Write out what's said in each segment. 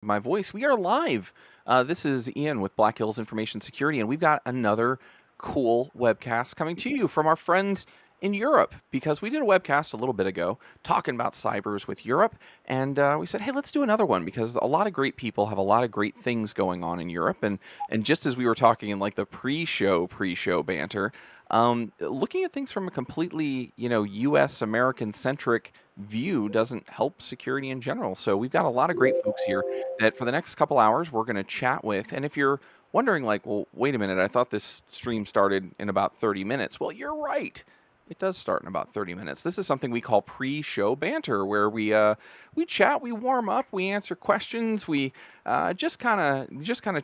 my voice. We are live. This is Ian with Black Hills Information Security, and we've got another cool webcast coming to you from our friends in Europe because we did a webcast a little bit ago talking about cybers with Europe, and we said, hey, let's do another one because a lot of great people have a lot of great things going on in Europe, and just as we were talking in like the pre-show banter, looking at things from a completely U.S. American centric view doesn't help security in general. So we've got a lot of great folks here that for the next couple hours we're going to chat with. And if you're wondering, like, well, wait a minute, I thought this stream started in about 30 minutes. Well, you're right. It does start in about 30 minutes. This is something we call pre-show banter, where we chat, we warm up, we answer questions, we just kind of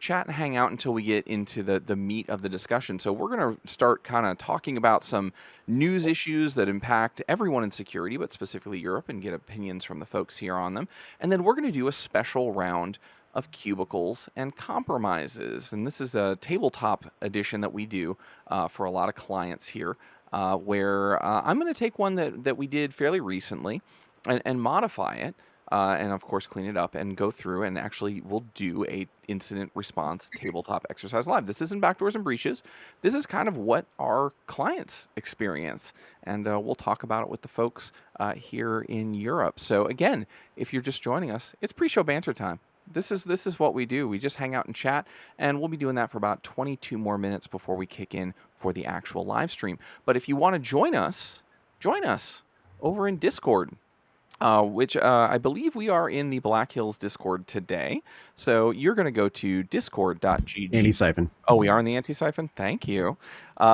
chat and hang out until we get into the meat of the discussion. So we're going to start kind of talking about some news issues that impact everyone in security, but specifically Europe, and get opinions from the folks here on them. And then we're going to do a special round of Cubicles and Compromises. And this is a tabletop edition that we do for a lot of clients here, where I'm going to take one that we did fairly recently and modify it. And of course, clean it up and go through and actually we'll do a incident response tabletop exercise live. This isn't backdoors and breaches. This is kind of what our clients experience, and we'll talk about it with the folks here in Europe. So again, if you're just joining us, it's pre-show banter time. This is what we do. We just hang out and chat, and we'll be doing that for about 22 more minutes before we kick in for the actual live stream. But if you want to join us over in Discord, which I believe we are in the Black Hills Discord today. So you're going to go to discord.gg. Antisyphon. Oh, we are in the Antisyphon? Thank you.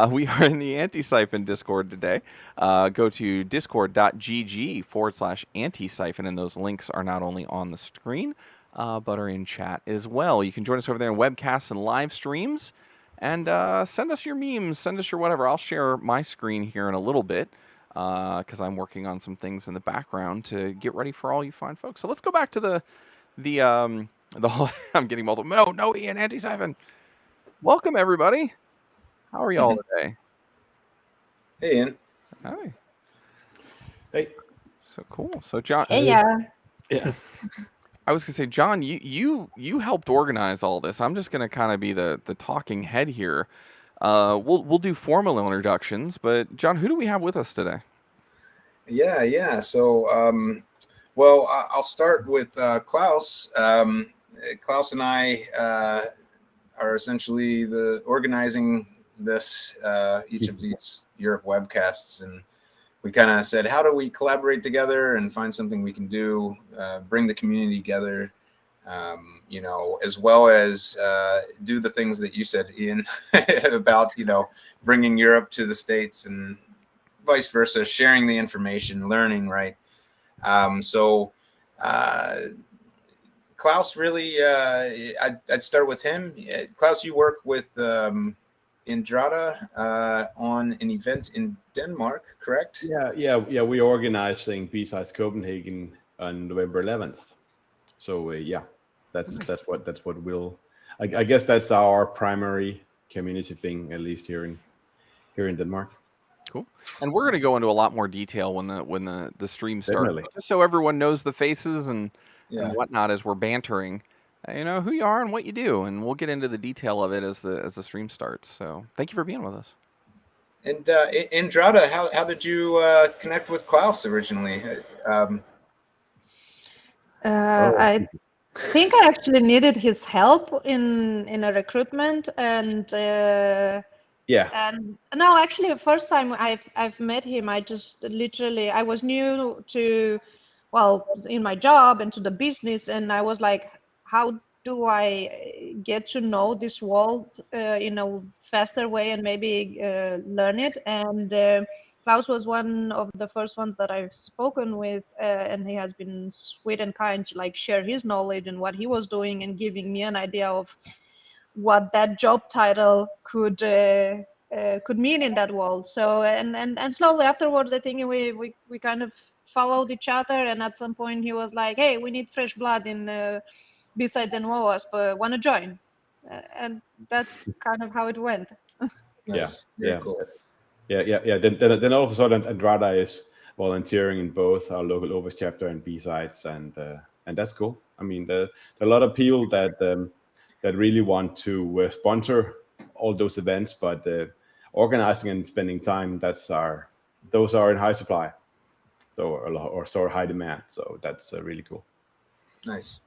We are in the Antisyphon Discord today. Go to discord.gg/Antisyphon, and those links are not only on the screen, but are in chat as well. You can join us over there in webcasts and live streams, and send us your memes, send us your whatever. I'll share my screen here in a little bit, because I'm working on some things in the background to get ready for all you fine folks. So let's go back to the whole, I'm getting multiple. No, Ian, Antisyphon. Welcome everybody. How are y'all today? Hey, Ian. Hi. Hey. So cool. So John. Hey, yeah. I was gonna say, John, you helped organize all this. I'm just gonna kind of be the talking head here. We'll do formal introductions, but John, who do we have with us today? Yeah. So, well, I'll start with Klaus. Klaus and I are essentially the organizing this each of these Europe webcasts, and we kind of said, how do we collaborate together and find something we can do, bring the community together, as well as do the things that you said, Ian, about, bringing Europe to the States and vice versa, sharing the information, learning, right? So Klaus, really, I'd start with him. Klaus, you work with Indrada on an event in Denmark, correct? Yeah. We're organizing BSides Copenhagen on November 11th. So that's what we'll. I guess that's our primary community thing, at least here in Denmark. Cool. And we're going to go into a lot more detail when the stream starts, Definitely. just so everyone knows the faces and whatnot as we're bantering. Who you are and what you do, and we'll get into the detail of it as the stream starts. So thank you for being with us. And Indrada, how did you connect with Klaus originally? I think I actually needed his help in a recruitment, and And no, actually, the first time I've met him, I just literally, I was new to, in my job and to the business, and I was like, how do I get to know this world in a faster way and maybe learn it? And Klaus was one of the first ones that I've spoken with, and he has been sweet and kind to like share his knowledge and what he was doing and giving me an idea of what that job title could mean in that world. So and slowly afterwards, I think we kind of followed each other, and at some point he was like, hey, we need fresh blood in BSides and WOAS, but want to join? And that's kind of how it went. Cool. Then all of a sudden Andrada is volunteering in both our local Overs chapter and BSides, and that's cool. I mean, there are a lot of people that really want to sponsor all those events, but organizing and spending time, those are in high supply, or sort of high demand. So that's really cool. Nice.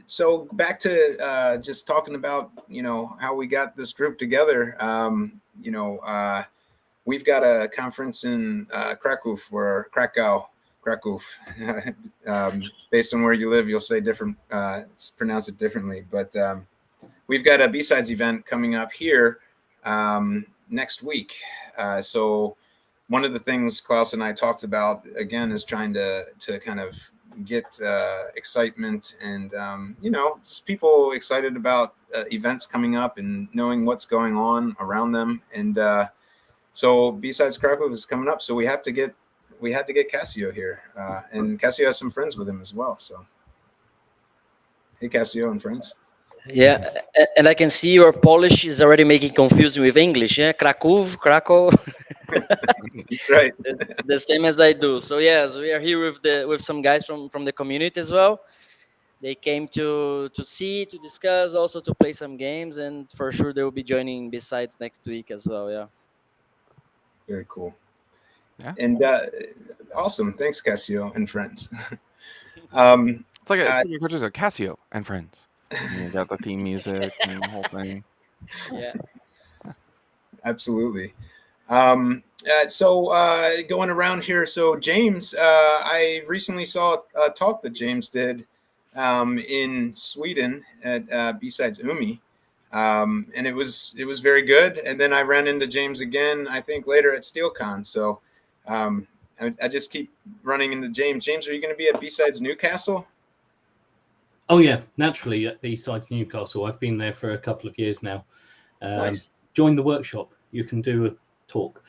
So back to just talking about, how we got this group together. We've got a conference in Krakow, based on where you live, you'll say different, pronounce it differently. But we've got a BSides event coming up here next week. So one of the things Klaus and I talked about, again, is trying to kind of get excitement and, just people excited about events coming up and knowing what's going on around them. And so BSides Kraköw is coming up. So we had to get Cassio here, and Cassio has some friends with him as well. So, hey, Cassio and friends. Yeah, and I can see your Polish is already making confusion with English. Yeah, Krakow. That's right. The same as I do. So yes, we are here with some guys from the community as well. They came to discuss, also to play some games, and for sure they will be joining BSides next week as well. Yeah. Very cool. Yeah. And awesome. Thanks, Cassio and friends. It's like a Casio and friends. You got the theme music and the whole thing. Yeah. Absolutely. So going around here, so James, I recently saw a talk that James did in Sweden at BSides Umi, and it was very good. And then I ran into James again, I think later at SteelCon. So I just keep running into James. James, are you going to be at BSides Newcastle? Oh yeah, naturally at BSides Newcastle. I've been there for a couple of years now. Nice. Join the workshop. You can do a talk.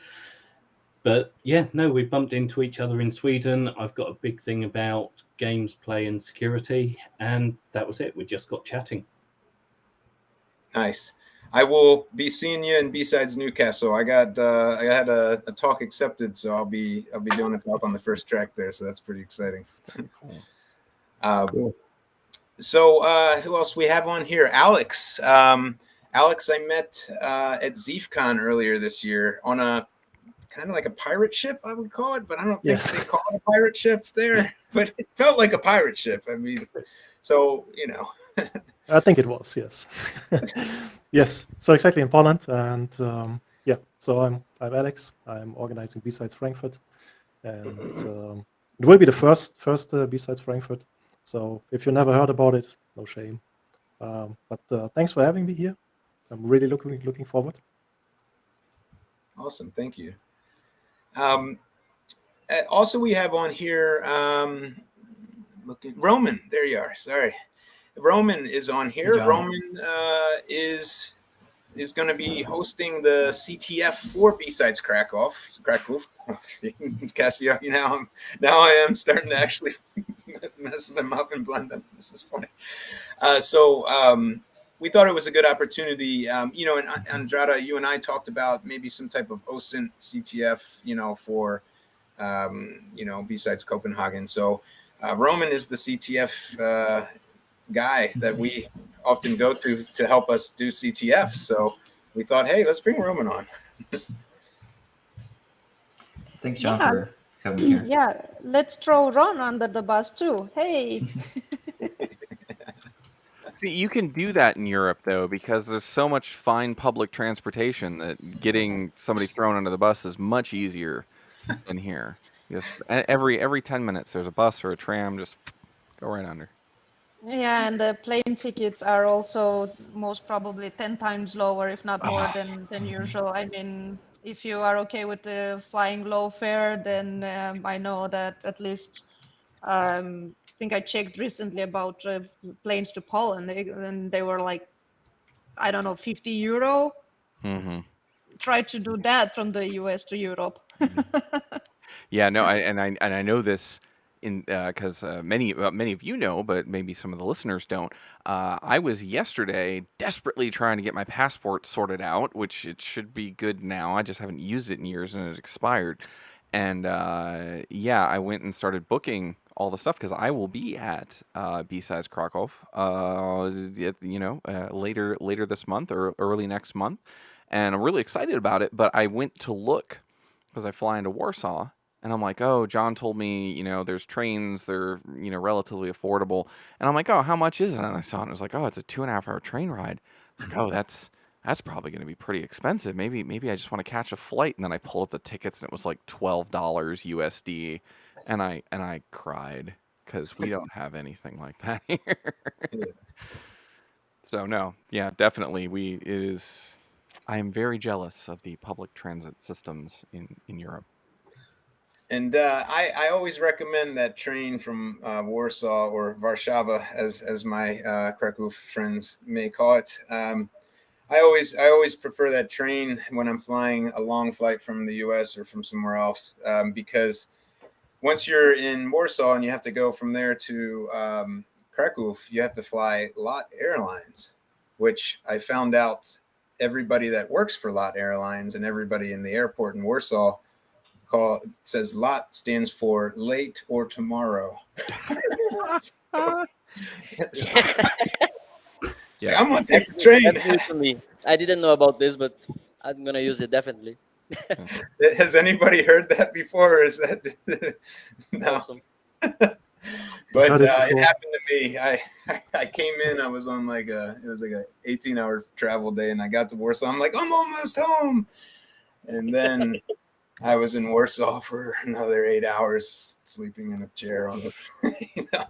But yeah, no, we bumped into each other in Sweden. I've got a big thing about games play and security, and that was it. We just got chatting. Nice. I will be seeing you in BSides Newcastle. I had a talk accepted, so I'll be doing a talk on the first track there. So that's pretty exciting. Cool. So who else we have on here? Alex. Alex, I met at ZeefCon earlier this year on a kind of like a pirate ship, I would call it, but I don't think they call it a pirate ship there. But it felt like a pirate ship. I mean, so I think it was, yes. Yes, so exactly in Poland. And so I'm Alex. I'm organizing BSides Frankfurt. And it will be the first BSides Frankfurt. So if you never heard about it, no shame. But thanks for having me here. I'm really looking forward. Awesome, thank you. Also, we have on here Roman. There you are. Sorry, Roman is on here. Roman is going to be hosting the CTF for BSides Kraköw. Cassio, now I am starting to actually mess them up and blend them. This is funny. So we thought it was a good opportunity. And Andrada, you and I talked about maybe some type of OSINT CTF, for BSides Copenhagen. So Roman is the CTF guy that we often go to help us do CTF. So we thought, hey, let's bring Roman on. Thanks, John, for having me here. Yeah, let's throw Ron under the bus too. Hey. See, you can do that in Europe, though, because there's so much fine public transportation that getting somebody thrown under the bus is much easier than here. Just every 10 minutes, there's a bus or a tram, just go right under. Yeah, and the plane tickets are also most probably 10 times lower, if not more than usual. I mean, if you are okay with the flying low fare, then I know that at least I think I checked recently about planes to Poland, and they were like, I don't know, 50 euro. Mm-hmm. Try to do that from the US to Europe. Yeah, no, I know this because many of you know, but maybe some of the listeners don't. I was yesterday desperately trying to get my passport sorted out, which it should be good now. I just haven't used it in years and it expired. And I went and started booking all the stuff because I will be at BSides Krakow, later this month or early next month, and I'm really excited about it. But I went to look because I fly into Warsaw, and I'm like, oh, John told me, there's trains, they're relatively affordable, and I'm like, oh, how much is it? And I saw it, and I was like, oh, it's a 2.5 hour train ride. I was like, oh, that's probably going to be pretty expensive. Maybe I just want to catch a flight. And then I pulled up the tickets, and it was like $12 USD, and I cried because we don't have anything like that here. Yeah. So no, yeah, definitely I am very jealous of the public transit systems in Europe. And I always recommend that train from Warsaw or Warszawa, as my Krakow friends may call it. I always prefer that train when I'm flying a long flight from the U.S. or from somewhere else, because once you're in Warsaw and you have to go from there to Krakow, you have to fly LOT Airlines, which I found out everybody that works for LOT Airlines and everybody in the airport in Warsaw says LOT stands for late or tomorrow. Yeah, I'm gonna take the train. That's new to me. I didn't know about this, but I'm gonna use it definitely. Has anybody heard that before? Or is that no? Awesome. But it happened to me. I came in. I was on it was like a 18-hour travel day, and I got to Warsaw. I'm like, I'm almost home, and then I was in Warsaw for another 8 hours, sleeping in a chair on the.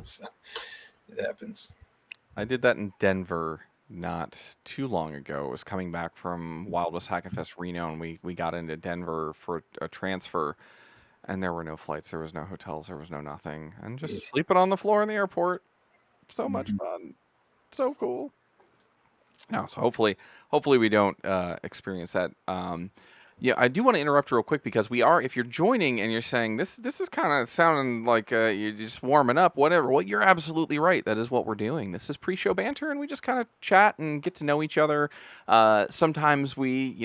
So it happens. I did that in Denver not too long ago. I was coming back from Wild West Hackenfest Reno, and we got into Denver for a transfer, and there were no flights, there was no hotels, there was no nothing, and just sleeping on the floor in the airport. So much fun, so cool. No, so hopefully we don't experience that. Yeah, I do want to interrupt real quick because if you're joining and you're saying this is kind of sounding like you're just warming up, whatever. Well, you're absolutely right. That is what we're doing. This is pre-show banter, and we just kind of chat and get to know each other. Sometimes we,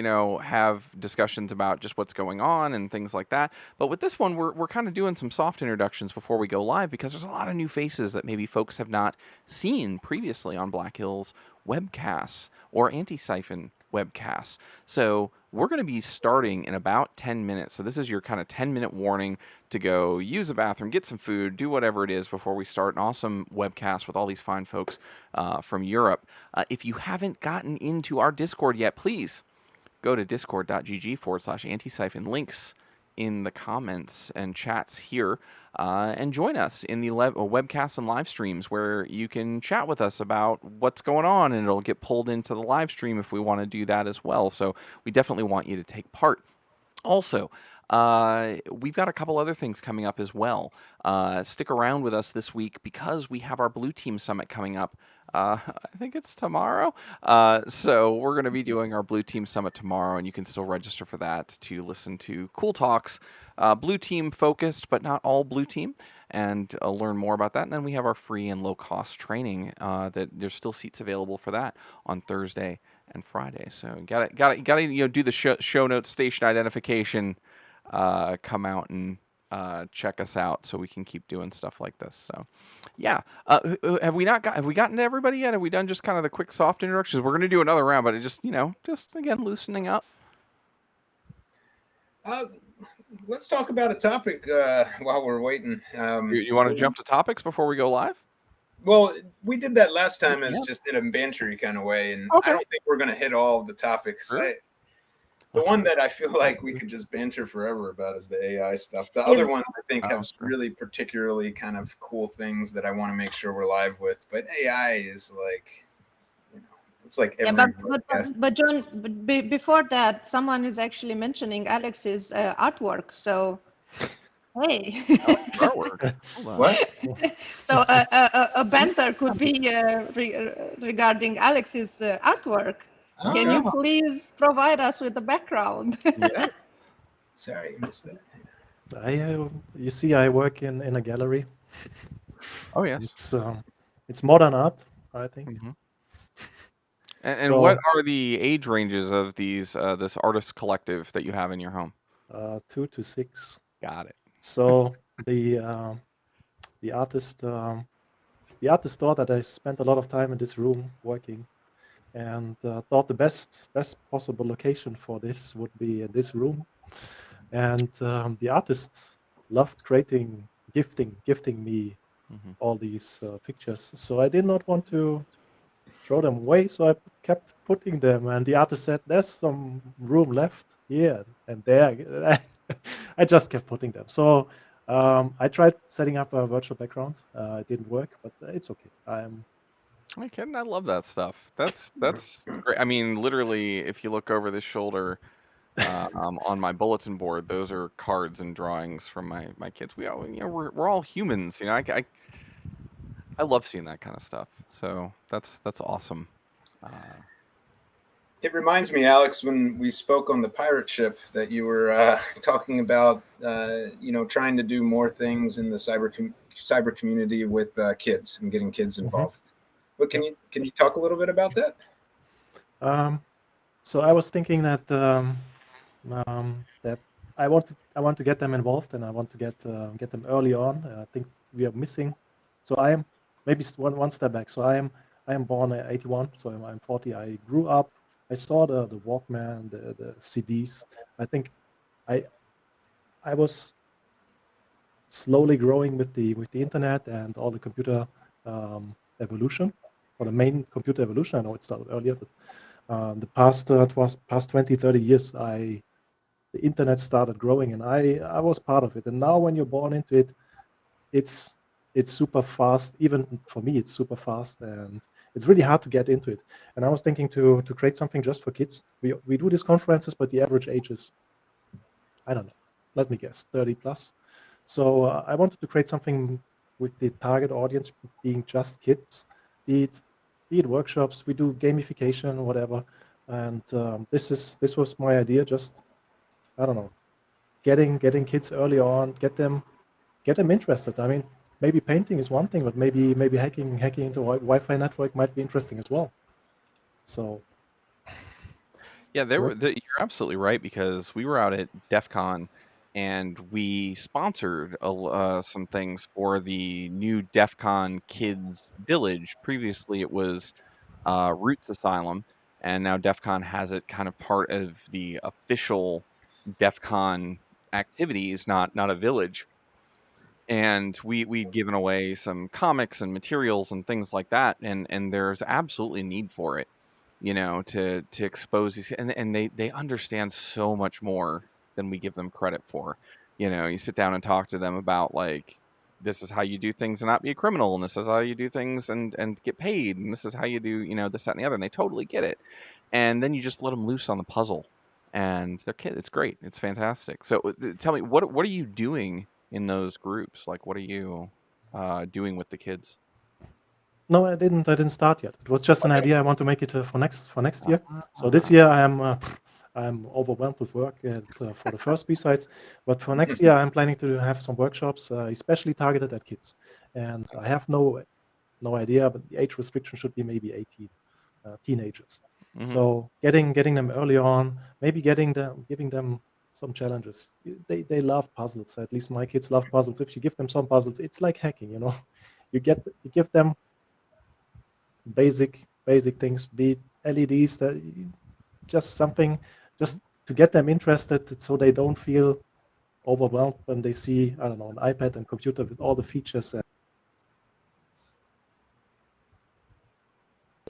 have discussions about just what's going on and things like that. But with this one, we're kind of doing some soft introductions before we go live because there's a lot of new faces that maybe folks have not seen previously on Black Hills webcasts or Antisyphon webcasts. So we're going to be starting in about 10 minutes. So this is your kind of 10-minute warning to go use a bathroom, get some food, do whatever it is before we start an awesome webcast with all these fine folks from Europe. If you haven't gotten into our Discord yet, please go to discord.gg/Antisyphon. Links in the comments and chats here, and join us in the webcasts and live streams where you can chat with us about what's going on, and it'll get pulled into the live stream if we want to do that as well. So we definitely want you to take part. Also, we've got a couple other things coming up as well. Stick around with us this week because we have our Blue Team Summit coming up. I think it's tomorrow. So we're going to be doing our Blue Team Summit tomorrow, and you can still register for that to listen to cool talks, Blue Team focused, but not all Blue Team, and learn more about that. And then we have our free and low cost training that there's still seats available for that on Thursday and Friday. So you gotta do the show notes, station identification, come out and check us out so we can keep doing stuff like this. So yeah, have we gotten to everybody yet? Have we done just kind of the quick soft introductions? We're going to do another round, but it just again loosening up. Let's talk about a topic while we're waiting. You want to jump to topics before we go live? Well, we did that last time as just in a bantery kind of way, and okay. I don't think we're going to hit all of the topics. Sure. The one that I feel like we could just banter forever about is the AI stuff. The other ones I think have really particularly kind of cool things that I want to make sure we're live with. But AI is like, it's like every but John, before that, someone is actually mentioning Alex's artwork. So, hey. Artwork. What? So a banter could be regarding Alex's artwork. Can you please provide us with the background? Yeah. Sorry, I missed that. You see, I work in a gallery. Oh yes. It's modern art, I think. Mm-hmm. And what are the age ranges of these this artist collective that you have in your home? 2 to 6. Got it. So the the artist thought that I spent a lot of time in this room working, and thought the best possible location for this would be in this room. And the artist loved gifting me all these pictures. So I did not want to throw them away, so I kept putting them. And the artist said, "There's some room left here and there." I just kept putting them. So I tried setting up a virtual background. It didn't work, but it's okay. I love that stuff. That's great. I mean, literally, if you look over this shoulder on my bulletin board, those are cards and drawings from my kids. We all, we're all humans. I love seeing that kind of stuff. So that's awesome. It reminds me, Alex, when we spoke on the pirate ship, that you were talking about, trying to do more things in the cyber community with kids and getting kids involved. But can you talk a little bit about that? So I was thinking that that I want to get them involved, and I want to get them early on. I think we are missing. So I am maybe one step back. So I am born in 81. So I'm 40. I grew up. I saw the Walkman, the CDs. I think I was slowly growing with the internet and all the computer evolution, or the main computer evolution. I know it started earlier, but the past 20, 30 years, the internet started growing, and I was part of it. And now when you're born into it, it's super fast. Even for me, it's super fast, and it's really hard to get into it. And I was thinking to create something just for kids. We do these conferences, but the average age is, I don't know, let me guess, 30 plus. So I wanted to create something with the target audience being just kids, be it workshops, we do gamification, whatever. And this was my idea. Just, I don't know, getting kids early on, get them interested. I mean, maybe painting is one thing, but maybe hacking into a Wi-Fi network might be interesting as well. So yeah, you're absolutely right, because we were out at DEF CON and we sponsored some things for the new DEF CON Kids Village. Previously, it was Roots Asylum, and now DEF CON has it kind of part of the official DEF CON activities, not a village. And we'd given away some comics and materials and things like that, and there's absolutely need for it, to expose these, and they understand so much more than we give them credit for. You sit down and talk to them about, like, this is how you do things and not be a criminal, and this is how you do things and get paid, and this is how you do, this, that, and the other, and they totally get it. And then you just let them loose on the puzzle, and they're kids. It's great. It's fantastic. So tell me, what are you doing in those groups? Like, what are you doing with the kids? No, I didn't start yet. It was just an idea. I want to make it for next year. So this year I'm overwhelmed with work for the first BSides, but for next year I'm planning to have some workshops, especially targeted at kids. And I have no idea, but the age restriction should be maybe 18, teenagers. So getting them early on, maybe giving them some challenges. They love puzzles. At least my kids love puzzles. If you give them some puzzles, it's like hacking. You give them basic things, be it LEDs, that just something just to get them interested, so they don't feel overwhelmed when they see, I don't know, an iPad and computer with all the features.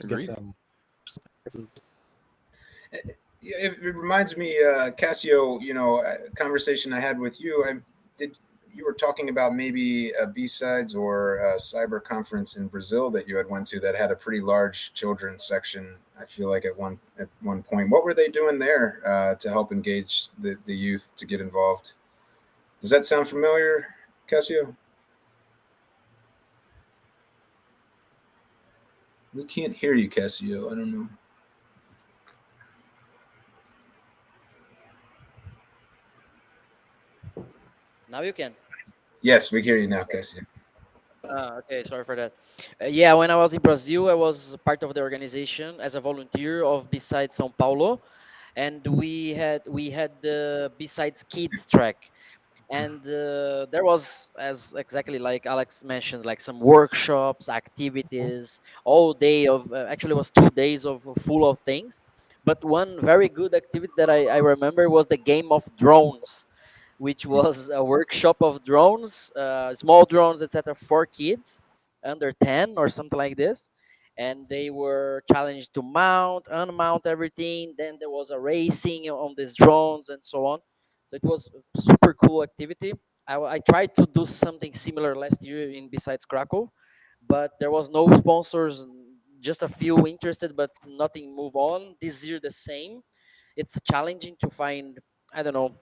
Agreed. It reminds me, Cassio, a conversation I had with you. You were talking about maybe a BSides or a cyber conference in Brazil that you had went to that had a pretty large children's section. I feel like at one point. What were they doing there to help engage the youth to get involved? Does that sound familiar, Cassio? We can't hear you, Cassio. I don't know. Now you can. Yes, we hear you now, Cassio. Okay, sorry for that. Yeah, when I was in Brazil, I was part of the organization as a volunteer of BSides São Paulo, and we had the BSides Kids track. And there was, as exactly like Alex mentioned, like some workshops, activities, all day of actually it was 2 days of full of things. But one very good activity that I remember was the game of drones, which was a workshop of drones, small drones, etc., for kids under 10 or something like this. And they were challenged to mount, unmount everything. Then there was a racing on these drones and so on. So it was a super cool activity. I tried to do something similar last year in BSides Krakow, but there was no sponsors, just a few interested, but nothing move on. This year the same. It's challenging to find, I don't know,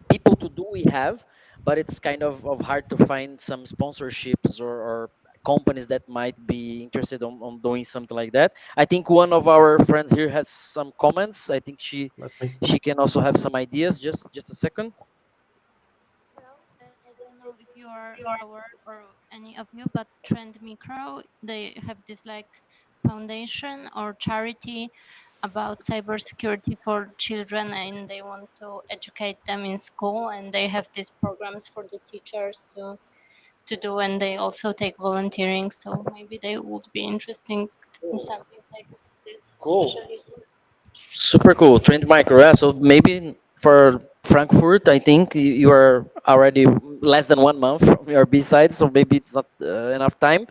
people to do we have, but it's kind of hard to find some sponsorships or companies that might be interested on doing something like that. I think one of our friends here has some comments. I think she Let me. she can also have some ideas. Just a second. Hello, I don't know if you are aware or any of you, but Trend Micro, they have this like foundation or charity about cybersecurity for children, and they want to educate them in school, and they have these programs for the teachers to do, and they also take volunteering, so maybe they would be interesting in something like this, Cool. especially. Super cool. Trend micro. Yeah, so maybe for Frankfurt, I think you are already less than 1 month from your B side, so maybe it's not enough time.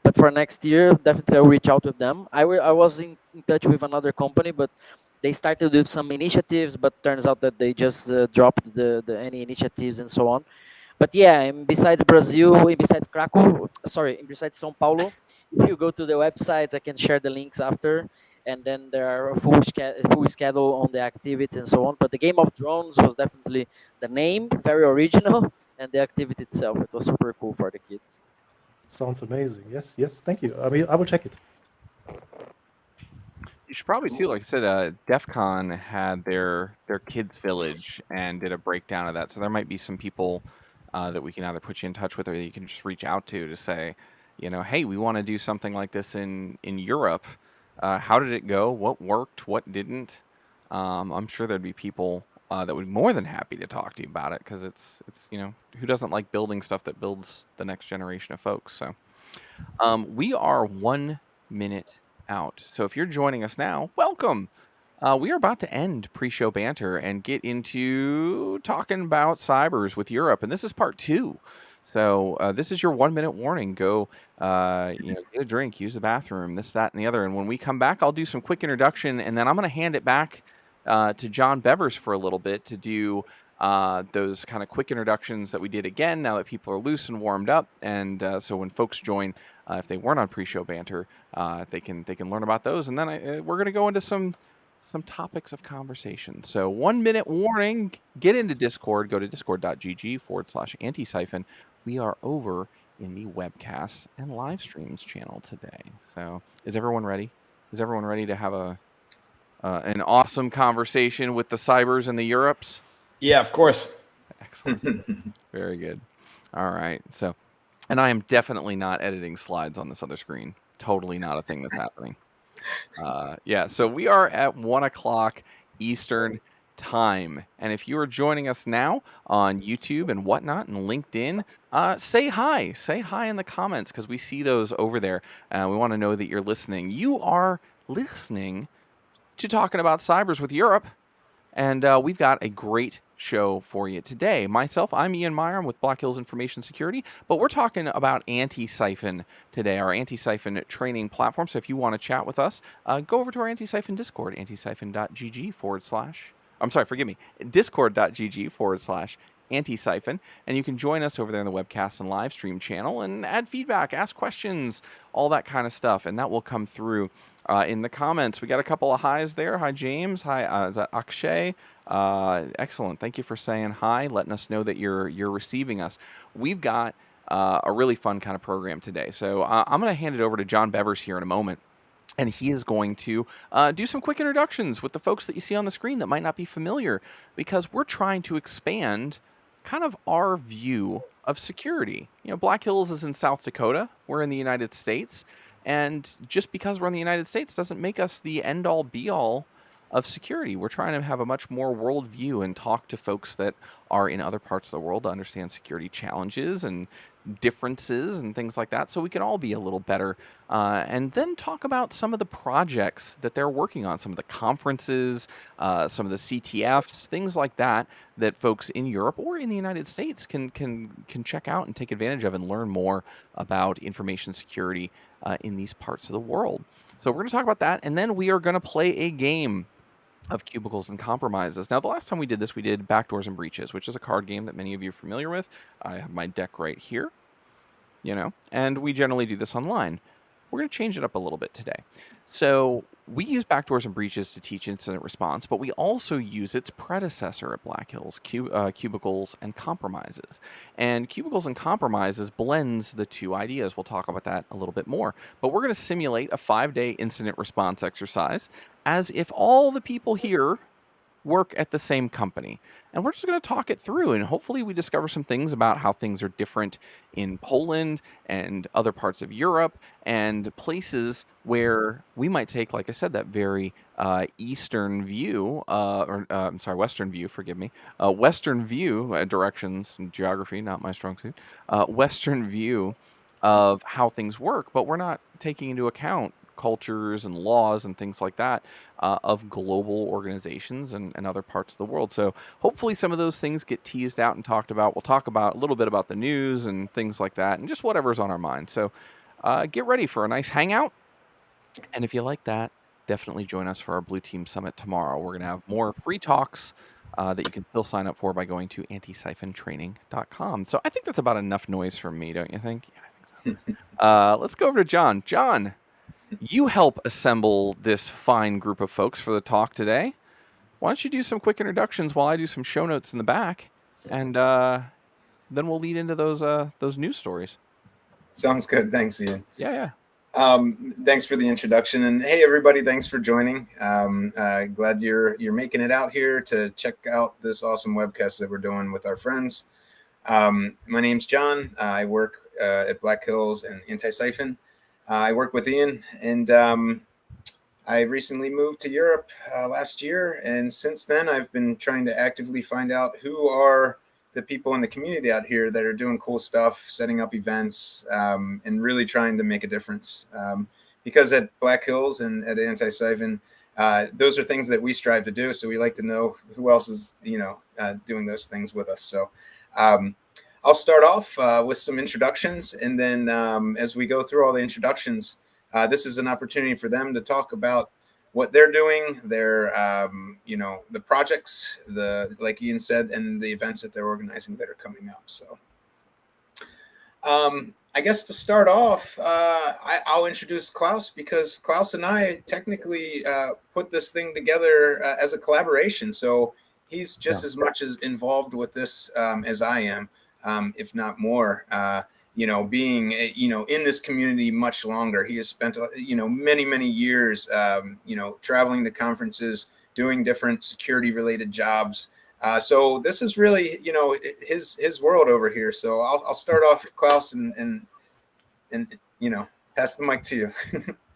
But for next year, definitely I'll reach out with them. I was in touch with another company, but they started with some initiatives, but turns out that they just dropped the any initiatives and so on. But yeah, and besides Brazil, and besides Krakow, sorry, and besides São Paulo, if you go to the website, I can share the links after. And then there are a full schedule on the activity and so on. But the game of drones was definitely the name, very original, and the activity itself. It was super cool for the kids. Sounds amazing. Yes, yes. Thank you. I mean, I will check it. You should probably too, like I said, DEF CON had their kids village and did a breakdown of that. So there might be some people that we can either put you in touch with, or that you can just reach out to say, hey, we want to do something like this in Europe. How did it go? What worked? What didn't? I'm sure there'd be people that would be more than happy to talk to you about it, because it's who doesn't like building stuff that builds the next generation of folks. So we are 1 minute out. So if you're joining us now, welcome. We are about to end pre-show banter and get into talking about cybers with Europe, and this is part 2. So this is your 1 minute warning. Go, get a drink, use the bathroom, this, that, and the other. And when we come back, I'll do some quick introduction, and then I'm going to hand it back to John Bevers for a little bit to do those kind of quick introductions that we did again. Now that people are loose and warmed up, and so when folks join, if they weren't on pre-show banter, they can learn about those, and then we're going to go into some topics of conversation. So 1 minute warning, get into Discord, go to discord.gg/Antisyphon. We are over in the webcasts and live streams channel today. So is everyone ready? Is everyone ready to have an awesome conversation with the cybers and the Europes? Yeah, of course. Excellent. Very good. All right. So, and I am definitely not editing slides on this other screen. Totally not a thing that's happening. Yeah, so we are at 1 o'clock Eastern time. And if you are joining us now on YouTube and whatnot and LinkedIn, say hi. Say hi in the comments, because we see those over there. We want to know that you're listening. You are listening to Talking About Cybers with Europe. And we've got a great show for you today. Myself, I'm Ian Meyer. I'm with Black Hills Information Security, but we're talking about Antisyphon today, our Antisyphon training platform. So if you want to chat with us, go over to our Antisyphon Discord, antisyphon.gg/ I'm sorry, forgive me, discord.gg/ Antisyphon, and you can join us over there in the webcast and live stream channel and add feedback, ask questions, all that kind of stuff, and that will come through in the comments. We got a couple of highs there. Hi, James. Hi, is that Akshay? Excellent. Thank you for saying hi, letting us know that you're receiving us. We've got a really fun kind of program today. So I'm going to hand it over to John Bevers here in a moment. And he is going to do some quick introductions with the folks that you see on the screen that might not be familiar, because we're trying to expand kind of our view of security. Black Hills is in South Dakota. We're in the United States. And just because we're in the United States doesn't make us the end-all, be-all of security. We're trying to have a much more worldview and talk to folks that are in other parts of the world to understand security challenges and differences and things like that, so we can all be a little better. And then talk about some of the projects that they're working on, some of the conferences, some of the CTFs, things like that, that folks in Europe or in the United States can check out and take advantage of and learn more about information security in these parts of the world. So we're going to talk about that, and then we are going to play a game of Cubicles and Compromises. Now, the last time we did this, we did Backdoors and Breaches, which is a card game that many of you are familiar with. I have my deck right here, and we generally do this online. We're going to change it up a little bit today. So we use Backdoors and Breaches to teach incident response, but we also use its predecessor at Black Hills, Cubicles and Compromises. And Cubicles and Compromises blends the two ideas. We'll talk about that a little bit more. But we're going to simulate a 5-day incident response exercise as if all the people here work at the same company. And we're just going to talk it through, and hopefully we discover some things about how things are different in Poland and other parts of Europe and places where we might take, like I said, that very Eastern view, Western view, forgive me, Western view, directions and geography, not my strong suit, Western view of how things work, but we're not taking into account cultures and laws and things like that of global organizations and other parts of the world. So hopefully some of those things get teased out and talked about. We'll talk about a little bit about the news and things like that and just whatever's on our mind. So get ready for a nice hangout. And if you like that, definitely join us for our Blue Team Summit tomorrow. We're going to have more free talks that you can still sign up for by going to antisyphontraining.com. So I think that's about enough noise from me, don't you think? Yeah, I think so. Let's go over to John. John, you help assemble this fine group of folks for the talk today. Why don't you do some quick introductions while I do some show notes in the back, and then we'll lead into those news stories. Sounds good. Thanks, Ian. Yeah. Thanks for the introduction, and hey, everybody, thanks for joining. Glad you're making it out here to check out this awesome webcast that we're doing with our friends. My name's John. I work at Black Hills and Antisyphon. I work with Ian, and I recently moved to Europe last year, and since then I've been trying to actively find out who are the people in the community out here that are doing cool stuff, setting up events, and really trying to make a difference. Because at Black Hills and at Antisyphon, those are things that we strive to do, so we like to know who else is doing those things with us. So I'll start off with some introductions, and then as we go through all the introductions, this is an opportunity for them to talk about what they're doing, their the projects, like Ian said, and the events that they're organizing that are coming up. So I guess to start off, I'll introduce Klaus, because Klaus and I technically put this thing together as a collaboration. So he's just as much as involved with this as I am. If not more, being, in this community much longer. He has spent, many years, traveling to conferences, doing different security related jobs. So this is really, his world over here. So I'll start off with Klaus and pass the mic to you.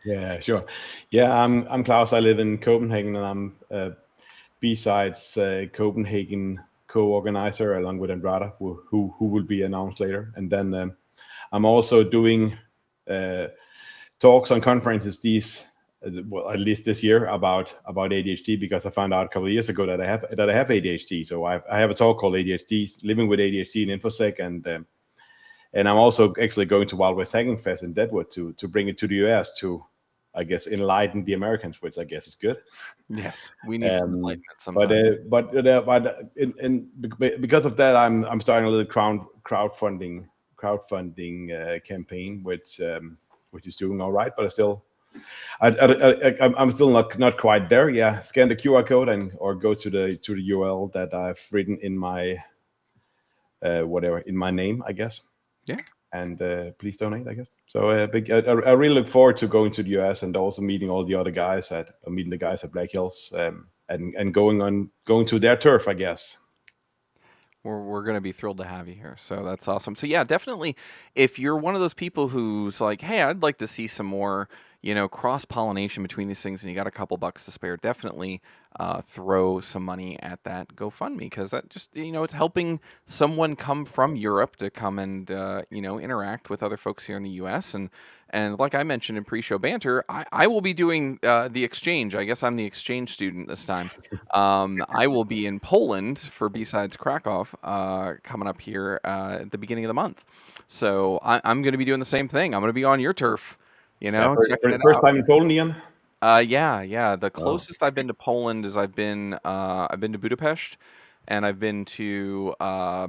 Yeah, sure. Yeah, I'm Klaus. I live in Copenhagen, and I'm BSides Copenhagen co-organizer along with Andrada, who will be announced later. And then I'm also doing talks on conferences at least this year about ADHD, because I found out a couple of years ago that I have ADHD. So I have a talk called ADHD, living with ADHD in InfoSec, and I'm also actually going to Wild West Hacking Fest in Deadwood to bring it to the US to, I guess, enlighten the Americans, which I guess is good. Yes, we need some enlightenment sometimes. But because of that, I'm starting a little crowdfunding campaign, which is doing all right. But I'm still not quite there. Yeah, scan the QR code or go to the URL that I've written in my in my name, I guess. Yeah. And please donate, I guess. So I really look forward to going to the US and also meeting all the other guys meeting the guys at Black Hills and going to their turf, I guess. We're going to be thrilled to have you here. So that's awesome. So yeah, definitely, if you're one of those people who's like, hey, I'd like to see some more, cross-pollination between these things and you got a couple bucks to spare, definitely throw some money at that GoFundMe, because that just, it's helping someone come from Europe to come and, interact with other folks here in the US. And like I mentioned in pre-show banter, I will be doing the exchange. I guess I'm the exchange student this time. I will be in Poland for BSides Krakow coming up here at the beginning of the month. So I'm going to be doing the same thing. I'm going to be on your turf. Checking it first out. time in Poland, Ian? Yeah. The closest I've been to Poland is I've been to Budapest, and I've been to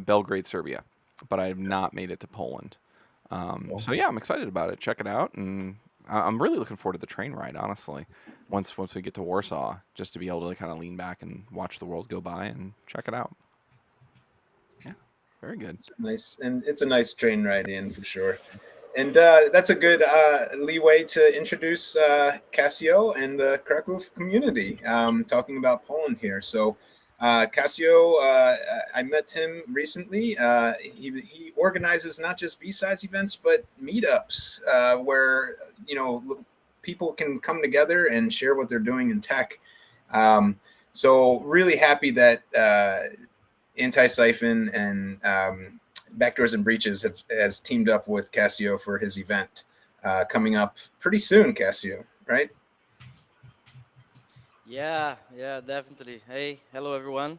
Belgrade, Serbia, but I have not made it to Poland. So yeah, I'm excited about it. Check it out, and I'm really looking forward to the train ride. Honestly, once we get to Warsaw, just to be able to kind of lean back and watch the world go by and check it out. Yeah, very good. It's nice, and it's a nice train ride in for sure. And that's a good leeway to introduce Casio and the Krakow community, talking about Poland here. So Casio, I met him recently. He organizes not just BSides events, but meetups where, people can come together and share what they're doing in tech. So really happy that Antisyphon and Backdoors and Breaches has teamed up with Casio for his event coming up pretty soon, Casio, right? Yeah, definitely. Hey, hello everyone.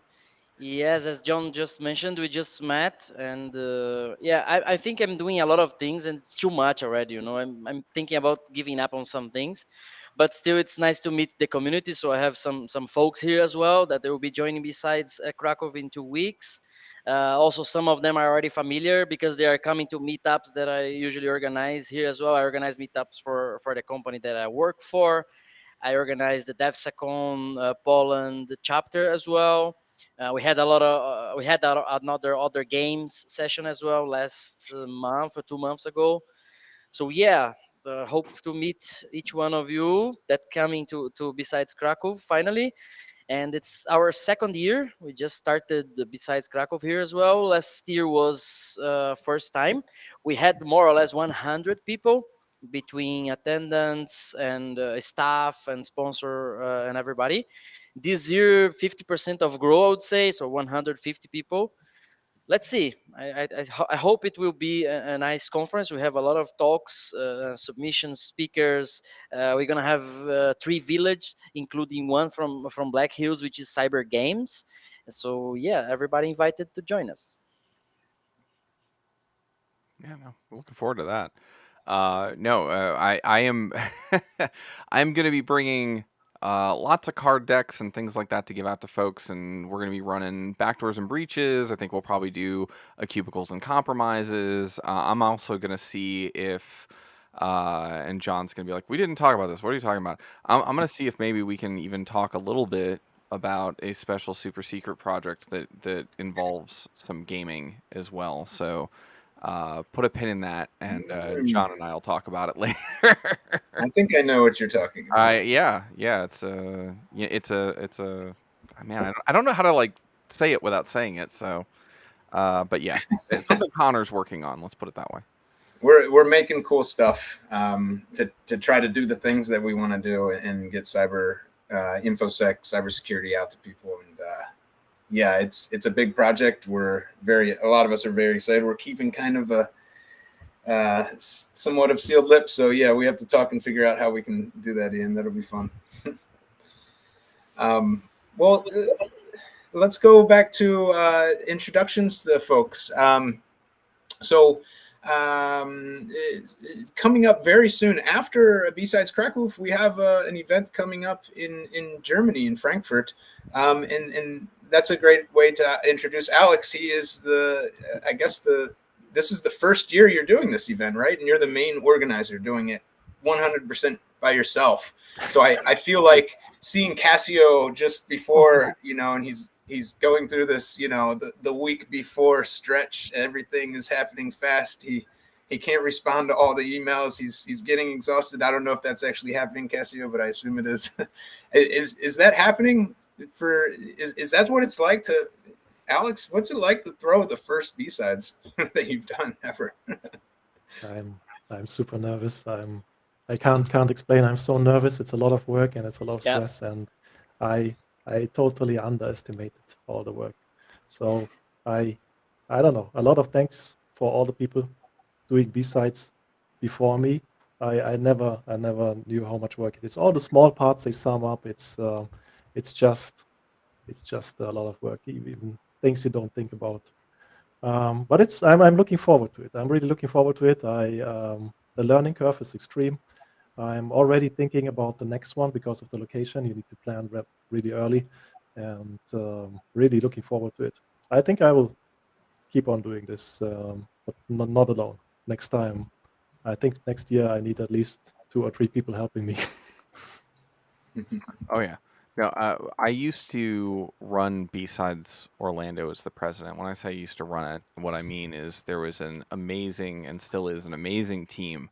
Yes, as John just mentioned, we just met, and I think I'm doing a lot of things, and it's too much already. I'm thinking about giving up on some things, but still, it's nice to meet the community. So I have some folks here as well that they will be joining BSides Krakow in 2 weeks. Also, some of them are already familiar because they are coming to meetups that I usually organize here as well. I organize meetups for the company that I work for. I organized the DevSecon Poland chapter as well. We had another other games session as well last month or 2 months ago. So yeah, hope to meet each one of you that coming to BSides Krakow finally. And it's our second year. We just started the BSides Krakow here as well. Last year was first time. We had more or less 100 people between attendants and staff and sponsor and everybody. This year, 50% of grow, I would say, so 150 people. Let's see. I hope it will be a nice conference. We have a lot of talks, submissions, speakers. We're gonna have 3 villages, including one from Black Hills, which is cyber games. So yeah, everybody invited to join us. Yeah, no, looking forward to that. I am I'm going to be bringing lots of card decks and things like that to give out to folks, and we're going to be running Backdoors and Breaches. I think we'll probably do a Cubicles and Compromises. I'm also going to see if and John's going to be like, we didn't talk about this. What are you talking about? I'm going to see if maybe we can even talk a little bit about a special super secret project that involves some gaming as well. So put a pin in that, and John and I will talk about it later. I think I know what you're talking about. Yeah, it's a man. I don't know how to like say it without saying it. So, but yeah, it's something Connor's working on. Let's put it that way. We're making cool stuff to try to do the things that we want to do and get infosec cybersecurity out to people. And yeah, it's a big project. A lot of us are very excited. We're keeping kind of a somewhat of sealed lips. So yeah, we have to talk and figure out how we can do that. That'll be fun. Well, let's go back to introductions to folks. So coming up very soon after BSides Krakow, we have an event coming up in Germany, in Frankfurt, and that's a great way to introduce Alex. He is this is the first year you're doing this event, right? And you're the main organizer, doing it 100% by yourself. So I feel like seeing Casio just before, and he's going through this, the week before stretch, everything is happening fast. He can't respond to all the emails. He's getting exhausted. I don't know if that's actually happening, Casio, but I assume it is. Is that happening? Is that what it's like to, Alex? What's it like to throw the first BSides that you've done ever? I'm super nervous. I can't explain. I'm so nervous. It's a lot of work and it's a lot of Yeah. stress, and I totally underestimated all the work. So I don't know. A lot of thanks for all the people doing B-sides before me. I never knew how much work it is. All the small parts, they sum up. It's just a lot of work, even things you don't think about. But I'm looking forward to it. I'm really looking forward to it. The learning curve is extreme. I'm already thinking about the next one because of the location. You need to plan really early, and really looking forward to it. I think I will keep on doing this, but not alone. Next time, I think next year I need at least 2 or 3 people helping me. Oh yeah. No, I used to run BSides Orlando as the president. When I say I used to run it, what I mean is there was an amazing, and still is an amazing team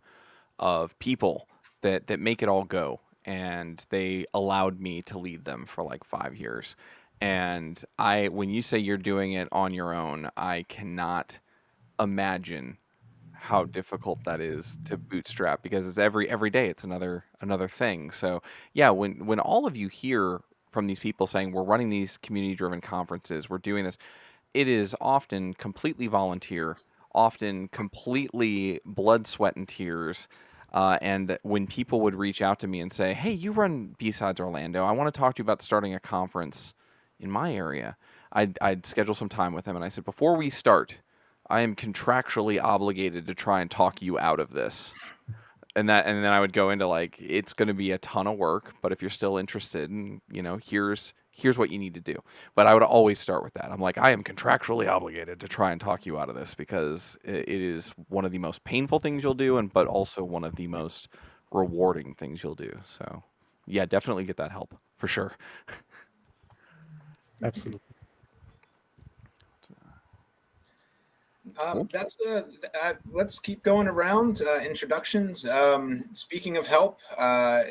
of people that make it all go, and they allowed me to lead them for like 5 years. And when you say you're doing it on your own, I cannot imagine how difficult that is to bootstrap, because it's every day it's another thing. So yeah, when all of you hear from these people saying we're running these community driven conferences, we're doing this, it is often completely volunteer, often completely blood, sweat, and tears. And when people would reach out to me and say, "Hey, you run BSides Orlando. I want to talk to you about starting a conference in my area," I'd schedule some time with them, and I said, "Before we start, I am contractually obligated to try and talk you out of this." And then I would go into like, it's going to be a ton of work, but if you're still interested, and here's what you need to do. But I would always start with that. I'm like, I am contractually obligated to try and talk you out of this, because it is one of the most painful things you'll do, but also one of the most rewarding things you'll do. So yeah, definitely get that help for sure. Absolutely. Cool. Let's keep going around introductions. Speaking of help, I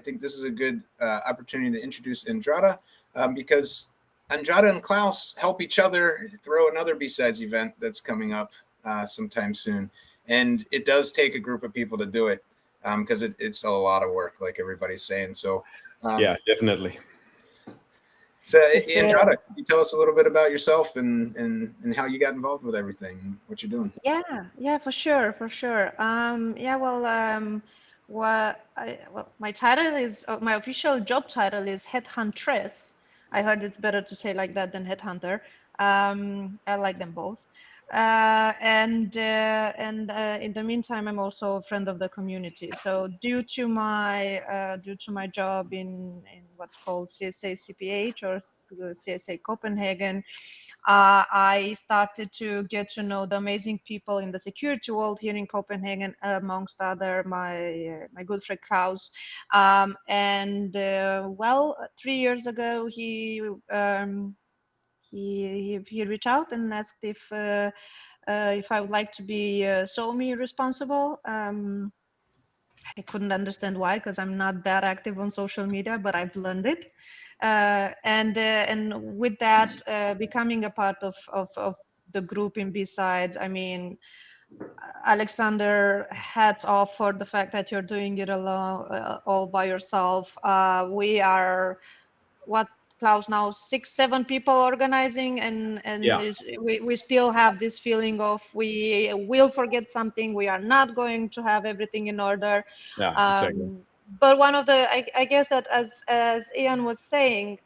think this is a good opportunity to introduce Andrada, because Andrada and Klaus help each other throw another BSides event that's coming up sometime soon, and it does take a group of people to do it, because it's a lot of work, like everybody's saying. So yeah, definitely. So, Andrada, can you tell us a little bit about yourself and how you got involved with everything, what you're doing? Yeah, for sure. My title is my official job title is headhuntress. I heard it's better to say like that than headhunter. I like them both. And in the meantime, I'm also a friend of the community. So due to my job in what's called CSA CPH or CSA Copenhagen, I started to get to know the amazing people in the security world here in Copenhagen, amongst other my good friend Klaus. And 3 years ago, he reached out and asked if I would like to be SOMI responsible. I couldn't understand why, because I'm not that active on social media, but I've learned it. And with that, becoming a part of the group in BSides, I mean, Alexander, hats off for the fact that you're doing it alone, all by yourself. We are what, Klaus, now 6-7 people organizing, and Yeah. we still have this feeling of we will forget something. We are not going to have everything in order. Yeah, exactly. But one of the, I guess that as Ian was saying,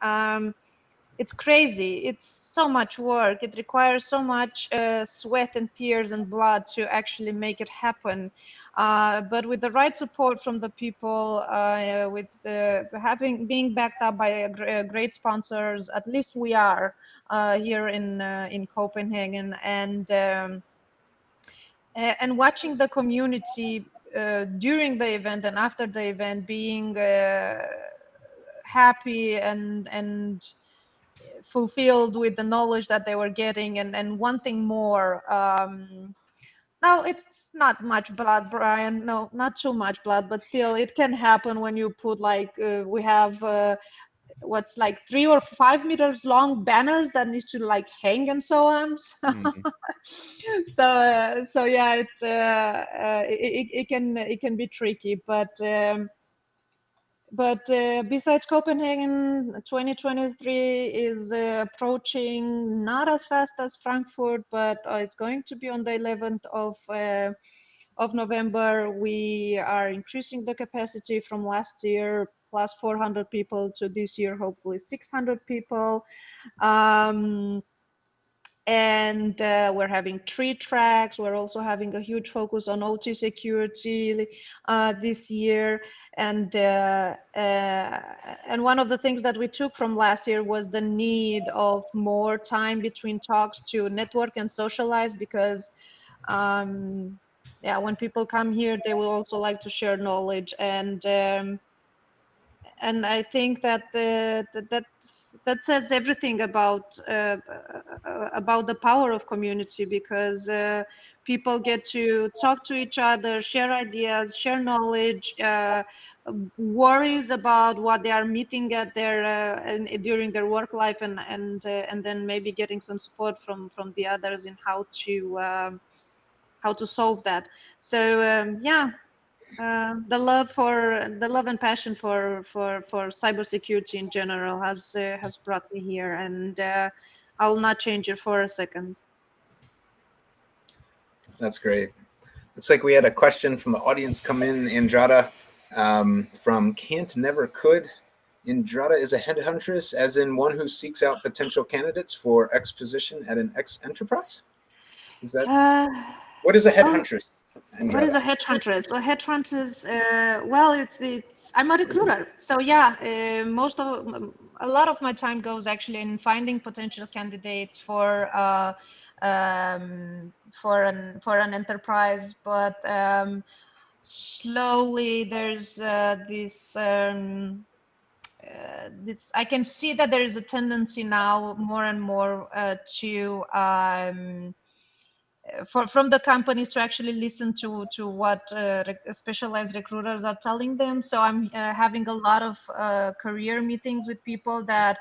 it's crazy. It's so much work. It requires so much sweat and tears and blood to actually make it happen. But with the right support from the people, with being backed up by great sponsors, at least we are here in Copenhagen, and watching the community during the event and after the event being happy and fulfilled with the knowledge that they were getting and wanting more. Now it's not much blood, Brian. No, not too much blood, but still, it can happen when you put like we have what's like 3 or 5 meters long banners that need to like hang and so on. So yeah, it's it can be tricky, but BSides Copenhagen 2023 is approaching not as fast as Frankfurt, but it's going to be on the 11th of November. We are increasing the capacity from last year plus 400 people to this year, hopefully 600 people. And we're having 3 tracks. We're also having a huge focus on OT security this year. And one of the things that we took from last year was the need of more time between talks to network and socialize, because yeah, when people come here, they will also like to share knowledge. And I think that that says everything about the power of community, because people get to talk to each other, share ideas, share knowledge, worries about what they are meeting at their during their work life, and then maybe getting some support from the others in how to solve that. So yeah. The love and passion for cybersecurity in general has brought me here, and I'll not change it for a second. That's great. Looks like we had a question from the audience come in, Andrada, from Can't Never Could. Andrada is a headhuntress, as in one who seeks out potential candidates for X position at an X enterprise? Is that what is a headhuntress? What is a headhuntress? Well, headhunters, well, it's I'm a recruiter, so yeah, a lot of my time goes actually in finding potential candidates for an enterprise, but slowly there's this. I can see that there is a tendency now more and more to from the companies to actually listen to what specialized recruiters are telling them. So I'm having a lot of career meetings with people that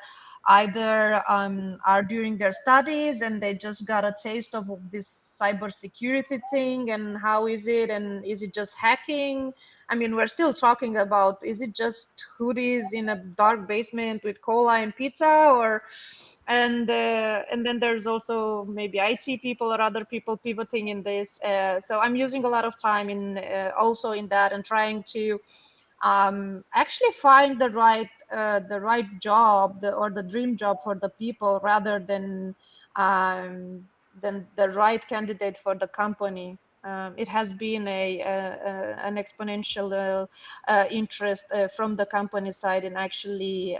either are during their studies and they just got a taste of this cybersecurity thing, and how is it, and is it just hacking? I mean, we're still talking about, is it just hoodies in a dark basement with cola and pizza, or and then there's also maybe IT people or other people pivoting in this. So I'm using a lot of time in also in that, and trying to actually find the right job, or the dream job for the people, rather than the right candidate for the company. It has been an exponential interest from the company side in actually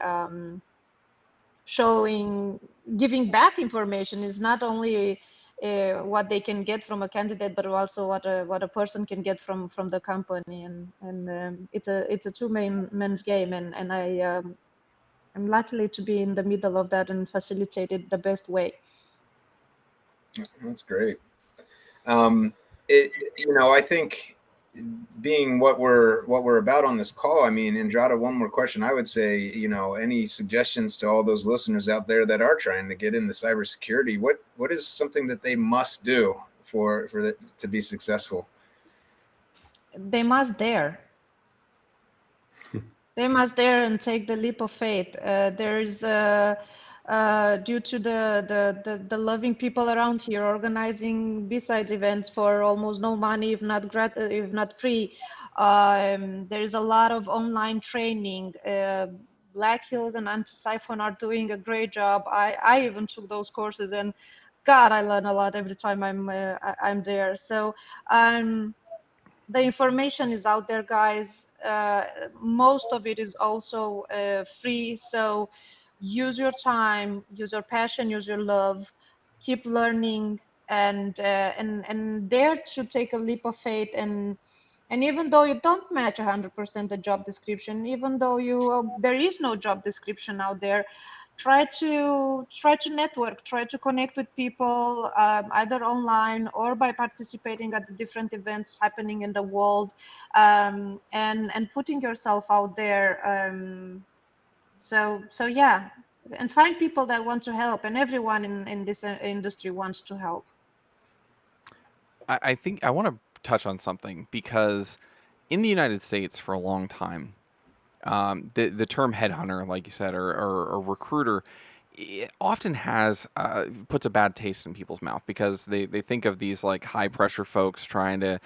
giving back information. Is not only what they can get from a candidate, but also what a person can get from the company, and it's a men's game, and I'm lucky to be in the middle of that and facilitate it the best way. That's great. I think, being what we're about on this call, I mean, Andrada, one more question. I would say, any suggestions to all those listeners out there that are trying to get into cybersecurity? What is something that they must do to be successful? They must dare. They must dare and take the leap of faith. There's due to the loving people around here organizing BSides events for almost no money, if not free. There's a lot of online training. Black Hills and Antisyphon are doing a great job. I even took those courses, and God, I learn a lot every time I'm there. So the information is out there, guys. Most of it is also free. So use your time, use your passion, use your love, keep learning, and dare to take a leap of faith. And even though you don't match 100% the job description, even though there is no job description out there, try to network, try to connect with people, either online or by participating at the different events happening in the world, and putting yourself out there. So yeah, and find people that want to help, and everyone in this industry wants to help. I think I want to touch on something because in the United States for a long time, the term headhunter, like you said, or recruiter, it often has puts a bad taste in people's mouth because they think of these like high pressure folks trying to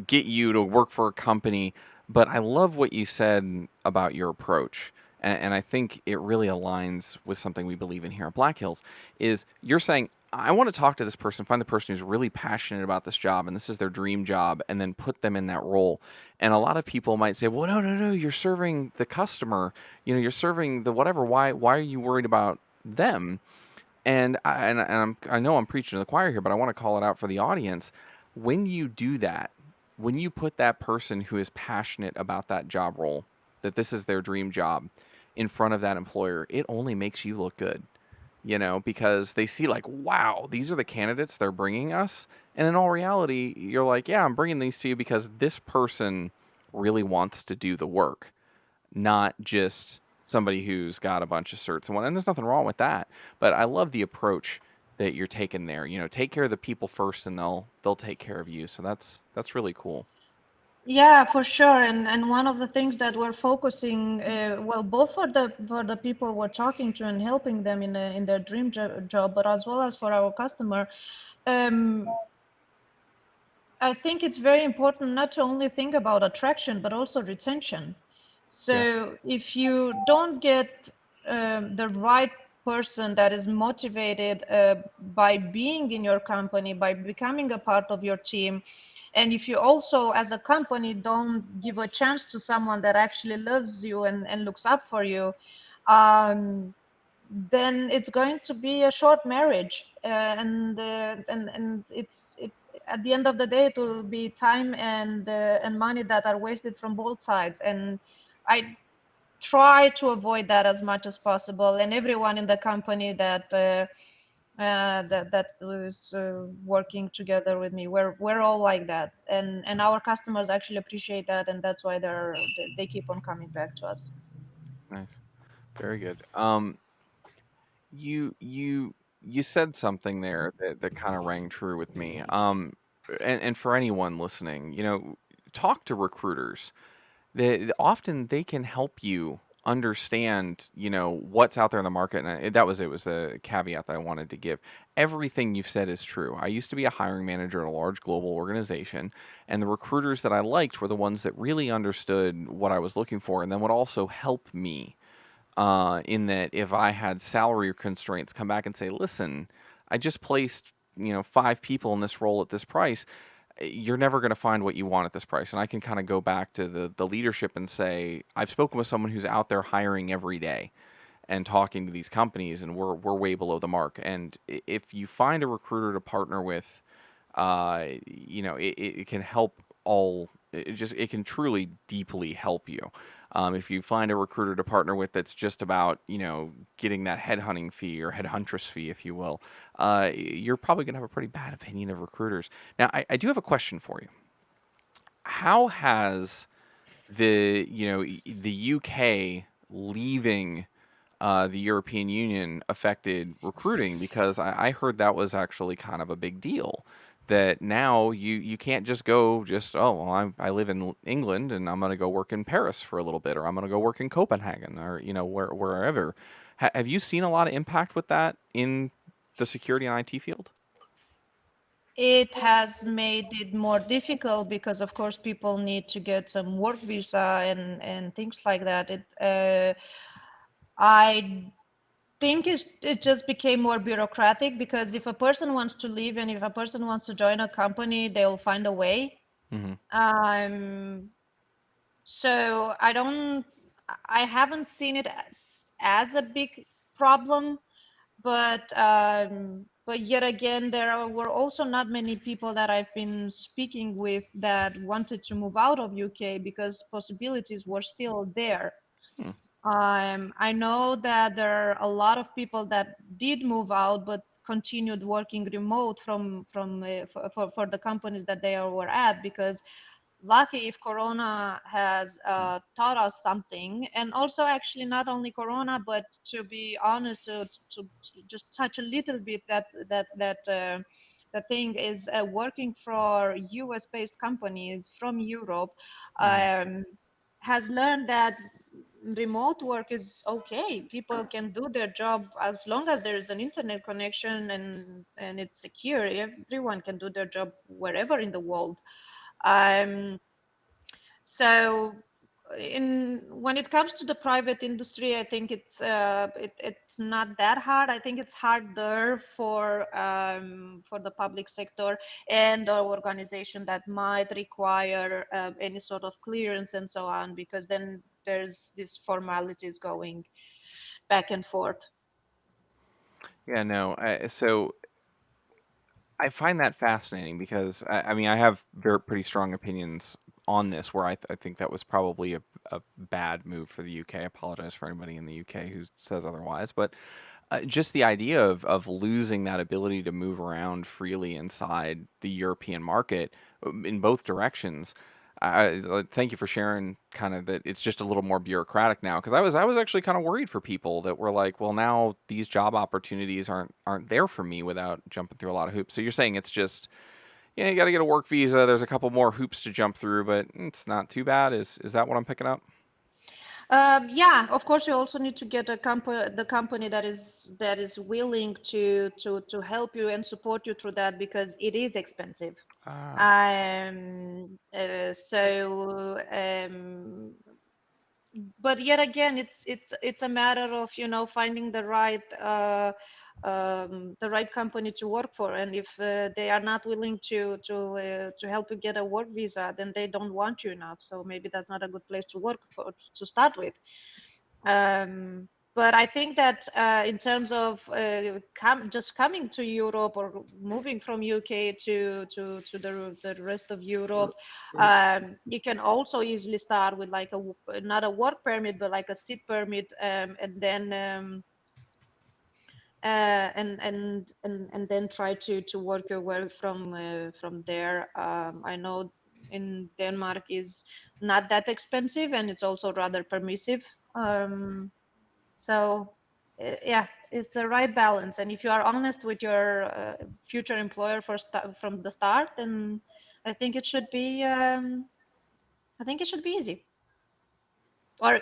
get you to work for a company. But I love what you said about your approach. And I think it really aligns with something we believe in here at Black Hills. Is you're saying I want to talk to this person, find the person who's really passionate about this job, and this is their dream job, and then put them in that role. And a lot of people might say, "Well, no, no, no, you're serving the customer. You're serving the whatever. Why are you worried about them?" And I know I'm preaching to the choir here, but I want to call it out for the audience. When you do that, when you put that person who is passionate about that job role, that this is their dream job, in front of that employer, it only makes you look good. Because they see like, wow, these are the candidates they're bringing us. And in all reality, you're like, yeah, I'm bringing these to you because this person really wants to do the work, not just somebody who's got a bunch of certs and what. And there's nothing wrong with that. But I love the approach that you're taking there. Take care of the people first, and they'll take care of you. So that's really cool. Yeah, for sure. And one of the things that we're focusing, well, both for the people we're talking to and helping them in their dream job, but as well as for our customer, I think it's very important not to only think about attraction, but also retention. So if you don't get the right person that is motivated by being in your company, by becoming a part of your team, and if you also, as a company, don't give a chance to someone that actually loves you and looks up for you, then it's going to be a short marriage, and at the end of the day, it will be time and money that are wasted from both sides. And I try to avoid that as much as possible. And everyone in the company that was working together with me, we're all like that, and our customers actually appreciate that, and that's why they keep on coming back to us. Nice, very good. You said something there that kind of rang true with me. And for anyone listening, talk to recruiters. Often they can help you understand, what's out there in the market. And that was it. Was the caveat that I wanted to give. Everything you've said is true. I used to be a hiring manager at a large global organization, and the recruiters that I liked were the ones that really understood what I was looking for, and then would also help me in that if I had salary constraints, come back and say, listen, I just placed 5 people in this role at this price. You're never going to find what you want at this price. And I can kind of go back to the leadership and say, I've spoken with someone who's out there hiring every day and talking to these companies, and we're way below the mark. And if you find a recruiter to partner with, it can help all. It can truly deeply help you. If you find a recruiter to partner with that's just about getting that headhunting fee or headhuntress fee, if you will, you're probably going to have a pretty bad opinion of recruiters. Now, I do have a question for you. How has the UK leaving the European Union affected recruiting? Because I heard that was actually kind of a big deal. That now you can't just go oh, well, I live in England and I'm going to go work in Paris for a little bit, or I'm going to go work in Copenhagen, or wherever. Have you seen a lot of impact with that in the security and IT field? It has made it more difficult because, of course, people need to get some work visa and things like that. I think it just became more bureaucratic, because if a person wants to leave and if a person wants to join a company, they'll find a way. So I haven't seen it as a big problem, but yet again, were also not many people that I've been speaking with that wanted to move out of UK because possibilities were still there. I know that there are a lot of people that did move out but continued working remote for the companies that they were at, because lucky if Corona has taught us something, and also actually not only Corona, but to be honest, to just touch a little bit that the thing is working for US based companies from Europe has learned that remote work is okay. People can do their job as long as there is an internet connection and it's secure. Everyone can do their job wherever in the world. So when it comes to the private industry, I think it's not that hard. I think it's harder for the public sector and our organization that might require any sort of clearance and so on, because then there's these formalities going back and forth. Yeah, no. So I find that fascinating because I mean I have pretty strong opinions on this. Where I think that was probably a bad move for the UK. I apologize for anybody in the UK who says otherwise, but just the idea of losing that ability to move around freely inside the European market in both directions. Thank you for sharing kind of that it's just a little more bureaucratic now, because I was actually kind of worried for people that were like, well, now these job opportunities aren't there for me without jumping through a lot of hoops. So you're saying it's just, yeah, you got to get a work visa. There's a couple more hoops to jump through, but it's not too bad. Is that what I'm picking up? Yeah, of course, you also need to get the company that is willing to help you and support you through that, because it is expensive. But yet again, it's a matter of finding the right company to work for, and if they are not willing to help you get a work visa, then they don't want you enough. So maybe that's not a good place to work for to start with. But I think that in terms of just coming to Europe or moving from UK to the rest of Europe, you can also easily start with like not a work permit, but like a sit permit, and then and then try to work your way from there. I know in Denmark is not that expensive, and it's also rather permissive. So yeah, it's the right balance. And if you are honest with your future employer from the start, then I think it should be easy, or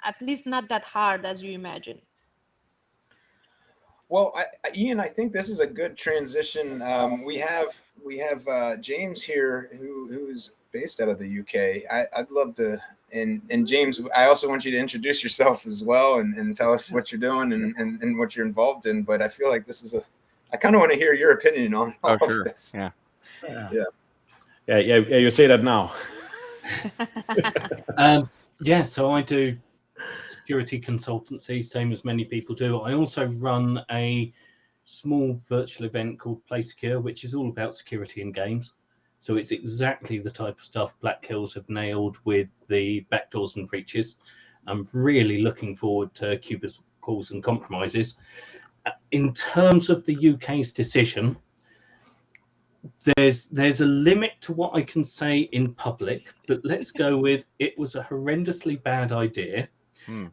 at least not that hard as you imagine. Well, Ian, I think this is a good transition. We have James here who's based out of the UK. I'd love to, and James, I also want you to introduce yourself as well and tell us what you're doing and what you're involved in. But I feel like this is I kind of want to hear your opinion on all of this. Yeah. You say that now. Yeah, so I do security consultancy, same as many people do. I also run a small virtual event called Play Secure, which is all about security in games. So it's exactly the type of stuff Black Hills have nailed with the backdoors and breaches. I'm really looking forward to Cubicles and Compromises. In terms of the UK's decision, there's a limit to what I can say in public, but let's go with it was a horrendously bad idea.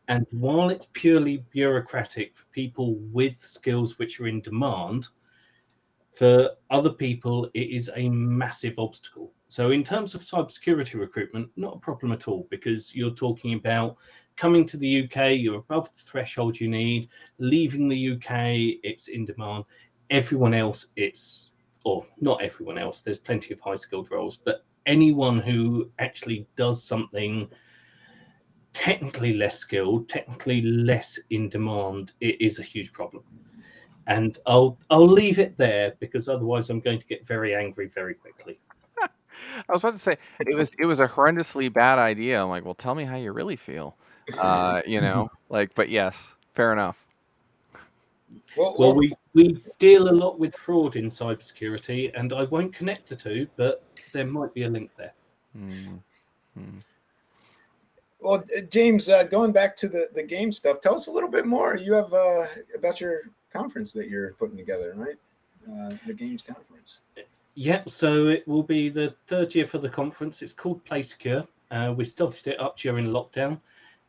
And while it's purely bureaucratic for people with skills which are in demand, for other people, it is a massive obstacle. So in terms of cybersecurity recruitment, not a problem at all, because you're talking about coming to the UK, you're above the threshold you need, leaving the UK, it's in demand. Everyone else, or not everyone else, there's plenty of high skilled roles, but anyone who actually does something technically less skilled, technically less in demand, it is a huge problem. And I'll leave it there, because otherwise I'm going to get very angry very quickly. I was about to say it was a horrendously bad idea. I'm like, well, tell me how you really feel. But yes, fair enough. Well, we deal a lot with fraud in cybersecurity, and I won't connect the two, but there might be a link there. Well, James, going back to the game stuff, tell us a little bit more. You have about your conference that you're putting together, right? The games conference. Yeah, so it will be the third year for the conference. It's called Play Secure. We started it up during lockdown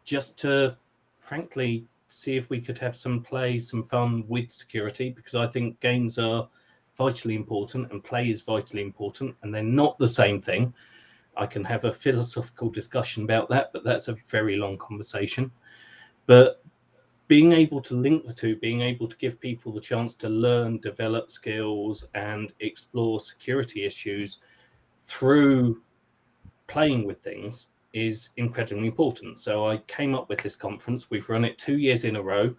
just to, frankly, see if we could have some play, some fun with security, because I think games are vitally important and play is vitally important, and they're not the same thing. I can have a philosophical discussion about that, but that's a very long conversation. But being able to link the two, being able to give people the chance to learn, develop skills, and explore security issues through playing with things is incredibly important. So I came up with this conference. We've run it 2 years in a row.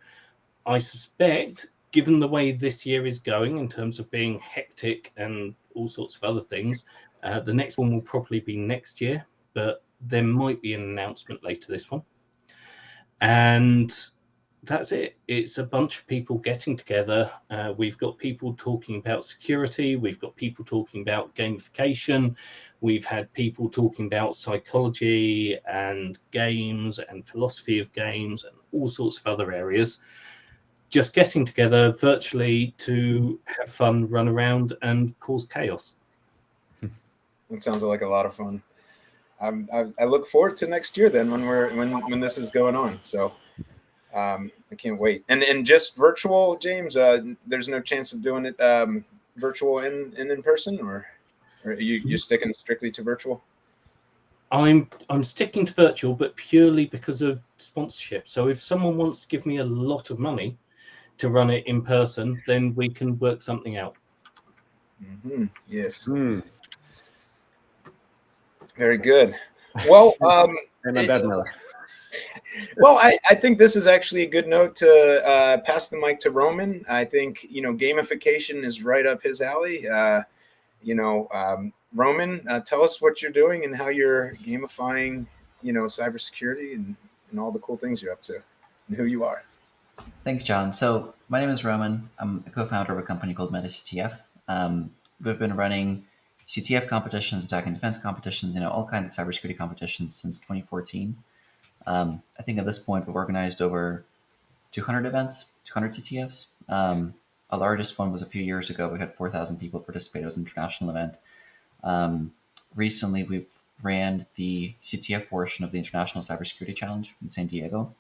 I suspect, given the way this year is going in terms of being hectic and all sorts of other things, the next one will probably be next year, but there might be an announcement later this one. And that's it. It's a bunch of people getting together. We've got people talking about security. We've got people talking about gamification. We've had people talking about psychology and games and philosophy of games and all sorts of other areas. Just getting together virtually to have fun, run around, and cause chaos. That sounds like a lot of fun. I look forward to next year then when this is going on. So I can't wait. And just virtual, James. There's no chance of doing it virtual and in person, or are you sticking strictly to virtual? I'm sticking to virtual, but purely because of sponsorship. So if someone wants to give me a lot of money to run it in person, then we can work something out. Mm-hmm. Yes. Very good. Well, well, I think this is actually a good note to pass the mic to Roman. I think, gamification is right up his alley. Roman, tell us what you're doing and how you're gamifying, cybersecurity and all the cool things you're up to and who you are. Thanks, John. So my name is Roman. I'm a co-founder of a company called MetaCTF. We've been running CTF competitions, attack and defense competitions, all kinds of cybersecurity competitions since 2014. I think at this point we've organized over 200 events, 200 CTFs. Our largest one was a few years ago. We had 4,000 people participate. It was an international event. Recently, we've ran the CTF portion of the International Cybersecurity Challenge in San Diego.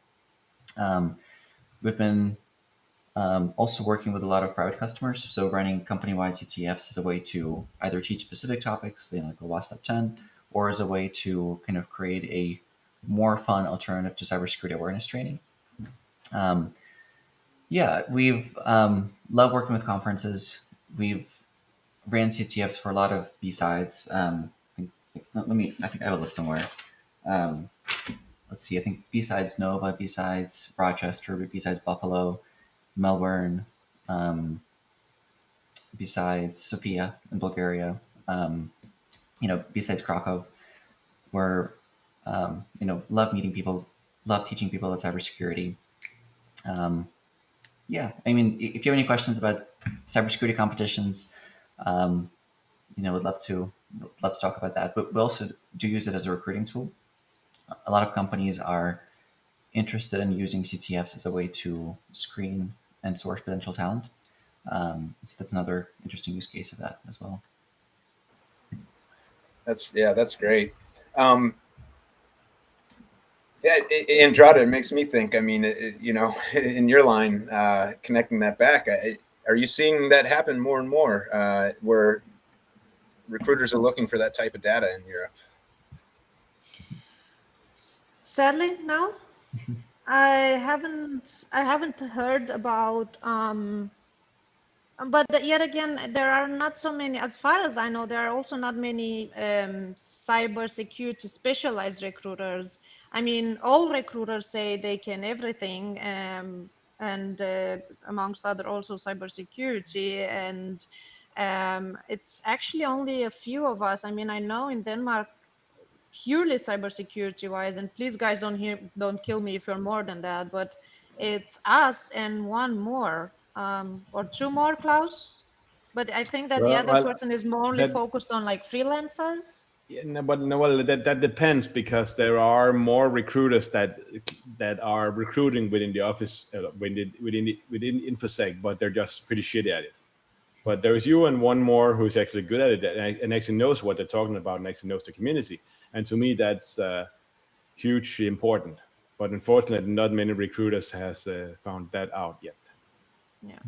We've been also working with a lot of private customers. So running company-wide CTFs is a way to either teach specific topics, like a WASP 10, or as a way to kind of create a more fun alternative to cybersecurity awareness training. We've loved working with conferences. We've ran CTFs for a lot of BSides. I think I have a list somewhere. Let's see. I think BSides Nova, BSides Rochester, BSides Buffalo, Melbourne, BSides Sofia in Bulgaria. BSides Krakow. We're love meeting people, love teaching people about cybersecurity. If you have any questions about cybersecurity competitions, would love to talk about that. But we also do use it as a recruiting tool. A lot of companies are interested in using CTFs as a way to screen and source potential talent. So that's another interesting use case of that as well. That's great. Andrada, it makes me think. I mean, in your line, connecting that back, are you seeing that happen more and more, where recruiters are looking for that type of data in Europe? Sadly, no. I haven't heard about. But yet again, there are not so many. As far as I know, there are also not many cybersecurity specialized recruiters. I mean, all recruiters say they can everything, and amongst other also cybersecurity. And it's actually only a few of us. I mean, I know in Denmark, purely cybersecurity wise, and please guys don't kill me if you're more than that, but it's us and one more or two more, Klaus. But I think that the other person is more focused on like freelancers. That depends, because there are more recruiters that are recruiting within the office, within InfoSec, but they're just pretty shitty at it. But there's you and one more who's actually good at it and actually knows what they're talking about and actually knows the community. And to me, that's hugely important. But unfortunately, not many recruiters has found that out yet. Yeah.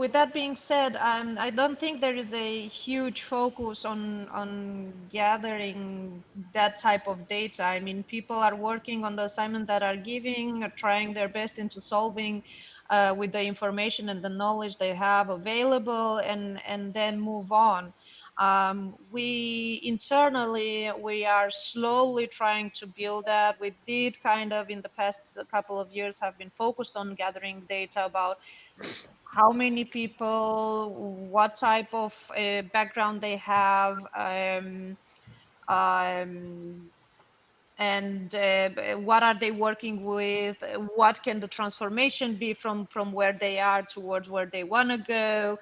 With that being said, I don't think there is a huge focus on gathering that type of data. I mean, people are working on the assignment that are giving, are trying their best into solving with the information and the knowledge they have available, and then move on. We internally, we are slowly trying to build that. We did kind of in the past couple of years have been focused on gathering data about how many people, what type of background they have, um, and what are they working with, what can the transformation be from where they are towards where they want to go,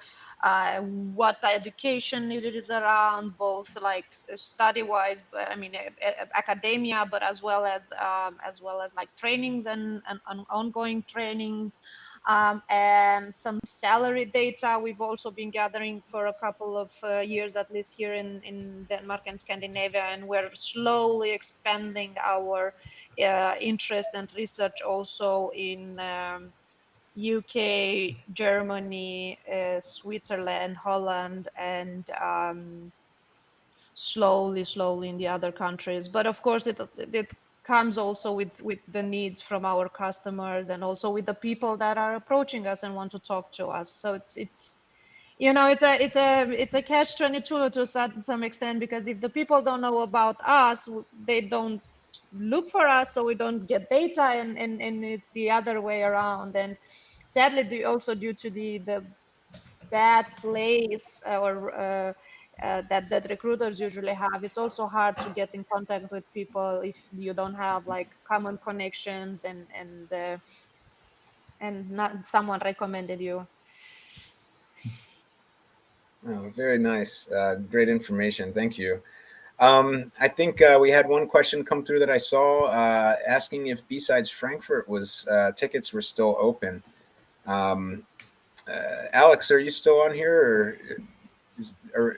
what the education it is around, both like study wise, but I mean academia, but as well as like trainings and ongoing trainings, and some salary data we've also been gathering for a couple of years, at least here in Denmark and Scandinavia, and we're slowly expanding our interest and research also in UK, Germany, Switzerland, Holland, and slowly in the other countries. But of course, it comes also with the needs from our customers and also with the people that are approaching us and want to talk to us. So it's you know it's a catch 22 to some extent, because if the people don't know about us, they don't look for us, so we don't get data, and it's the other way around. And sadly, also due to the bad place that recruiters usually have, it's also hard to get in contact with people if you don't have like common connections and not someone recommended you. Oh, very nice. Great information. Thank you. I think we had one question come through that I saw asking if BSides Frankfurt was tickets were still open. Alex, are you still on here, or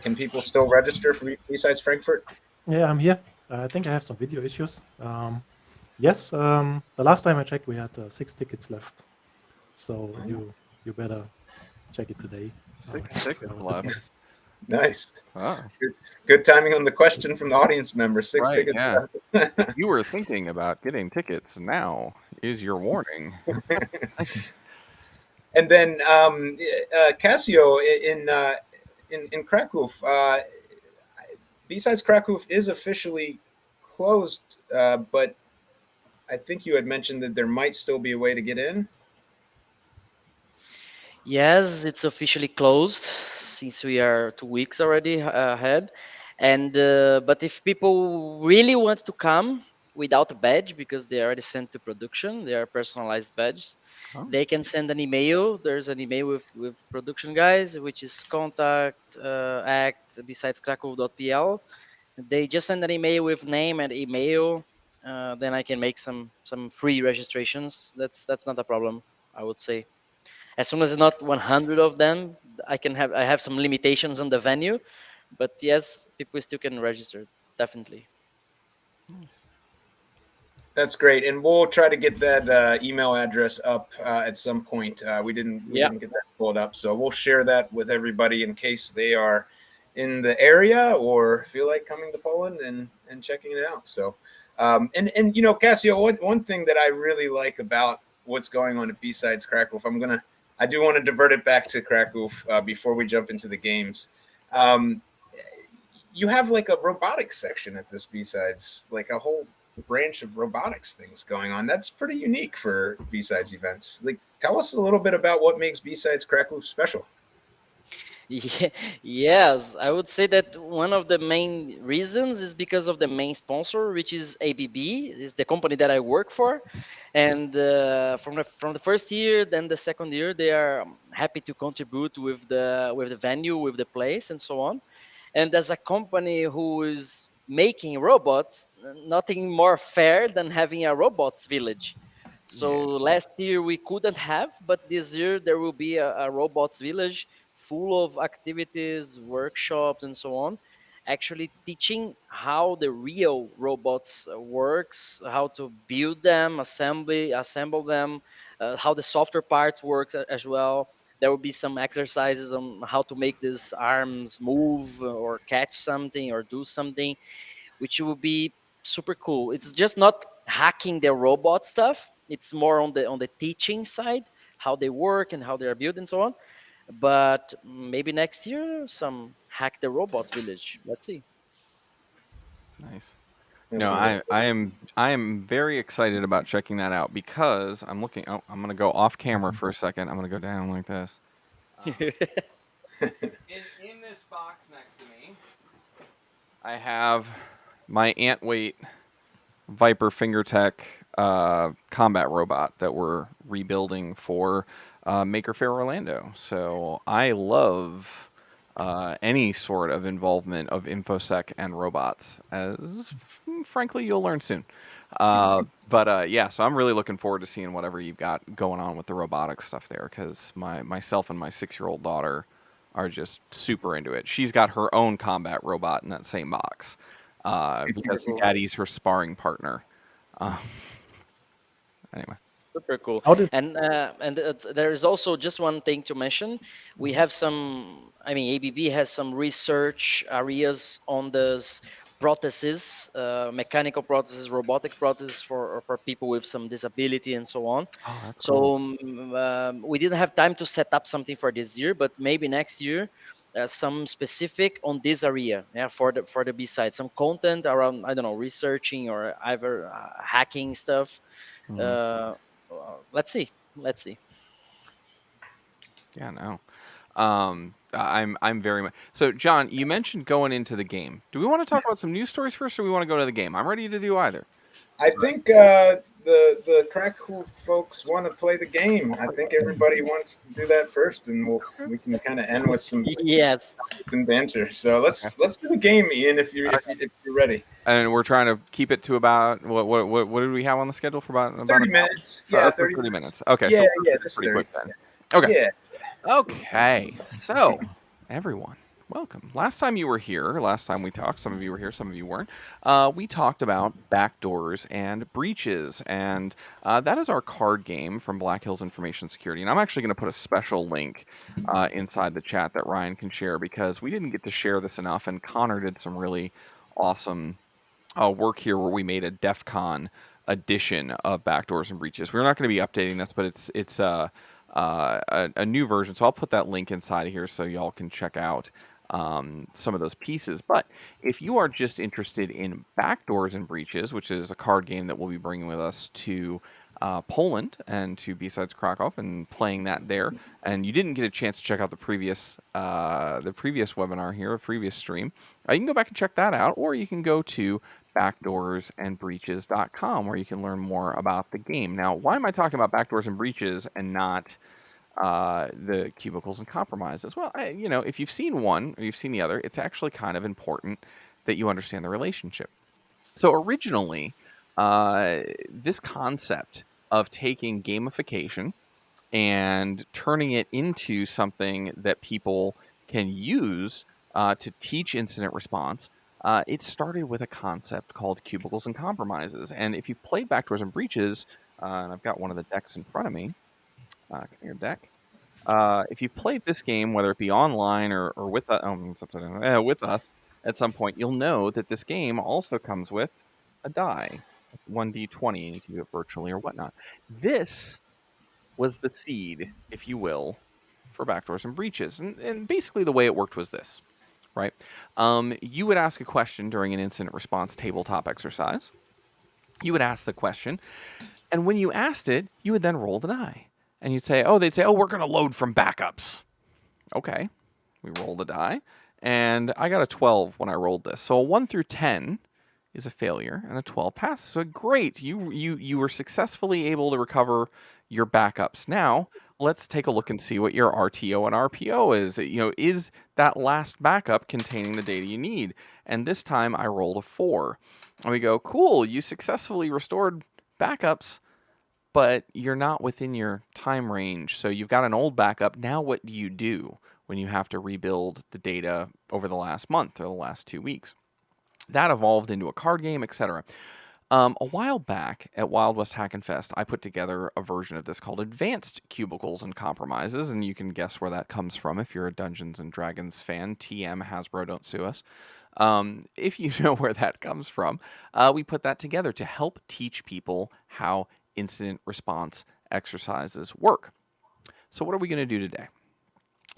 can people still register for BSides Frankfurt? Yeah, I'm here. I think I have some video issues. Yes, the last time I checked, we had 6 tickets left. So you better check it today. 6 tickets left. Nice. Oh. Good timing on the question from the audience member. 6 Right, tickets yeah. left. You were thinking about getting tickets. Now is your warning. And then Casio in Krakow. BSides Krakow is officially closed, but I think you had mentioned that there might still be a way to get in. Yes, it's officially closed since we are 2 weeks already ahead. And but if people really want to come without a badge, because they are already sent to production, they are personalized badges, Oh. they can send an email. There's an email with production guys, which is contact at besideskrakow.pl. They just send an email with name and email. Then I can make some free registrations. That's not a problem, I would say. As soon as it's not 100 of them, I have some limitations on the venue, but yes, people still can register, definitely. That's great, and we'll try to get that email address up at some point. We didn't get that pulled up, so we'll share that with everybody in case they are in the area or feel like coming to Poland and checking it out. So, and you know, Casio, one thing that I really like about what's going on at BSides Krakow, I do want to divert it back to Krakow before we jump into the games. You have like a robotics section at this BSides, like a whole branch of robotics things going on. That's pretty unique for BSides events. Like, tell us a little bit about what makes BSides Krakow special. Yeah, yes, I would say that one of the main reasons is because of the main sponsor, which is ABB, is the company that I work for, and from the first year, then the second year, they are happy to contribute with the venue, with the place, and so on. And as a company who is making robots, nothing more fair than having a robots village. So last year we couldn't have, but this year there will be a robots village full of activities, workshops, and so on. Actually teaching how the real robots works, how to build them, assemble them, how the software part works as well. There will be some exercises on how to make these arms move or catch something or do something, which will be super cool. It's just not hacking the robot stuff. It's more on the teaching side, how they work and how they are built and so on. But maybe next year, some hack the robot village. Let's see. Nice. That's No, really I am very excited about checking that out because I'm looking. Oh, I'm gonna go off camera for a second. I'm gonna go down like this. In this box next to me, I have my Antweight Viper FingerTech combat robot that we're rebuilding for Maker Faire Orlando. So I love any sort of involvement of InfoSec and robots, as frankly you'll learn soon. But yeah, so I'm really looking forward to seeing whatever you've got going on with the robotics stuff there, because myself and my 6-year-old daughter are just super into it. She's got her own combat robot in that same box because cool. Daddy's her sparring partner. Anyway. Super cool. How did And there is also just one thing to mention. We have some. I mean, ABB has some research areas on this prostheses, mechanical prostheses, robotic prostheses for people with some disability and so on. Oh, that's So cool. we didn't have time to set up something for this year, but maybe next year. Some specific on this area, yeah, for the B side, some content around, I don't know, researching or either hacking stuff. Mhm. uh, let's see. Let's see. Yeah, no. I'm very much so. John, you mentioned going into the game. Do we want to talk about some news stories first, or we want to go to the game? I'm ready to do either. I think the Krakow folks want to play the game. I think everybody wants to do that first, and we can kind of end with some Yes. banter. So let's do the game, Ian, if you're ready. And we're trying to keep it to about what do we have on the schedule for about 30 minutes. Yeah, 30 minutes. Okay, Yeah, so yeah, it's just pretty 30. quick then. Okay. Yeah. Okay. So, everyone, welcome. Last time you were here, last time we talked, some of you were here, some of you weren't. We talked about backdoors and breaches, and that is our card game from Black Hills Information Security. And I'm actually going to put a special link inside the chat that Ryan can share, because we didn't get to share this enough, and Connor did some really awesome work here where we made a DEF CON edition of backdoors and breaches. We're not going to be updating this, but it's a new version. So I'll put that link inside of here so y'all can check out some of those pieces. But if you are just interested in backdoors and breaches, which is a card game that we'll be bringing with us to Poland and to BSides Krakow and playing that there, and you didn't get a chance to check out the previous webinar here, a previous stream, you can go back and check that out, or you can go to backdoorsandbreaches.com where you can learn more about the game. Now, why am I talking about backdoors and breaches and not the Cubicles and Compromises? Well, if you've seen one or you've seen the other, it's actually kind of important that you understand the relationship. So originally, this concept of taking gamification and turning it into something that people can use to teach incident response, it started with a concept called Cubicles and Compromises. And if you've played Backdoors and Breaches, and I've got one of the decks in front of me, come here, deck. If you've played this game, whether it be online or with us at some point, you'll know that this game also comes with a die, 1d20, and you can do it virtually or whatnot. This was the seed, if you will, for backdoors and breaches. And basically the way it worked was this, right? You would ask a question during an incident response tabletop exercise. You would ask the question, and when you asked it, you would then roll the die. And they'd say, we're going to load from backups. Okay, we roll the die, and I got a 12 when I rolled this. So a 1 through 10 is a failure, and a 12 passes. So great, you were successfully able to recover your backups. Now, let's take a look and see what your RTO and RPO is. Is that last backup containing the data you need? And this time I rolled a 4. And we go, cool, you successfully restored backups, but you're not within your time range. So you've got an old backup. Now what do you do when you have to rebuild the data over the last month or the last 2 weeks? That evolved into a card game, etc. A while back at Wild West Hack and Fest, I put together a version of this called Advanced Cubicles and Compromises, and you can guess where that comes from if you're a Dungeons and Dragons fan. TM, Hasbro, don't sue us. If you know where that comes from, we put that together to help teach people how incident response exercises work. So what are we going to do today?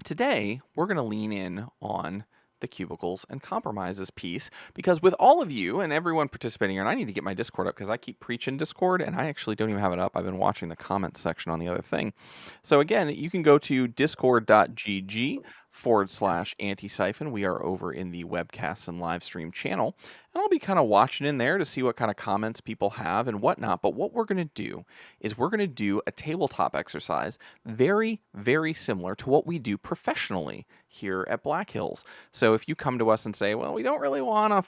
Today, we're going to lean in on the Cubicles and Compromises piece, because with all of you and everyone participating here, and I need to get my Discord up because I keep preaching Discord and I actually don't even have it up. I've been watching the comments section on the other thing. So again, you can go to discord.gg/Antisyphon. We are over in the webcasts and live stream channel, and I'll be kind of watching in there to see what kind of comments people have and whatnot. But what we're going to do is we're going to do a tabletop exercise very, very similar to what we do professionally here at Black Hills. So if you come to us and say, well, we don't really want a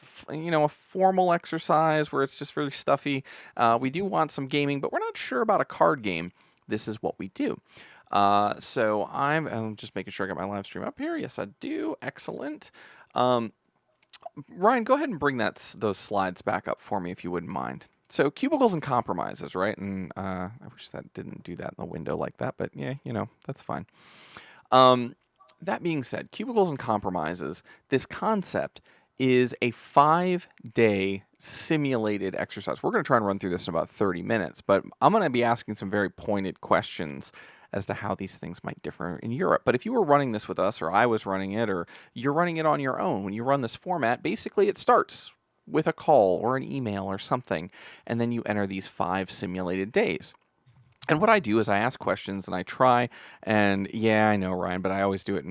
formal exercise where it's just really stuffy. We do want some gaming, but we're not sure about a card game. This is what we do. So I'm just making sure I got my live stream up here. Yes, I do. Excellent. Ryan, go ahead and bring those slides back up for me if you wouldn't mind. So Cubicles and Compromises, right? And I wish that didn't do that in the window like that, but yeah, that's fine. That being said, Cubicles and Compromises, this concept is a 5-day simulated exercise. We're going to try and run through this in about 30 minutes, but I'm going to be asking some very pointed questions as to how these things might differ in Europe. But if you were running this with us, or I was running it, or you're running it on your own, when you run this format, basically it starts with a call or an email or something, and then you enter these 5 simulated days. And what I do is I ask questions and I try, and yeah, I know, Ryan, but I always do it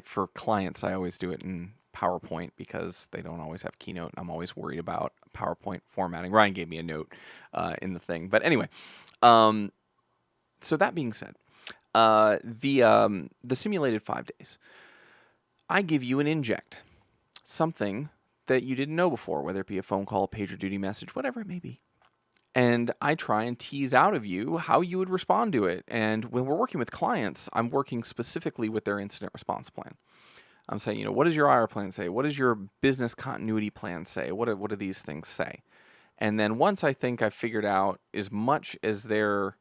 for clients, I always do it in PowerPoint because they don't always have Keynote, and I'm always worried about PowerPoint formatting. Ryan gave me a note in the thing. But anyway, so that being said, the simulated 5 days, I give you an inject, something that you didn't know before, whether it be a phone call, a PagerDuty message, whatever it may be. And I try and tease out of you how you would respond to it. And when we're working with clients, I'm working specifically with their incident response plan. I'm saying, what does your IR plan say? What does your business continuity plan say? What do these things say? And then once I think I've figured out as much as they're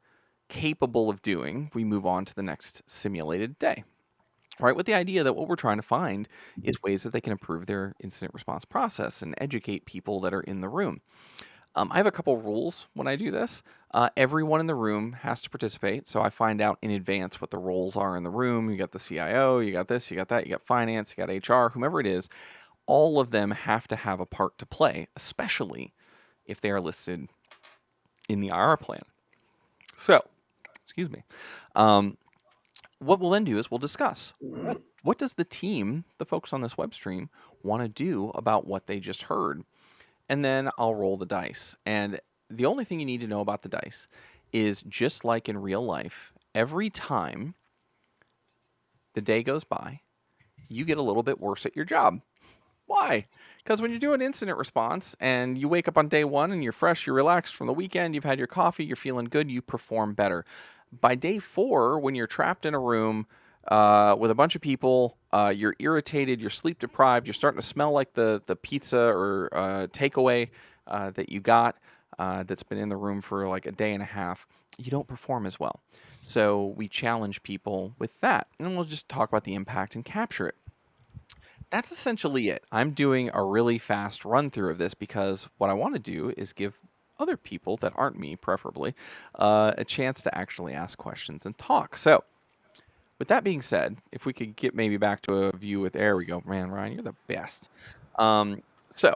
capable of doing, we move on to the next simulated day. Right, with the idea that what we're trying to find is ways that they can improve their incident response process and educate people that are in the room. I have a couple rules when I do this. Everyone in the room has to participate, so I find out in advance what the roles are in the room. You got the CIO, you got this, you got that, you got finance, you got HR, whomever it is. All of them have to have a part to play, especially if they are listed in the IR plan. So, excuse me. What we'll then do is we'll discuss what does the team, the folks on this web stream, want to do about what they just heard. And then I'll roll the dice. And the only thing you need to know about the dice is, just like in real life, every time the day goes by, you get a little bit worse at your job. Why? Because when you're doing incident response and you wake up on day 1 and you're fresh, you're relaxed from the weekend, you've had your coffee, you're feeling good, you perform better. By day 4, when you're trapped in a room with a bunch of people, you're irritated, you're sleep deprived, you're starting to smell like the pizza or takeaway that you got that's been in the room for like a day and a half, you don't perform as well. So we challenge people with that, and we'll just talk about the impact and capture it. That's essentially it. I'm doing a really fast run through of this because what I want to do is give other people that aren't me, preferably, a chance to actually ask questions and talk. So with that being said, if we could get maybe back to a view with, there we go. Man, Ryan, you're the best. So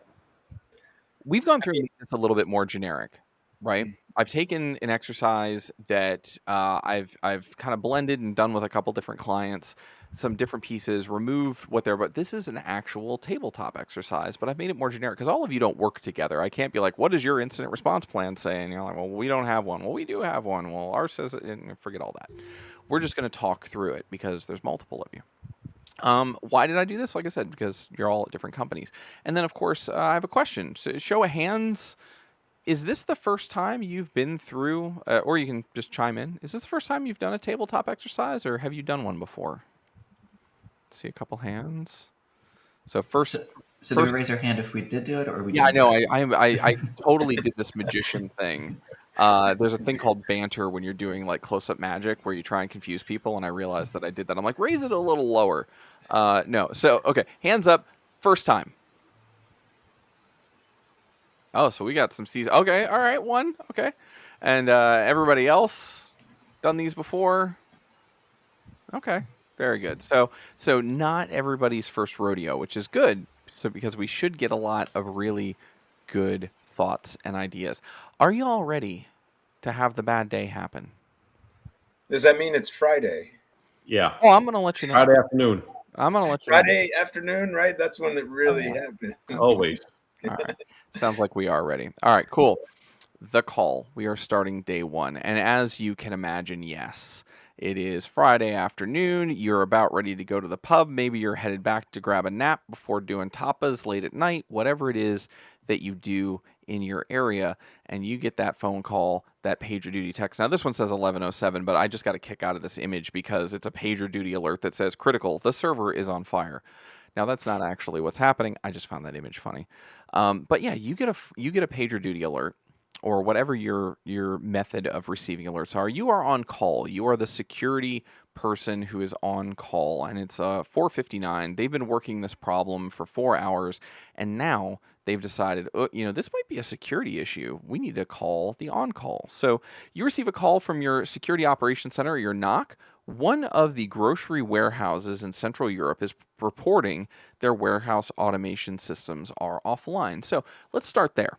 we've gone through this a little bit more generic, right? I've taken an exercise that I've kind of blended and done with a couple different clients, some different pieces, removed what they're, but this is an actual tabletop exercise, but I've made it more generic because all of you don't work together. I can't be like, what does your incident response plan say? And you're like, well, we don't have one. Well, we do have one. Well, ours says it, and forget all that. We're just going to talk through it because there's multiple of you. Why did I do this? Like I said, because you're all at different companies. And then, of course, I have a question. So show of hands, is this the first time you've been through, or you can just chime in, is this the first time you've done a tabletop exercise, or have you done one before? See a couple hands. So first, so do we raise our hand if we did do it, or we yeah, I didn't know. do it? I totally did this magician thing. There's a thing called banter when you're doing like close-up magic where you try and confuse people, and I realized that I did that. I'm like, raise it a little lower. No. So, okay, hands up. First time. Oh, so we got some C's. Okay, all right, one. Okay. And everybody else done these before? Okay, very good. So not everybody's first rodeo, which is good. So because we should get a lot of really good thoughts and ideas. Are you all ready to have the bad day happen? Does that mean it's Friday? Yeah. Oh, I'm going to let you know. Friday afternoon. I'm going to let you know. Friday afternoon, right? That's when it really happened. Always. All right. Sounds like we are ready. All right, cool. The call. We are starting day one. And as you can imagine, yes, it is Friday afternoon. You're about ready to go to the pub. Maybe you're headed back to grab a nap before doing tapas late at night, whatever it is that you do in your area. And you get that phone call, that pager duty text. Now, this one says 11:07, but I just got a kick out of this image because it's a pager duty alert that says critical. The server is on fire. Now, that's not actually what's happening. I just found that image funny. But yeah, you get a pager duty alert, or whatever your method of receiving alerts are. You are on call. You are the security person who is on call, and it's 4:59. They've been working this problem for 4 hours, and now they've decided, this might be a security issue. We need to call the on-call. So you receive a call from your security operations center, or your NOC. One of the grocery warehouses in Central Europe is reporting their warehouse automation systems are offline. So let's start there.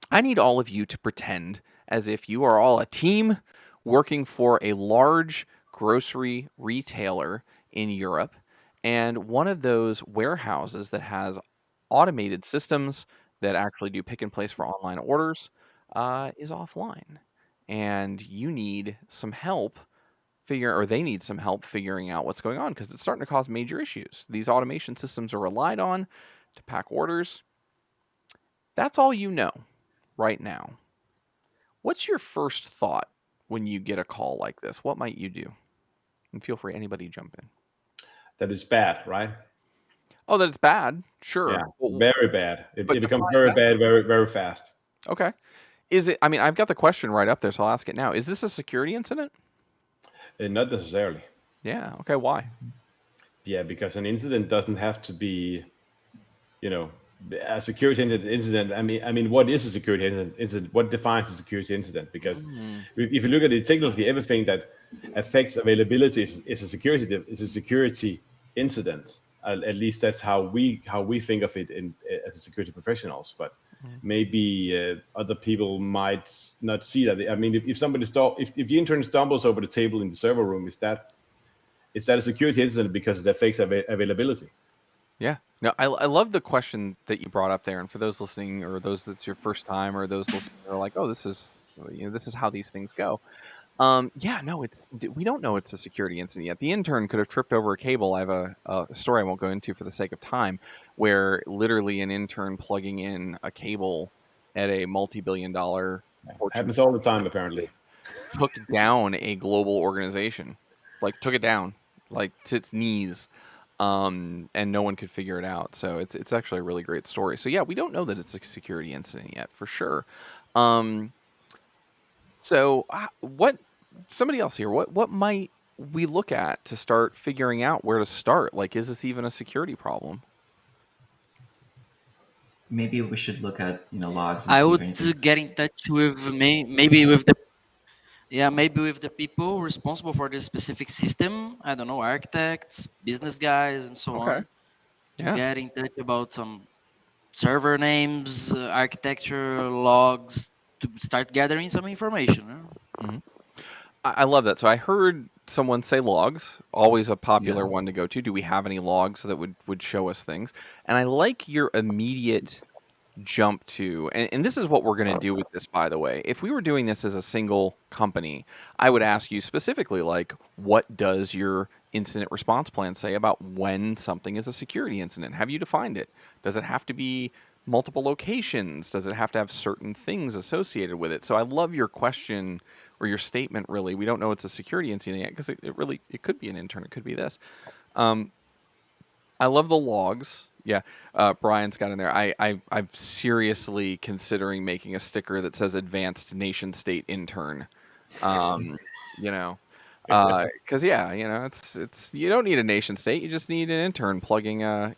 I need all of you to pretend as if you are all a team working for a large grocery retailer in Europe, and one of those warehouses that has automated systems that actually do pick and place for online orders is offline. And you need some help they need some help figuring out what's going on, because it's starting to cause major issues. These automation systems are relied on to pack orders. That's all you know right now. What's your first thought when you get a call like this? What might you do? And feel free, anybody jump in. That is bad, right? Oh, that it's bad? Sure. Yeah, very bad. It But becomes very bad very, very fast. Okay. Is it, I've got the question right up there, so I'll ask it now. Is this a security incident? Not necessarily. Yeah. Okay. Why? Yeah, because an incident doesn't have to be, a security incident. I mean, what is a security incident? What defines a security incident? Because if you look at it technically, everything that affects availability is a security incident. At least that's how we think of it as security professionals. But maybe other people might not see that. I mean, if the intern stumbles over the table in the server room, is that a security incident because it affects availability? Yeah. No, I love the question that you brought up there. And for those listening, or those that's your first time, or those listening are like, oh, this is how these things go. Yeah, no, we don't know it's a security incident yet. The intern could have tripped over a cable. I have a story I won't go into for the sake of time, where literally an intern plugging in a cable at a multi-billion-dollar happens all the time, apparently, took down a global organization, took it down, to its knees, and no one could figure it out. So it's actually a really great story. So yeah, we don't know that it's a security incident yet, for sure. So somebody else here, what might we look at to start figuring out where to start? Is this even a security problem? Maybe we should look at logs. I would get in touch with maybe with the people responsible for this specific system. I don't know, architects, business guys, and so on. To get in touch about some server names, architecture, logs, to start gathering some information. Mm-hmm. I love that. So I heard someone say logs, always a popular one to go to. Do we have any logs that would show us things? And I like your immediate jump to, and this is what we're going to do with this, by the way. If we were doing this as a single company, I would ask you specifically, what does your incident response plan say about when something is a security incident? Have you defined it? Does it have to be multiple locations? Does it have to have certain things associated with it? So I love your question or your statement. Really, we don't know it's a security incident yet because it could be an intern. It could be this. I love the logs. Yeah, Brian's got in there. I'm seriously considering making a sticker that says "Advanced Nation State Intern." You know, because it's you don't need a nation state. You just need an intern plugging a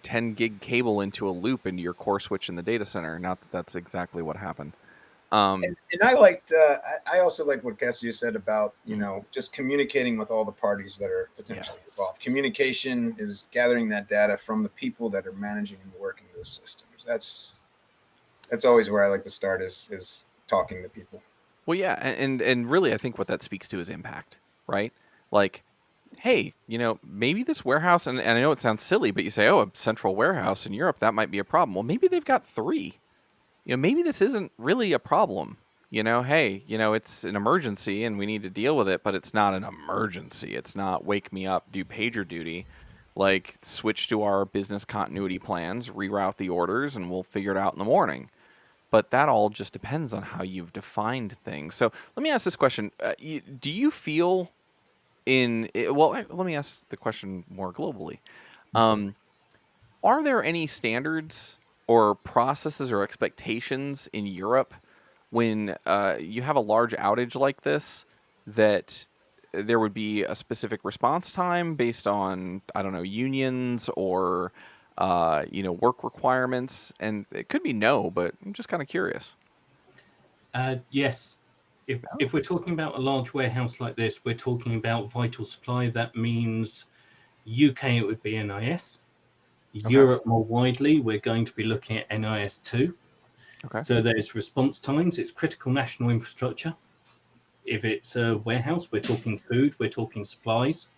10 gig cable into a loop into your core switch in the data center. Not that that's exactly what happened. And I liked. I also like what Cassidy said about just communicating with all the parties that are potentially involved. Communication is gathering that data from the people that are managing and working those systems. That's always where I like to start is talking to people. Well, yeah, and really, I think what that speaks to is impact, right? Like, hey, maybe this warehouse, and I know it sounds silly, but you say, oh, a central warehouse in Europe, that might be a problem. Well, maybe they've got 3. Maybe this isn't really a problem. Hey, it's an emergency and we need to deal with it, but it's not an emergency. It's not wake me up, do pager duty. Like, switch to our business continuity plans, reroute the orders, and we'll figure it out in the morning. But that all just depends on how you've defined things. So let me ask this question. Do you feel let me ask the question more globally. Are there any standards or processes or expectations in Europe when you have a large outage like this that there would be a specific response time based on, I don't know, unions or work requirements? And it could be no, but I'm just kind of curious. Yes. If we're talking about a large warehouse like this, we're talking about vital supply. That means UK, it would be NIS. Okay. Europe more widely, we're going to be looking at NIS 2. Okay. So there's response times. It's critical national infrastructure. If it's a warehouse, we're talking food, we're talking supplies.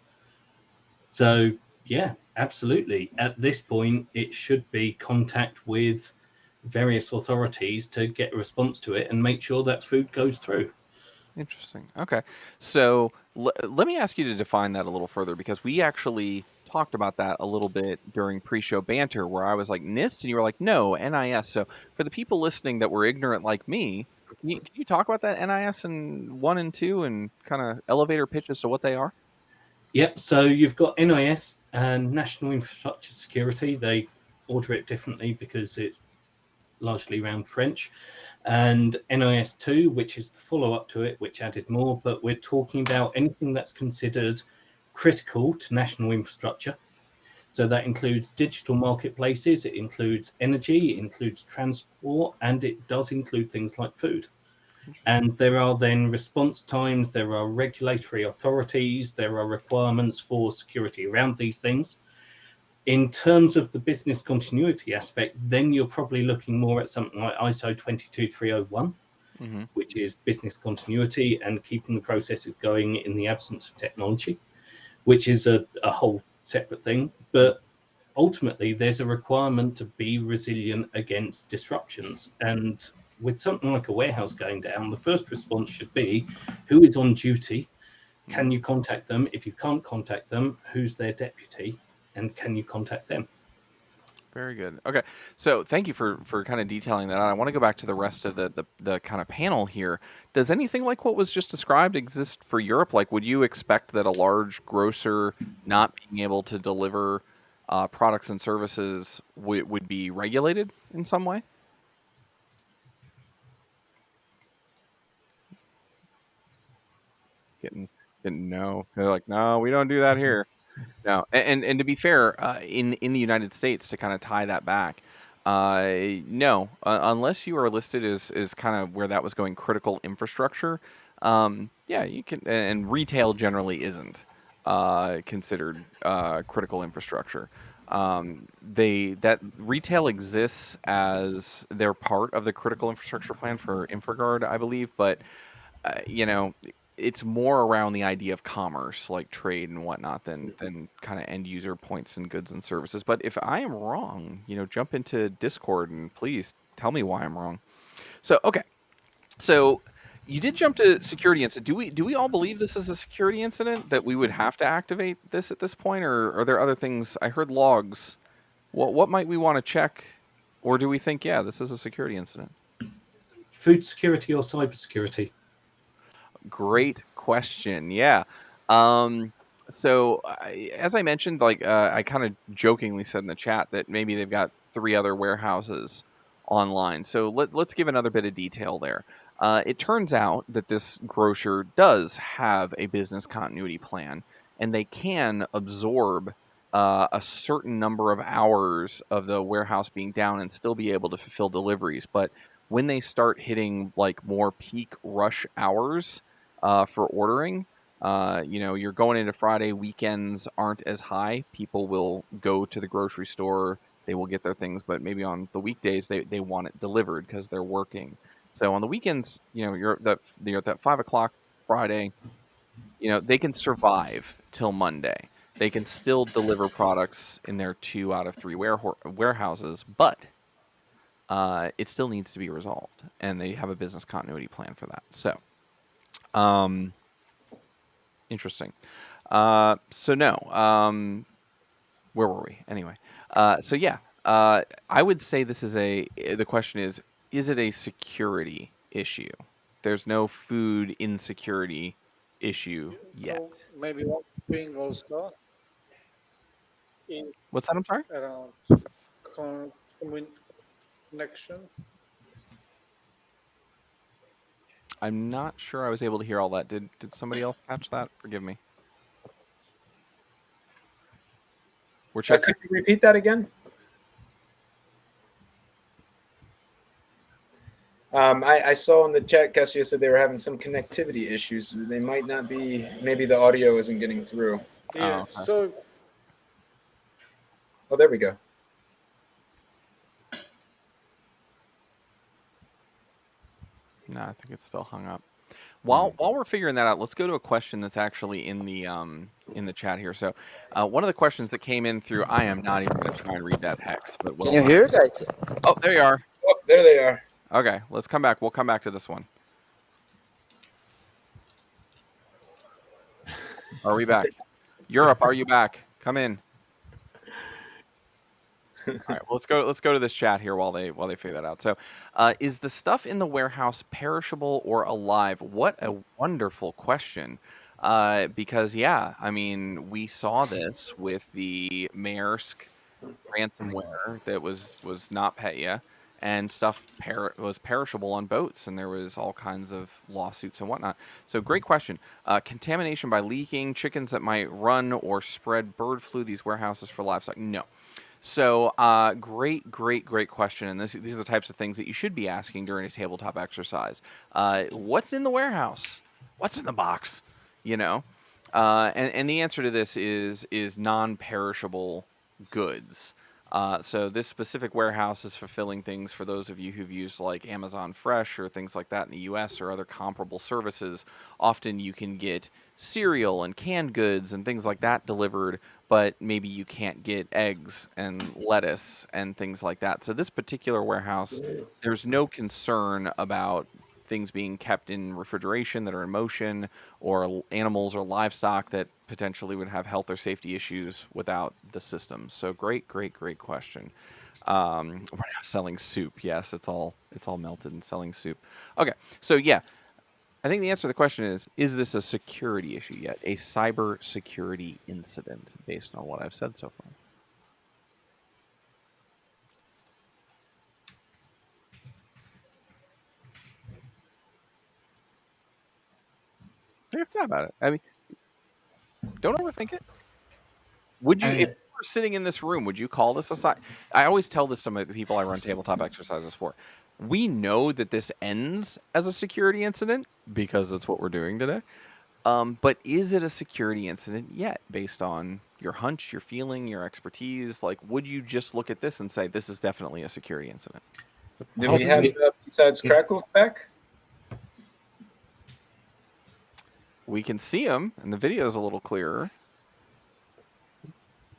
So yeah, absolutely. At this point, it should be contact with various authorities to get a response to it and make sure that food goes through. Interesting. Okay. So let me ask you to define that a little further, because we actually talked about that a little bit during pre-show banter where I was like NIST and you were like, no, NIS. So for the people listening that were ignorant like me, can you talk about that NIS and 1 and 2 and kind of elevator pitch as to what they are? Yep. So you've got NIS and National Infrastructure Security. They order it differently because it's largely around French. And NIS 2, which is the follow-up to it, which added more, but we're talking about anything that's considered critical to national infrastructure. So that includes digital marketplaces, it includes energy, it includes transport, and it does include things like food. And there are then response times, there are regulatory authorities, there are requirements for security around these things. In terms of the business continuity aspect, then you're probably looking more at something like ISO 22301, which is business continuity and keeping the processes going in the absence of technology, which is a whole separate thing. But ultimately, there's a requirement to be resilient against disruptions. And with something like a warehouse going down, the first response should be who is on duty? Can you contact them? If you can't contact them, who's their deputy? And can you contact them? Very good. Okay, so thank you for kind of detailing that out. I want to go back to the rest of the kind of panel here. Does anything like what was just described exist for Europe? Like, would you expect that a large grocer not being able to deliver products and services would be regulated in some way? Getting no. They're like, no, we don't do that here. No, and to be fair, in the United States, to kind of tie that back, no, unless you are listed as kind of where that was going, critical infrastructure. Yeah, you can, and retail generally isn't considered critical infrastructure. That retail exists as they're part of the critical infrastructure plan for InfraGard, I believe, but it's more around the idea of commerce, like trade and whatnot, than kind of end user points and goods and services. But if I am wrong, jump into Discord and please tell me why I'm wrong. So, okay. So you did jump to security incident. Do we all believe this is a security incident, that we would have to activate this at this point, or are there other things? I heard logs. What might we want to check Or do we think, yeah, this is a security incident? Food security or cybersecurity? Great question. Yeah. So as I mentioned, like I kind of jokingly said in the chat that maybe they've got 3 other warehouses online. So let's give another bit of detail there. It turns out that this grocer does have a business continuity plan, and they can absorb a certain number of hours of the warehouse being down and still be able to fulfill deliveries. But when they start hitting like more peak rush hours for ordering, you're going into Friday, weekends aren't as high. People will go to the grocery store, they will get their things, but maybe on the weekdays they want it delivered because they're working. So on the weekends, you're at that 5 o'clock Friday, they can survive till Monday. They can still deliver products in their 2 out of 3 warehouses, but it still needs to be resolved, and they have a business continuity plan for that. So, interesting. So no, where were we anyway? So yeah, I would say this is the question is it a security issue? There's no food insecurity issue yet. So maybe one thing also is What's that? I'm sorry? around connection. I'm not sure I was able to hear all that. Did somebody else catch that? Forgive me. We're checking. Could you repeat that again? I saw in the chat, Cassia said they were having some connectivity issues. They might not be, maybe the audio isn't getting through. Yeah. Okay. So. Oh, there we go. No, I think it's still hung up. While we're figuring that out, let's go to a question that's actually in the chat here. So, one of the questions that came in through, I am not even going to try and read that hex, but Can you hear, guys? Oh, there you are. Oh, there they are. Okay, let's come back. We'll come back to this one. Are we back? Europe, are you back? Come in. All right, well, let's go to this chat here while they figure that out. So, is the stuff in the warehouse perishable or alive? What a wonderful question. Because yeah, I mean, we saw this with the Maersk ransomware that was not Petya, and stuff was perishable on boats, and there was all kinds of lawsuits and whatnot. So great question. Contamination by leaking, chickens that might run or spread bird flu, these warehouses for livestock? No. So great question. And these are the types of things that you should be asking during a tabletop exercise. What's in the warehouse? What's in the box? And the answer to this is non-perishable goods. So this specific warehouse is fulfilling things for those of you who've used like Amazon Fresh or things like that in the US or other comparable services. Often you can get cereal and canned goods and things like that delivered, but maybe you can't get eggs and lettuce and things like that. So this particular warehouse, there's no concern about things being kept in refrigeration that are in motion, or animals or livestock that potentially would have health or safety issues without the system. So great question. We're now selling soup. Yes, it's all melted and selling soup. Okay, so yeah, I think the answer to the question is this a security issue yet? A cyber security incident based on what I've said so far? Take a stab at it. I mean, don't overthink it. Would you, if you were sitting in this room, would you call this a cyber? I always tell this to the people I run tabletop exercises for. We know that this ends as a security incident because that's what we're doing today. But is it a security incident yet, based on your hunch, your feeling, your expertise? Like, would you just look at this and say this is definitely a security incident? Do we have BSides Kraköw back? We can see them, and the video is a little clearer.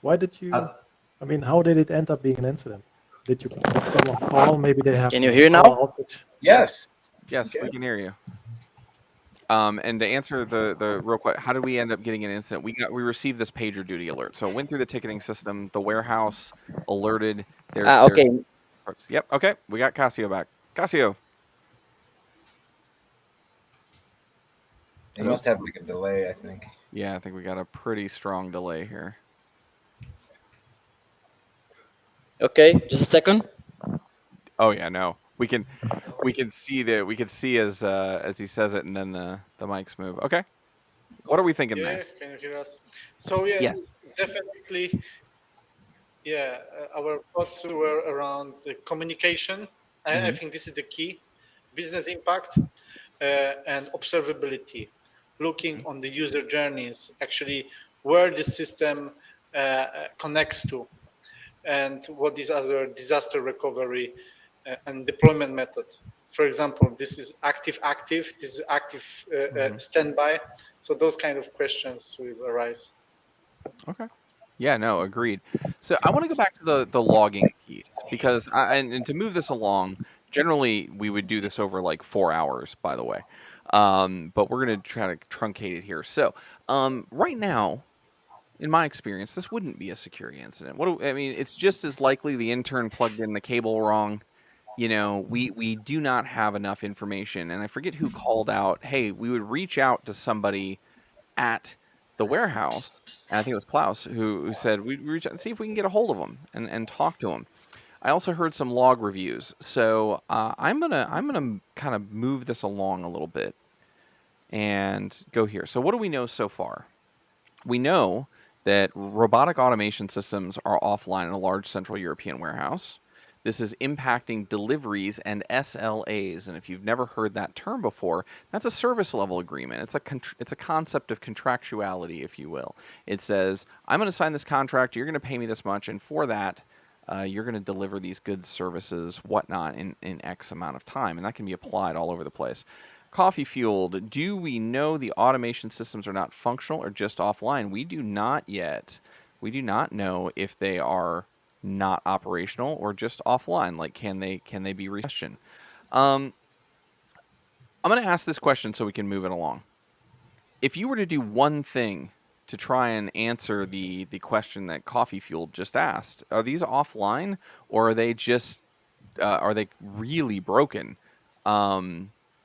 Why did you? I mean, how did it end up being an incident? Did someone call? Maybe they have. Can you hear now? Yes. Yes, okay. We can hear you. And to answer the real quick, how did we end up getting an incident? We received this pager duty alert. So it went through the ticketing system. The warehouse alerted. Okay. Yep. Okay. We got Casio back. Casio. They must have like a delay, I think. Yeah, I think we got a pretty strong delay here. Okay, just a second. Oh yeah, no. We can see as he says it, and then the mics move. Okay. What are we thinking Yeah, there? can you hear us? So yeah, Yes. definitely. Yeah, our thoughts were around the communication. I think this is the key. Business impact and observability. Looking on the user journeys, actually where the system connects to, and what is other disaster recovery and deployment method. For example, this is active, this is active standby. So those kind of questions will arise. Okay. Yeah, no, agreed. So I want to go back to the logging piece because and to move this along, generally we would do this over like 4 hours, by the way. But we're gonna try to truncate it here. So right now, in my experience, this wouldn't be a security incident. I mean, it's just as likely the intern plugged in the cable wrong. You know, we do not have enough information, and I forget who called out, hey, we would reach out to somebody at the warehouse, and I think it was Klaus who said we reach out and see if we can get a hold of them and talk to them. I also heard some log reviews, so I'm gonna kind of move this along a little bit and go here. So what do we know so far? We know that robotic automation systems are offline in a large Central European warehouse. This is impacting deliveries and SLAs. And if you've never heard that term before, that's a service level agreement. It's a concept of contractuality, if you will. It says, I'm going to sign this contract, you're going to pay me this much, and for that, you're going to deliver these goods, services, whatnot in X amount of time. And that can be applied all over the place. Coffee Fueled, do we know the automation systems are not functional or just offline? We do not yet. We do not know if they are not operational or just offline. Like, can they be question? I'm going to ask this question so we can move it along. If you were to do one thing to try and answer the question that Coffee Fueled just asked, are these offline or are they just are they really broken?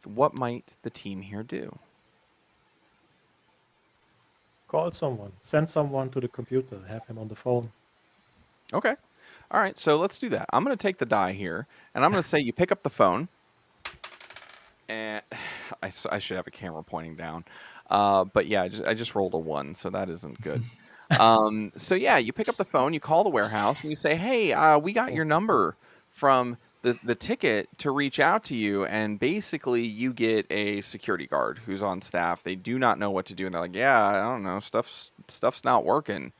What might the team here do? Call someone, send someone to the computer, have him on the phone. Okay. All right. So let's do that. I'm going to take the die here, and I'm going to say you pick up the phone. And I should have a camera pointing down. But yeah, I just rolled a 1, so that isn't good. So yeah, you pick up the phone, you call the warehouse, and you say, hey, we got your number from the ticket to reach out to you, and basically you get a security guard who's on staff. They do not know what to do, and they're like, yeah, I don't know, stuff's not working.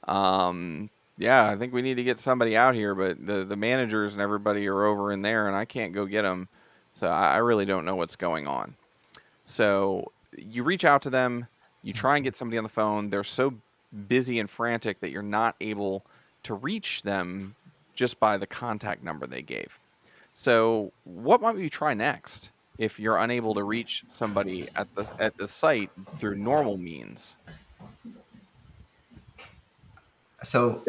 Yeah, I think we need to get somebody out here, but the managers and everybody are over in there, and I can't go get them. So I really don't know what's going on. So you reach out to them, you try and get somebody on the phone. They're so busy and frantic that you're not able to reach them just by the contact number they gave. So what might we try next if you're unable to reach somebody at the site through normal means? So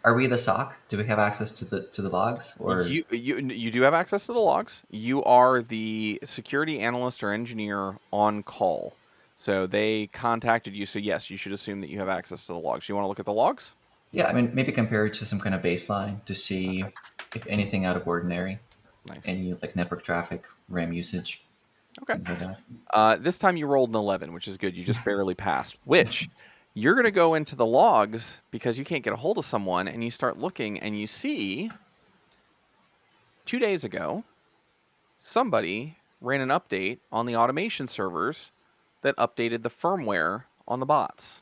are we the SOC? Do we have access to the logs? Or you do have access to the logs. You are the security analyst or engineer on call. So they contacted you. So yes, you should assume that you have access to the logs. You want to look at the logs? Yeah, I mean, maybe compare it to some kind of baseline to see if anything out of ordinary. Nice. Any like network traffic, RAM usage. Okay. Things like that. This time you rolled an 11, which is good. You just barely passed. Which you're going to go into the logs because you can't get a hold of someone, and you start looking, and you see 2 days ago somebody ran an update on the automation servers that updated the firmware on the bots.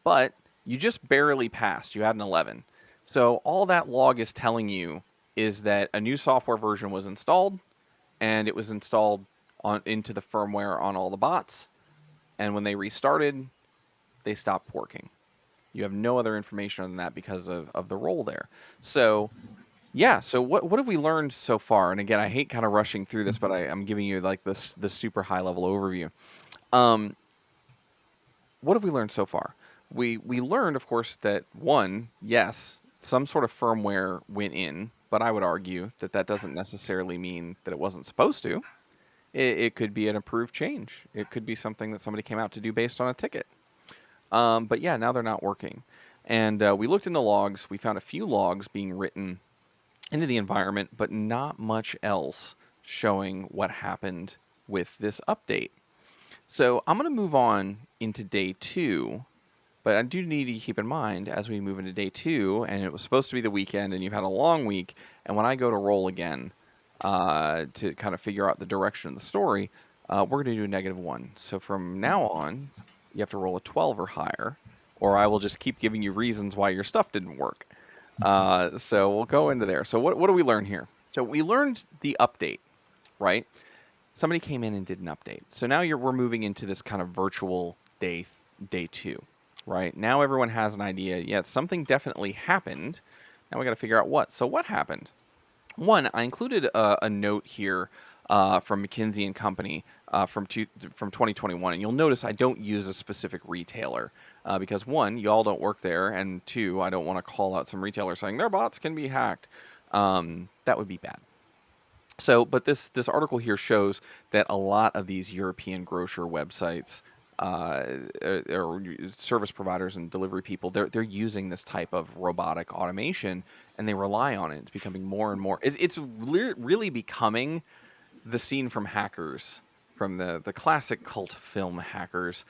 But you just barely passed. You had an 11. So all that log is telling you is that a new software version was installed, and it was installed into the firmware on all the bots. And when they restarted, they stopped working. You have no other information on that because of the role there. So yeah, so what have we learned so far? And again, I hate kind of rushing through this, but I'm giving you like this super high level overview. What have we learned so far? We learned, of course, that one, yes, some sort of firmware went in, but I would argue that that doesn't necessarily mean that it wasn't supposed to. It could be an approved change. It could be something that somebody came out to do based on a ticket. But yeah, now they're not working. And we looked in the logs. We found a few logs being written into the environment, but not much else showing what happened with this update. So I'm going to move on into day 2, but I do need to keep in mind as we move into day 2, and it was supposed to be the weekend, and you've had a long week, and when I go to roll again to kind of figure out the direction of the story, we're going to do a -1. So from now on, you have to roll a 12 or higher, or I will just keep giving you reasons why your stuff didn't work. So we'll go into there. So what do we learn here? So we learned the update, right? Somebody came in and did an update. So now we're moving into this kind of virtual day 2, right? Now everyone has an idea. Yeah, something definitely happened. Now we got to figure out what. So what happened? One, I included a note here from McKinsey and Company from 2021, and you'll notice I don't use a specific retailer because one, y'all don't work there, and two, I don't want to call out some retailer saying their bots can be hacked. That would be bad. So, but this article here shows that a lot of these European grocer websites or service providers and delivery people, they're using this type of robotic automation, and they rely on it. It's becoming more and more. It's really becoming the scene from Hackers, from the classic cult film Hackers,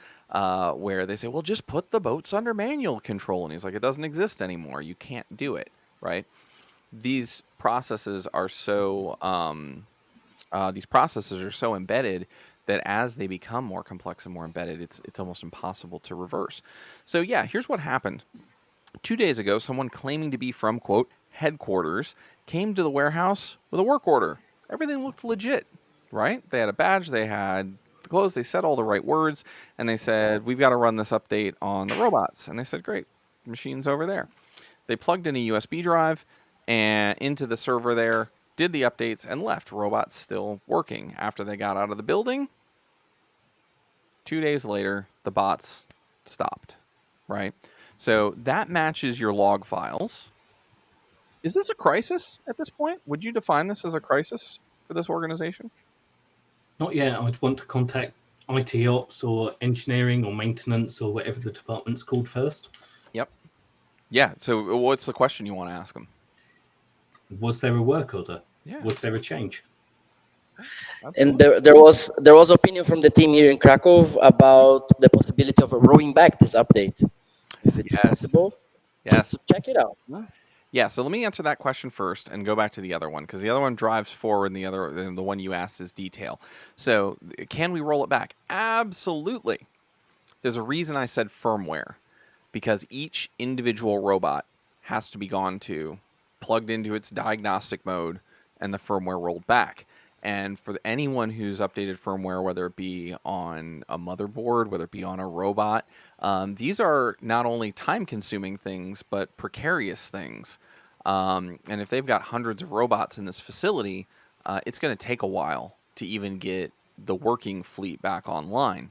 where they say, "Well, just put the boats under manual control," and he's like, "It doesn't exist anymore. You can't do it." Right? These processes are so embedded that as they become more complex and more embedded, it's almost impossible to reverse. So yeah, here's what happened. 2 days ago, someone claiming to be from, quote, headquarters came to the warehouse with a work order. Everything looked legit, right? They had a badge, they had the clothes, they said all the right words, and they said, "We've got to run this update on the robots." And they said, "Great, the machine's over there." They plugged in a USB drive and into the server there, did the updates, and left. Robots still working. After they got out of the building, 2 days later, the bots stopped, right? So that matches your log files. Is this a crisis at this point? Would you define this as a crisis for this organization? Not yet. I'd want to contact IT ops or engineering or maintenance or whatever the department's called first. Yep. Yeah. So what's the question you want to ask them? Was there a work order? Yeah. Was there a change? And there was opinion from the team here in Krakow about the possibility of rolling back this update, if it's possible. Just to check it out. Yeah, so let me answer that question first and go back to the other one, because the other one drives forward and the one you asked is detail. So can we roll it back? Absolutely. There's a reason I said firmware, because each individual robot has to be plugged into its diagnostic mode, and the firmware rolled back. And for anyone who's updated firmware, whether it be on a motherboard, whether it be on a robot, these are not only time-consuming things, but precarious things. And if they've got hundreds of robots in this facility, it's going to take a while to even get the working fleet back online.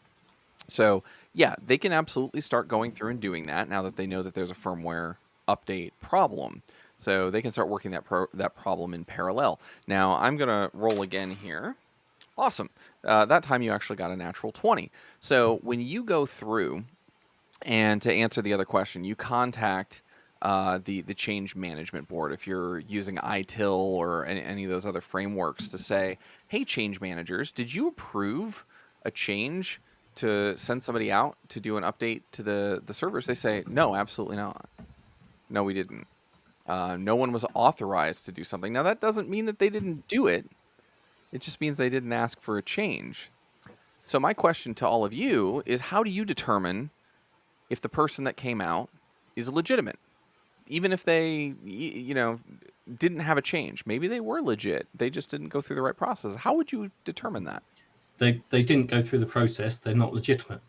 So yeah, they can absolutely start going through and doing that now that they know that there's a firmware update problem. So they can start working that problem in parallel. Now I'm going to roll again here. Awesome. That time you actually got a natural 20. So when you go through, and to answer the other question, you contact the change management board if you're using ITIL or any of those other frameworks to say, "Hey, change managers, did you approve a change to send somebody out to do an update to the servers?" They say, "No, absolutely not. No, we didn't. No one was authorized to do something." Now, that doesn't mean that they didn't do it. It just means they didn't ask for a change. So my question to all of you is, how do you determine if the person that came out is legitimate? Even if they, didn't have a change. Maybe they were legit. They just didn't go through the right process. How would you determine that? They didn't go through the process. They're not legitimate.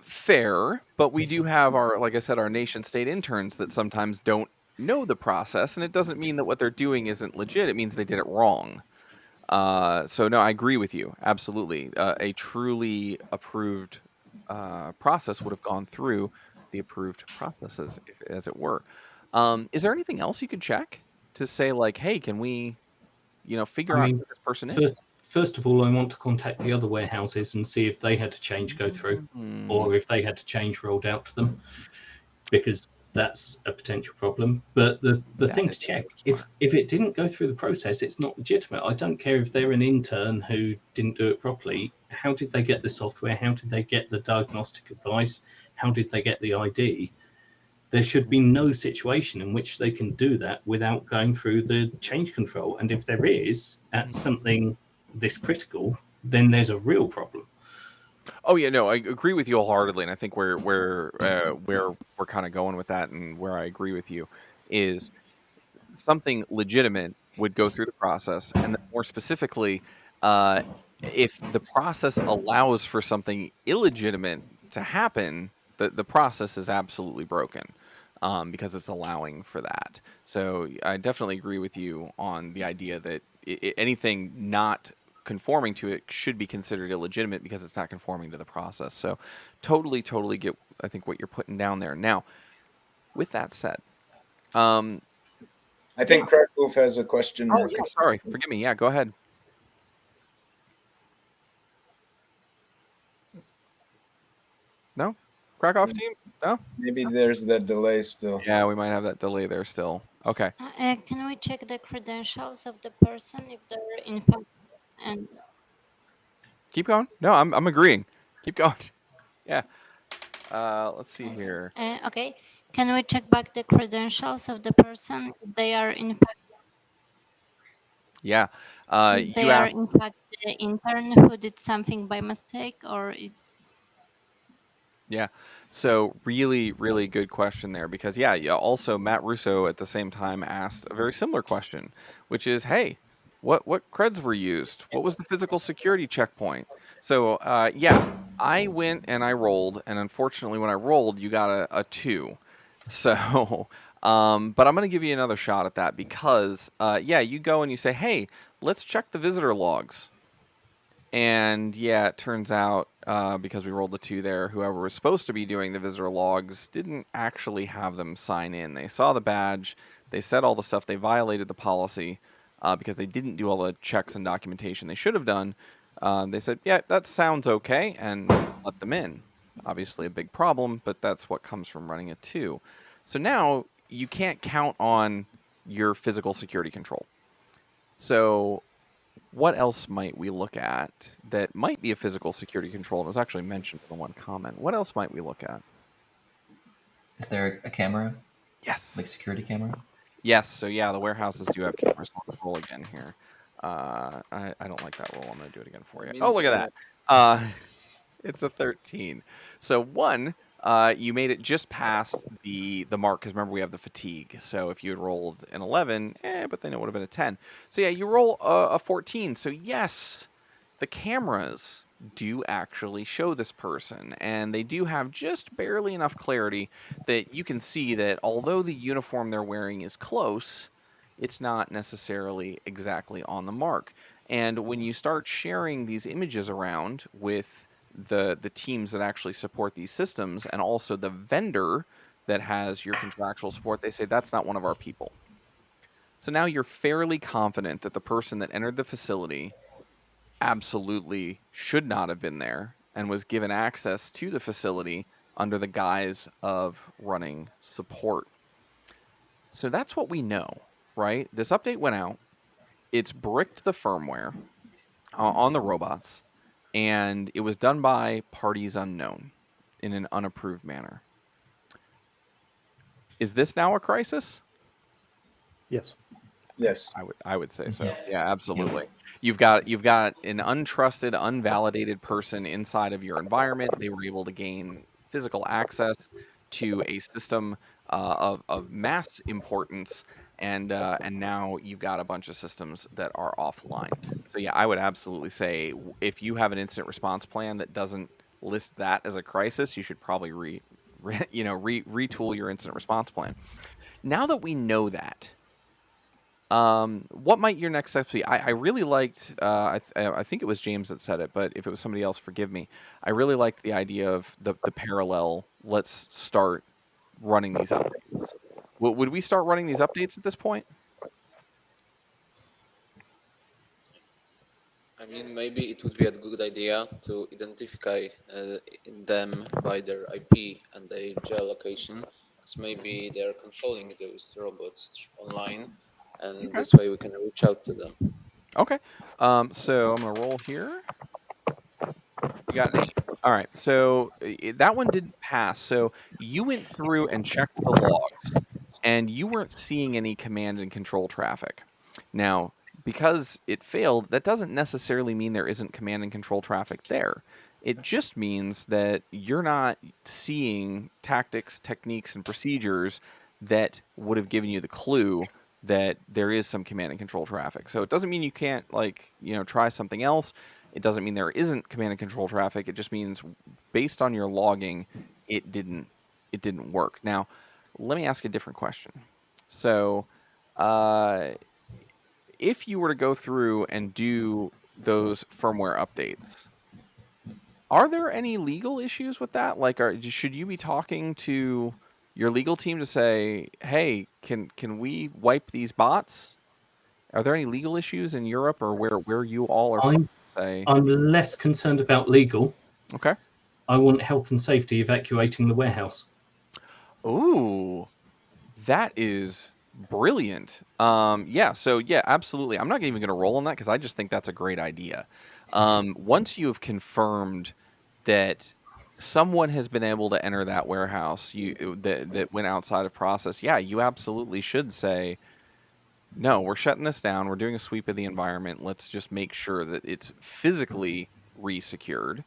Fair, but we do have like I said, our nation state interns that sometimes don't know the process, and it doesn't mean that what they're doing isn't legit. It means they did it wrong. So no, I agree with you. Absolutely. A truly approved process would have gone through the approved processes, as it were. Is there anything else you could check? to say like, hey, can we, figure out who this person is? First of all, I want to contact the other warehouses and see if they had to change go through, or if they had to change rolled out to them, because that's a potential problem. But the thing to check, if it didn't go through the process, it's not legitimate. I don't care if they're an intern who didn't do it properly. How did they get the software? How did they get the diagnostic advice? How did they get the ID? There should be no situation in which they can do that without going through the change control. And if there is at something this critical, then there's a real problem. Oh yeah, no, I agree with you wholeheartedly, and I think where we're kind of going with that, and where I agree with you, is something legitimate would go through the process, and then more specifically, if the process allows for something illegitimate to happen, the process is absolutely broken. Because it's allowing for that. So I definitely agree with you on the idea that anything not conforming to it should be considered illegitimate because it's not conforming to the process. So totally get, I think, what you're putting down there. Now, with that said, I think Krakow has a question. Oh, yeah, sorry. Forgive me. Yeah, go ahead. No? Krakow team? No? Maybe there's that delay still. Yeah, we might have that delay there still. Okay. Can we check the credentials of the person if they're infected? And Keep going. No, I'm agreeing. Keep going. Yeah. Let's see here. Okay. Can we check back the credentials of the person if they are infected? Yeah. If they are in fact the intern who did something by mistake, or is... Yeah. So really good question there, because yeah, also Matt Russo at the same time asked a very similar question, which is, hey, what creds were used? What was the physical security checkpoint? So yeah, I went and I rolled, and unfortunately when I rolled, you got a 2. So but I'm going to give you another shot at that, because yeah, you go and you say, hey, let's check the visitor logs. And yeah, it turns out, because we rolled the 2 there, whoever was supposed to be doing the visitor logs didn't actually have them sign in. They saw the badge, they said all the stuff, they violated the policy because they didn't do all the checks and documentation they should have done. They said, yeah, that sounds okay, and let them in. Obviously a big problem, but that's what comes from running a 2. So now you can't count on your physical security control. So what else might we look at that might be a physical security control? It was actually mentioned in the one comment. What else might we look at? Is there a camera? Yes. Like security camera? Yes. So yeah, the warehouses do have cameras. Let's roll again here. I don't like that roll. I'm going to do it again for you. Oh, look at that. It's a 13. So one, you made it just past the mark, because remember we have the fatigue. So if you had rolled an 11, but then it would have been a 10. So yeah, you roll a 14. So yes, the cameras do actually show this person, and they do have just barely enough clarity that you can see that although the uniform they're wearing is close, it's not necessarily exactly on the mark. And when you start sharing these images around with the teams that actually support these systems, and also the vendor that has your contractual support, they say that's not one of our people. So now you're fairly confident that the person that entered the facility absolutely should not have been there and was given access to the facility under the guise of running support. So that's what we know, right? This update went out. It's bricked the firmware on the robots, and it was done by parties unknown in an unapproved manner. Is this now a crisis? Yes. Yes. I would say so. Yeah, absolutely. You've got an untrusted, unvalidated person inside of your environment. They were able to gain physical access to a system of mass importance, and now you've got a bunch of systems that are offline. So yeah, I would absolutely say if you have an incident response plan that doesn't list that as a crisis, you should probably retool your incident response plan. Now that we know that, what might your next steps be? I really liked, I think it was James that said it, but if it was somebody else, forgive me. I really liked the idea of the parallel, let's start running these updates. Would we start running these updates at this point? I mean, maybe it would be a good idea to identify them by their IP and their geolocation, because maybe they're controlling those robots online, and Okay. this way we can reach out to them. Okay. So I'm gonna roll here. You got an 8. All right. So that one didn't pass. So you went through and checked the logs, and you weren't seeing any command and control traffic. Now, because it failed, that doesn't necessarily mean there isn't command and control traffic there. It just means that you're not seeing tactics, techniques, and procedures that would have given you the clue that there is some command and control traffic. So it doesn't mean you can't try something else. It doesn't mean there isn't command and control traffic. It just means based on your logging, it didn't work. Now, let me ask a different question. So, if you were to go through and do those firmware updates, are there any legal issues with that? Like, should you be talking to your legal team to say, "Hey, can we wipe these bots?" Are there any legal issues in Europe or where you all are from, say? I'm less concerned about legal. Okay. I want health and safety evacuating the warehouse. Ooh, that is brilliant. Yeah, so yeah, absolutely. I'm not even going to roll on that because I just think that's a great idea. Once you have confirmed that someone has been able to enter that warehouse, that went outside of process, yeah, you absolutely should say, no, we're shutting this down. We're doing a sweep of the environment. Let's just make sure that it's physically resecured,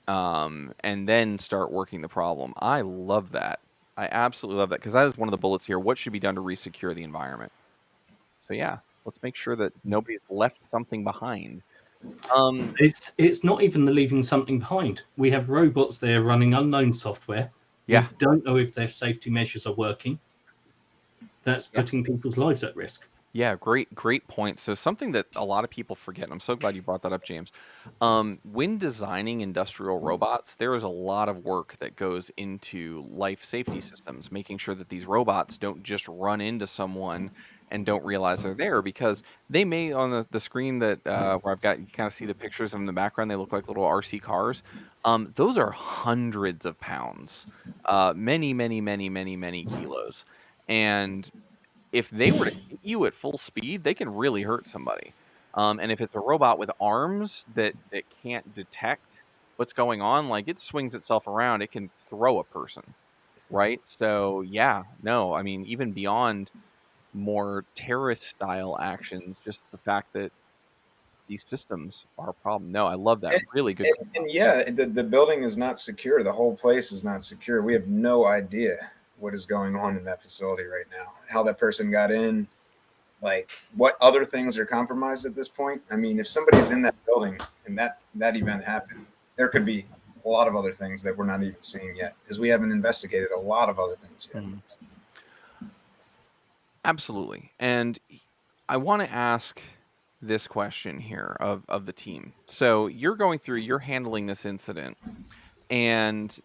and then start working the problem. I love that. I absolutely love that because that is one of the bullets here. What should be done to resecure the environment? So yeah, let's make sure that nobody's left something behind. It's not even the leaving something behind. We have robots there running unknown software. Yeah. We don't know if their safety measures are working. That's putting people's lives at risk. Yeah, great point. So something that a lot of people forget, and I'm so glad you brought that up, James. When designing industrial robots, there is a lot of work that goes into life safety systems, making sure that these robots don't just run into someone and don't realize they're there, because they may, on the screen that where I've got, you kind of see the pictures of them in the background, they look like little RC cars. Those are hundreds of pounds, many kilos. And if they were to hit you at full speed, they can really hurt somebody. And if it's a robot with arms that can't detect what's going on, like it swings itself around, it can throw a person, right? So yeah, no, I mean, even beyond more terrorist style actions, just the fact that these systems are a problem. No, I love that. Really good. And yeah, the building is not secure. The whole place is not secure. We have no idea what is going on in that facility right now, how that person got in, like what other things are compromised at this point. I mean, if somebody's in that building and that event happened, there could be a lot of other things that we're not even seeing yet because we haven't investigated a lot of other things yet. Absolutely. And I want to ask this question here of the team. So you're handling this incident, and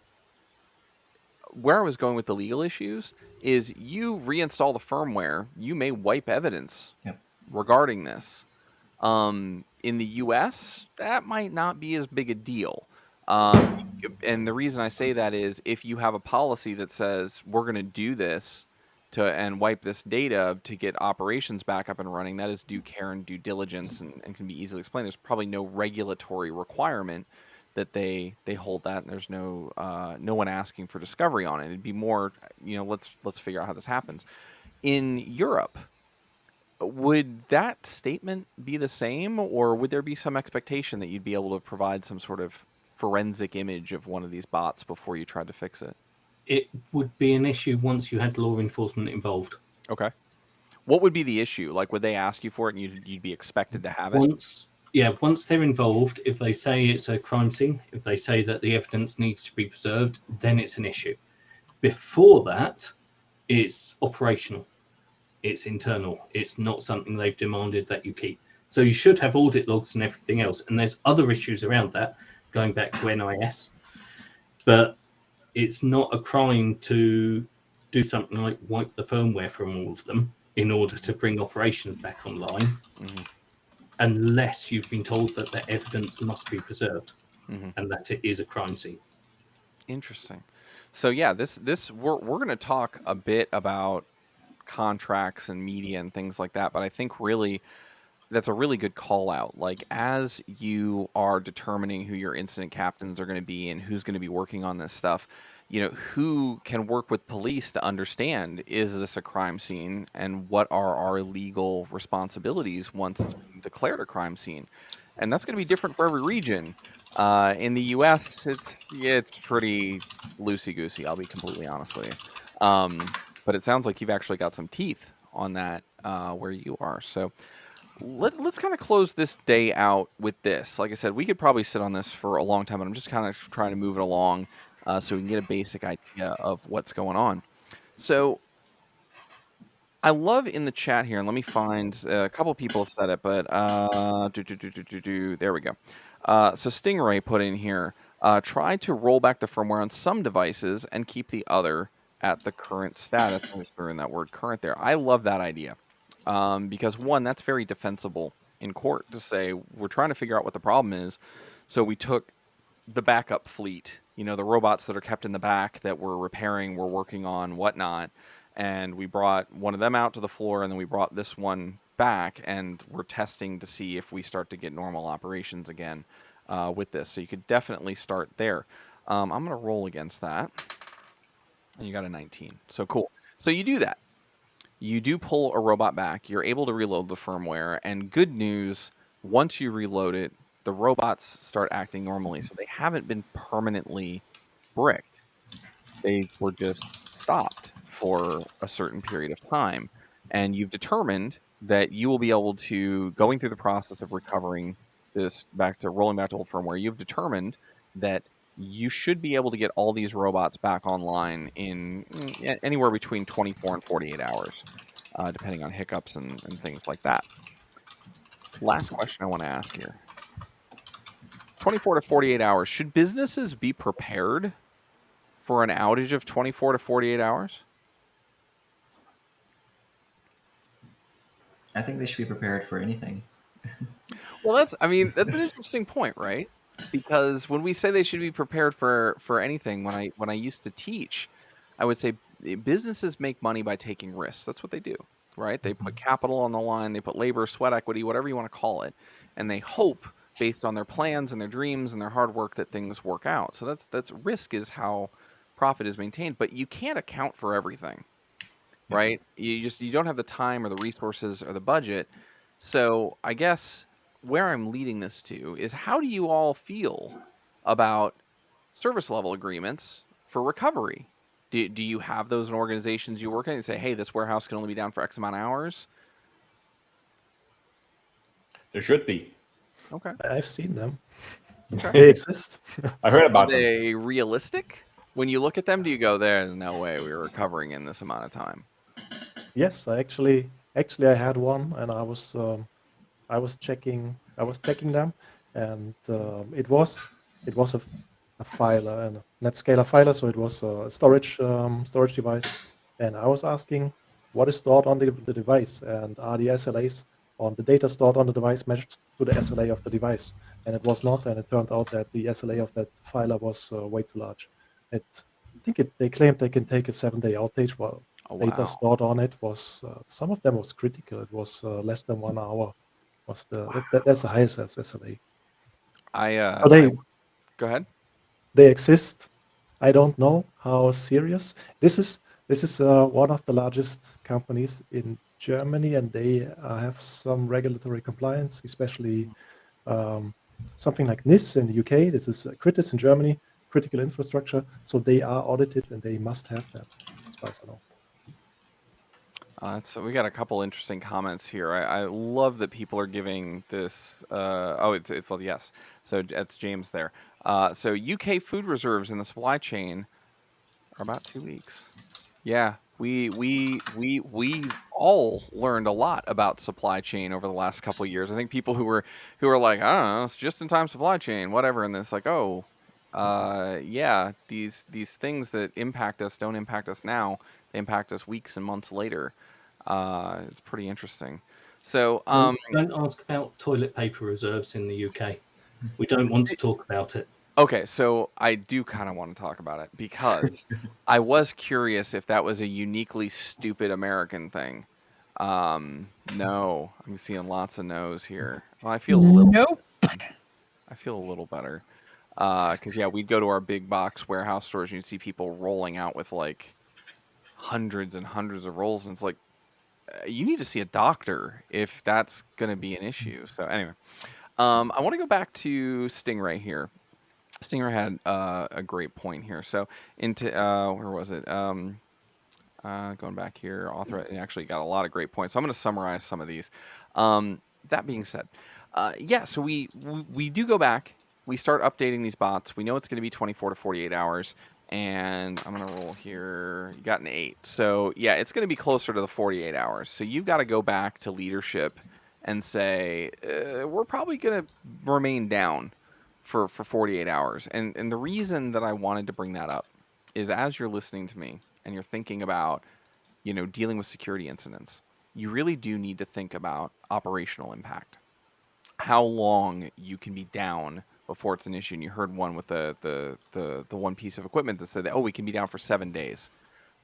where I was going with the legal issues is you reinstall the firmware, you may wipe evidence regarding this. In the US, that might not be as big a deal. And the reason I say that is if you have a policy that says we're going to do this and wipe this data to get operations back up and running, that is due care and due diligence and can be easily explained. There's probably no regulatory requirement that they hold that, and there's no one asking for discovery on it. It'd be more, let's figure out how this happens. In Europe, would that statement be the same, or would there be some expectation that you'd be able to provide some sort of forensic image of one of these bots before you tried to fix it? It would be an issue once you had law enforcement involved. Okay. What would be the issue? Like, would they ask you for it and you'd be expected to have it? Once they're involved, if they say it's a crime scene, if they say that the evidence needs to be preserved, then it's an issue. Before that, it's operational. It's internal. It's not something they've demanded that you keep. So you should have audit logs and everything else. And there's other issues around that, going back to NIS. But it's not a crime to do something like wipe the firmware from all of them in order to bring operations back online. unless you've been told that the evidence must be preserved Mhm. and that it is a crime scene. Interesting. So yeah, this we're going to talk a bit about contracts and media and things like that, but I think really that's a really good call out. Like as you are determining who your incident captains are going to be and who's going to be working on this stuff, who can work with police to understand, is this a crime scene and what are our legal responsibilities once it's been declared a crime scene? And that's going to be different for every region. In the US, it's pretty loosey goosey. I'll be completely honest with you. But it sounds like you've actually got some teeth on that where you are. So let's kind of close this day out with this. Like I said, we could probably sit on this for a long time, but I'm just kind of trying to move it along so we can get a basic idea of what's going on. So I love in the chat here, and let me find a couple people have said it, but there we go. So Stingray put in here, try to roll back the firmware on some devices and keep the other at the current status. I'm just throwing that word current there. I love that idea because one, that's very defensible in court to say we're trying to figure out what the problem is. So we took the backup fleet, the robots that are kept in the back that we're repairing, we're working on, whatnot. And we brought one of them out to the floor, and then we brought this one back, and we're testing to see if we start to get normal operations again with this. So you could definitely start there. I'm going to roll against that. And you got a 19. So cool. So you do that. You do pull a robot back. You're able to reload the firmware. And good news, once you reload it, the robots start acting normally. So they haven't been permanently bricked. They were just stopped for a certain period of time. And you've determined that you will be able to, going through the process of recovering this rolling back to old firmware, you've determined that you should be able to get all these robots back online in anywhere between 24 and 48 hours, depending on hiccups and things like that. Last question I want to ask here. 24 to 48 hours. Should businesses be prepared for an outage of 24 to 48 hours? I think they should be prepared for anything. Well, that's an interesting point, right? Because when we say they should be prepared for anything, when I used to teach, I would say businesses make money by taking risks. That's what they do, right? They put capital on the line, they put labor, sweat equity, whatever you want to call it, and they hope based on their plans and their dreams and their hard work that things work out. So that's risk is how profit is maintained, but you can't account for everything, right? You don't have the time or the resources or the budget. So I guess where I'm leading this to is, how do you all feel about service level agreements for recovery? Do you have those in organizations you work in and say, hey, this warehouse can only be down for X amount of hours? There should be. Okay. I've seen them. Okay. They exist. I heard about them. Are they realistic? When you look at them, do you go, there's no way we were recovering in this amount of time? Yes, I actually I had one, and I was checking them, and it was a filer and a Netscaler filer, so it was a storage device, and I was asking what is stored on the device, and are the SLAs on the data stored on the device matched to the SLA of the device, and it was not, and it turned out that the SLA of that filer was way too large. They claimed they can take a 7-day outage while data stored on it was some of them was critical. It was less than 1 hour. Was that's the highest SLA. Go ahead. They exist. I don't know how serious this is. This is one of the largest companies in Germany, and they have some regulatory compliance, especially something like NIS in the UK. This is CRITIS in Germany, critical infrastructure. So they are audited, and they must have that, as far as I know. So we got a couple interesting comments here. I love that people are giving this. Yes. So that's James there. So UK food reserves in the supply chain are about 2 weeks. Yeah, we all learned a lot about supply chain over the last couple of years. I think people who were like, I don't know, it's just in time supply chain, whatever, and it's like, oh, yeah, these things that impact us don't impact us now; they impact us weeks and months later. It's pretty interesting. So, don't ask about toilet paper reserves in the UK. We don't want to talk about it. okay, so I do kind of want to talk about it because I was curious if that was a uniquely stupid American thing. No, I'm seeing lots of no's here. Well, I feel a little. Nope. I feel a little better. Because yeah, we'd go to our big box warehouse stores and you'd see people rolling out with like hundreds and hundreds of rolls, and it's like you need to see a doctor if that's going to be an issue. So anyway, I want to go back to Stingray here. Stingray had a great point here. So into where was it? Going back here, author actually got a lot of great points. So I'm going to summarize some of these. That being said, yeah, so we do go back. We start updating these bots. We know it's going to be 24 to 48 hours. And I'm going to roll here. You got an 8. So, yeah, it's going to be closer to the 48 hours. So you've got to go back to leadership and say, we're probably going to remain down for 48 hours. And the reason that I wanted to bring that up is as you're listening to me and you're thinking about, dealing with security incidents, you really do need to think about operational impact. How long you can be down before it's an issue. And you heard one with the one piece of equipment that said, we can be down for 7 days.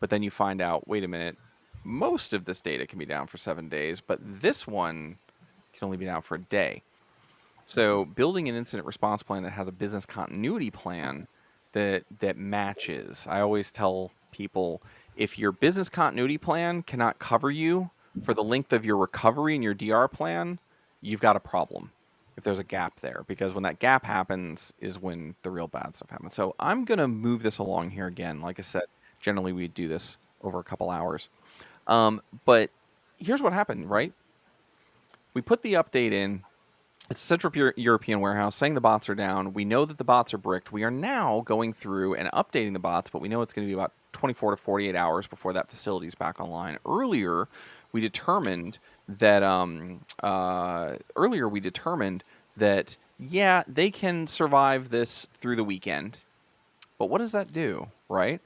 But then you find out, wait a minute, most of this data can be down for 7 days, but this one can only be down for a day. So building an incident response plan that has a business continuity plan that matches. I always tell people, if your business continuity plan cannot cover you for the length of your recovery in your DR plan, you've got a problem if there's a gap there, because when that gap happens is when the real bad stuff happens. So I'm going to move this along here again. Like I said, generally we do this over a couple hours. But here's what happened, right? We put the update in. It's a Central European warehouse saying the bots are down. We know that the bots are bricked. We are now going through and updating the bots, but we know it's going to be about 24 to 48 hours before that facility is back online. Earlier, we determined that yeah, they can survive this through the weekend. But what does that do, right?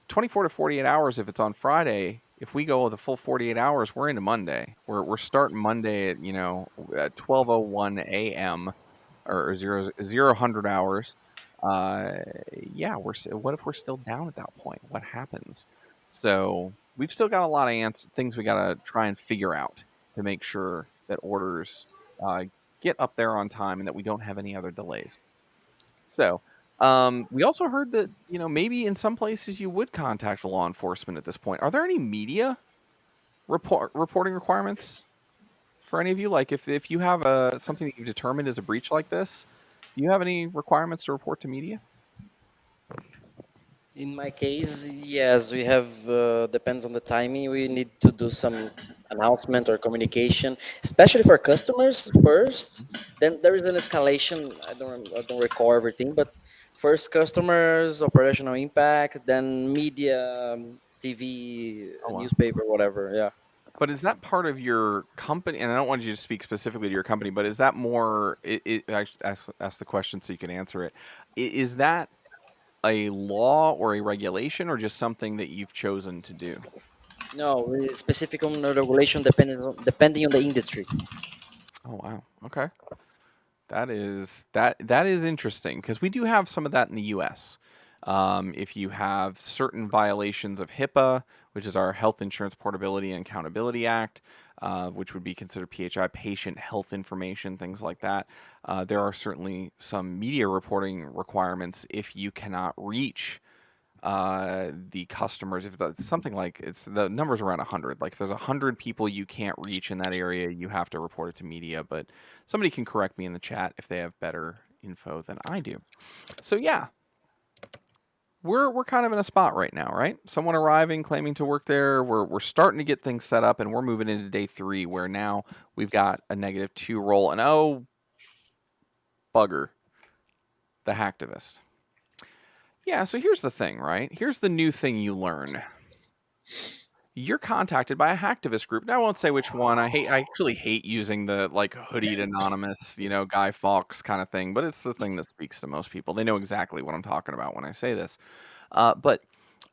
24 to 48 hours if it's on Friday. If we go the full 48 hours, we're into Monday. We're starting Monday at at 12:01 a.m. or 0000 hours. Yeah, what if we're still down at that point? What happens? So we've still got a lot of things we got to try and figure out to make sure that orders get up there on time and that we don't have any other delays. So we also heard that maybe in some places you would contact law enforcement at this point. Are there any media reporting requirements for any of you? Like if you have something that you've determined is a breach like this, do you have any requirements to report to media? In my case, yes, we have, depends on the timing. We need to do some announcement or communication, especially for customers first. Then there is an escalation. I don't recall everything, but first customers, operational impact, then media, TV, Oh, wow. newspaper, whatever. Yeah. But is that part of your company? And I don't want you to speak specifically to your company, but is that more? I should ask the question so you can answer it. Is that a law or a regulation, or just something that you've chosen to do? No, it's specific on the regulation depending on the industry. Oh wow. Okay. That is interesting because we do have some of that in the U.S. If you have certain violations of HIPAA, which is our Health Insurance Portability and Accountability Act, which would be considered PHI, patient health information, things like that, there are certainly some media reporting requirements if you cannot reach the customers. If something like the numbers around 100, like if there's 100 people you can't reach in that area, you have to report it to media. But somebody can correct me in the chat if they have better info than I do. So yeah, we're kind of in a spot right now, right? Someone arriving, claiming to work there. We're starting to get things set up, and we're moving into day 3, where now we've got a -2 roll, and oh bugger, the hacktivist. Yeah, so here's the thing, right? Here's the new thing you learn. You're contacted by a hacktivist group. Now, I won't say which one. I actually hate using the hoodied anonymous, Guy Fawkes kind of thing, but it's the thing that speaks to most people. They know exactly what I'm talking about when I say this. But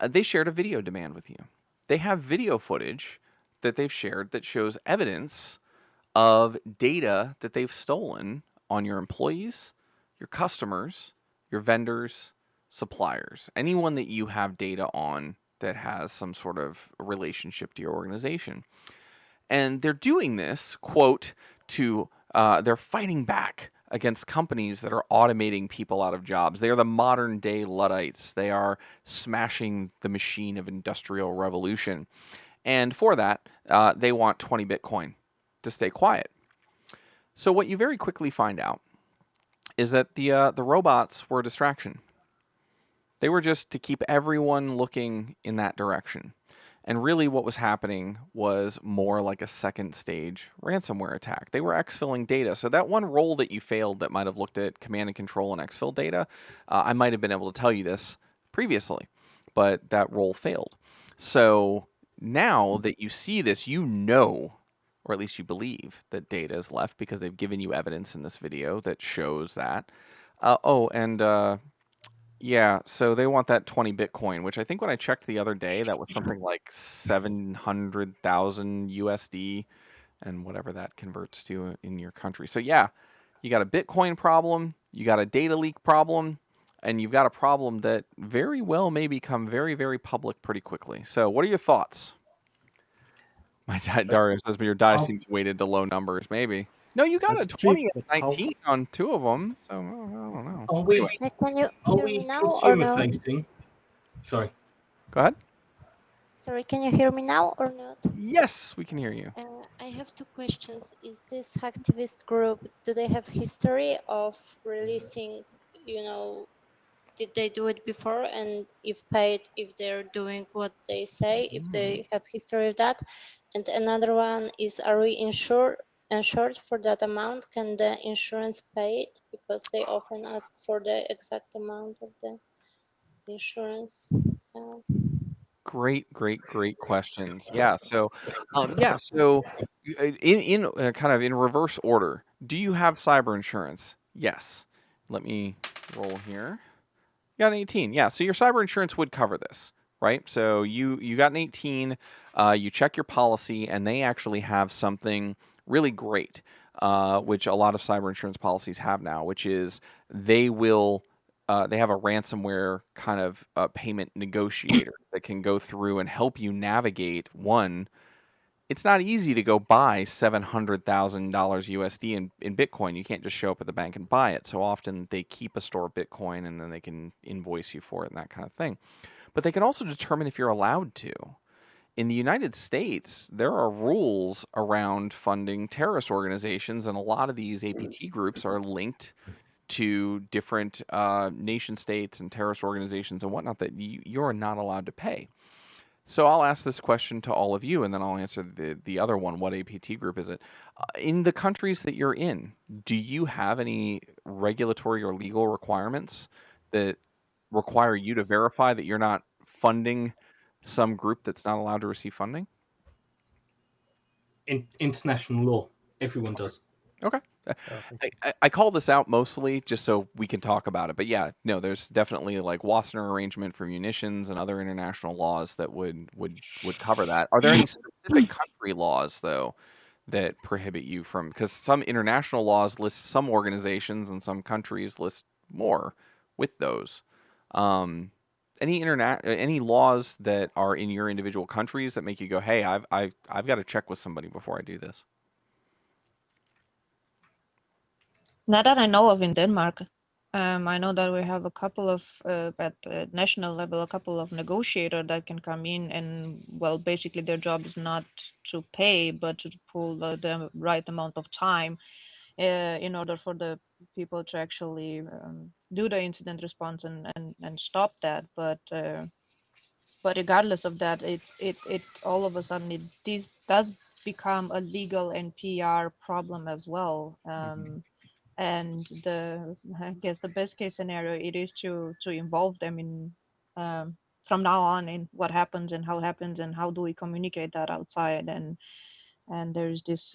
they shared a video demand with you. They have video footage that they've shared that shows evidence of data that they've stolen on your employees, your customers, your vendors, suppliers, anyone that you have data on that has some sort of relationship to your organization. And they're doing this, quote, they're fighting back against companies that are automating people out of jobs. They are the modern day Luddites. They are smashing the machine of industrial revolution. And for that, they want 20 Bitcoin to stay quiet. So what you very quickly find out is that the robots were a distraction. They were just to keep everyone looking in that direction. And really what was happening was more like a second stage ransomware attack. They were exfilling data. So that one role that you failed that might have looked at command and control and exfil data, I might have been able to tell you this previously, but that role failed. So now that you see this, you know, or at least you believe that data is left because they've given you evidence in this video that shows that. Yeah, so they want that 20 Bitcoin, which I think when I checked the other day, that was something like 700,000 USD and whatever that converts to in your country. So yeah, you got a Bitcoin problem, you got a data leak problem, and you've got a problem that very well may become very, very public pretty quickly. So what are your thoughts? My dad, Dario says, but your die seems weighted to low numbers. Maybe. No, you got a 20 and 19 on 2 of them, so I don't know. Are we, Anyway. Can you are hear we me now or consumer no? facing? Sorry. Go ahead. Sorry, can you hear me now or not? Yes, we can hear you. I have two questions. Is this hacktivist group, do they have history of releasing, did they do it before? And if paid, if they're doing what they say, if they have history of that? And another one is, are we insured for that amount? Can the insurance pay it? Because they often ask for the exact amount of the insurance. Great questions. Yeah. So, in kind of in reverse order, do you have cyber insurance? Yes. Let me roll here. You got an 18. Yeah. So your cyber insurance would cover this, right? So you got an 18. You check your policy, and they actually have something really great, which a lot of cyber insurance policies have now, which is they will. They have a ransomware kind of payment negotiator that can go through and help you navigate. One, it's not easy to go buy $700,000 USD in Bitcoin. You can't just show up at the bank and buy it. So often they keep a store of Bitcoin and then they can invoice you for it and that kind of thing. But they can also determine if you're allowed to. In the United States, there are rules around funding terrorist organizations, and a lot of these APT groups are linked to different nation states and terrorist organizations and whatnot that you're not allowed to pay. So I'll ask this question to all of you, and then I'll answer the other one. What APT group is it? In the countries that you're in, do you have any regulatory or legal requirements that require you to verify that you're not funding some group that's not allowed to receive funding? In international law, everyone does. Okay. I call this out mostly just so we can talk about it. But yeah, no, there's definitely like Wassenaar arrangement for munitions and other international laws that would cover that. Are there any specific country laws though that prohibit you from, because some international laws list some organizations and some countries list more with those. Any laws that are in your individual countries that make you go, hey, I've got to check with somebody before I do this? Not that I know of in Denmark. I know that we have a couple of, at the national level, a couple of negotiators that can come in and, well, basically their job is not to pay, but to pull the right amount of time in order for the people to actually do the incident response and stop that. But regardless of that, it all of a sudden this does become a legal and PR problem as well. And I guess the best case scenario it is to involve them in from now on in what happens and how it happens and how do we communicate that outside. And there's this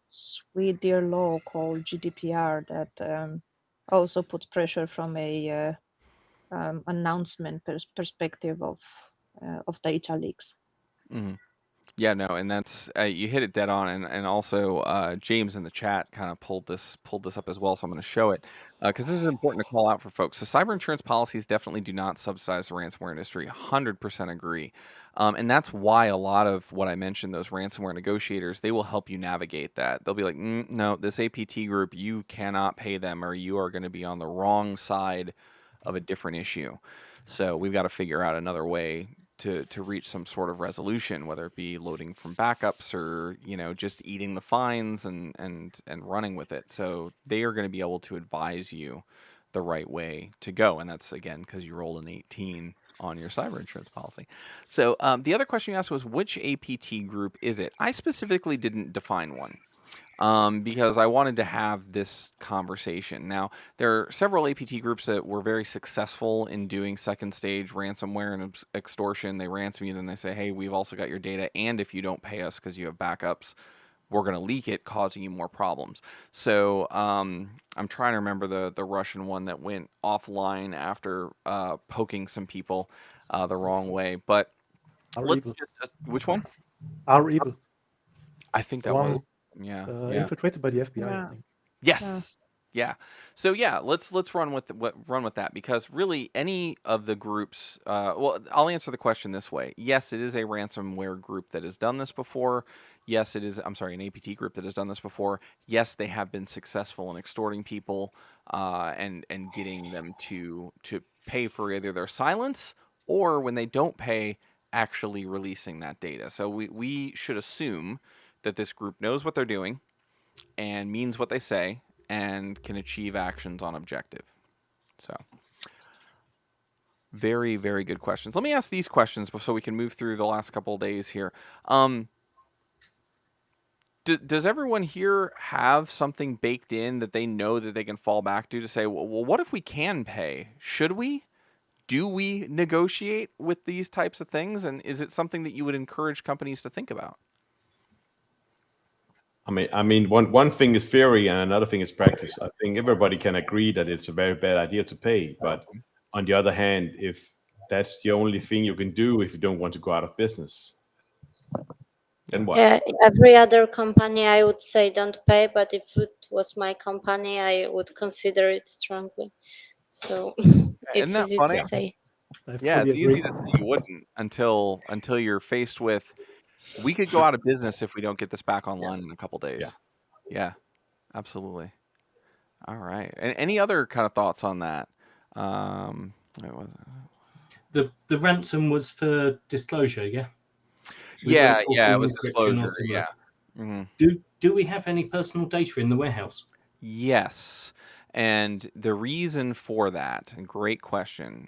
sweet dear law called GDPR that also puts pressure from a announcement perspective of data leaks. Mm-hmm. Yeah, no, and that's you hit it dead on, and also James in the chat kind of pulled this up as well, so I'm going to show it because this is important to call out for folks. So cyber insurance policies definitely do not subsidize the ransomware industry. 100% agree, and that's why a lot of what I mentioned, those ransomware negotiators, they will help you navigate that. They'll be like, no, this APT group, you cannot pay them, or you are going to be on the wrong side of a different issue. So we've got to figure out another way to reach some sort of resolution, whether it be loading from backups or just eating the fines and running with it. So they are going to be able to advise you the right way to go, and that's again because you rolled an 18 on your cyber insurance policy. So the other question you asked was, which APT group is it? I specifically didn't define one. Because I wanted to have this conversation. Now, there are several APT groups that were very successful in doing second stage ransomware and extortion. They ransom you, then they say, hey, we've also got your data, and if you don't pay us because you have backups, we're going to leak it, causing you more problems. So I'm trying to remember the Russian one that went offline after poking some people the wrong way. But let's just, which one? Our Evil. I think that was. Yeah. Infiltrated by the FBI, I think. Yes. Yeah. So yeah, let's run with that, because really any of the groups. Well, I'll answer the question this way. Yes, it is a ransomware group that has done this before. Yes, it is. I'm sorry, an APT group that has done this before. Yes, they have been successful in extorting people and getting them to pay for either their silence, or when they don't pay, actually releasing that data. So we should assume that this group knows what they're doing and means what they say and can achieve actions on objective. So very, very good questions. Let me ask these questions so we can move through the last couple of days here. Does everyone here have something baked in that they know that they can fall back to say, well, what if we can pay? Should we? Do we negotiate with these types of things? And is it something that you would encourage companies to think about? I mean, one thing is theory and another thing is practice. I think everybody can agree that it's a very bad idea to pay. But on the other hand, if that's the only thing you can do if you don't want to go out of business, then what? Yeah, every other company, I would say don't pay. But if it was my company, I would consider it strongly. So it's easy to say. Yeah, it's easy to say you wouldn't until you're faced with, we could go out of business if we don't get this back online in a couple days. Yeah, absolutely. All right. And any other kind of thoughts on that? The ransom was for disclosure, yeah. Yeah, it was disclosure. Yeah. Mm-hmm. Do we have any personal data in the warehouse? Yes. And the reason for that, and great question.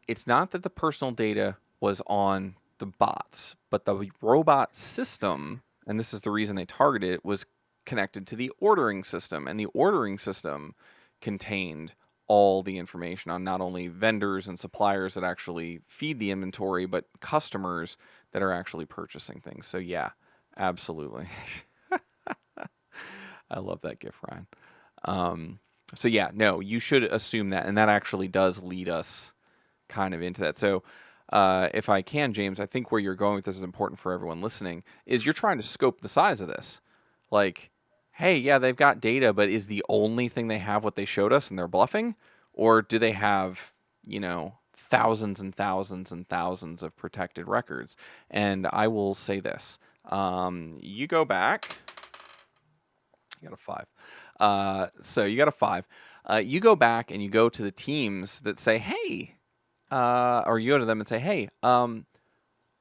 It's not that the personal data was on the bots, but the robot system, and this is the reason they targeted it, was connected to the ordering system, and the ordering system contained all the information on not only vendors and suppliers that actually feed the inventory, but customers that are actually purchasing things. So yeah, absolutely. I love that GIF, Ryan. So yeah, no, you should assume that, and that actually does lead us kind of into that. So if I can, James, I think where you're going with this is important for everyone listening, is you're trying to scope the size of this. Like, hey, yeah, they've got data, but is the only thing they have what they showed us and they're bluffing? Or do they have, thousands and thousands and thousands of protected records? And I will say this. You go back. You got a 5. So you got a 5. You go back and you go to the teams that say, hey, or you go to them and say, hey,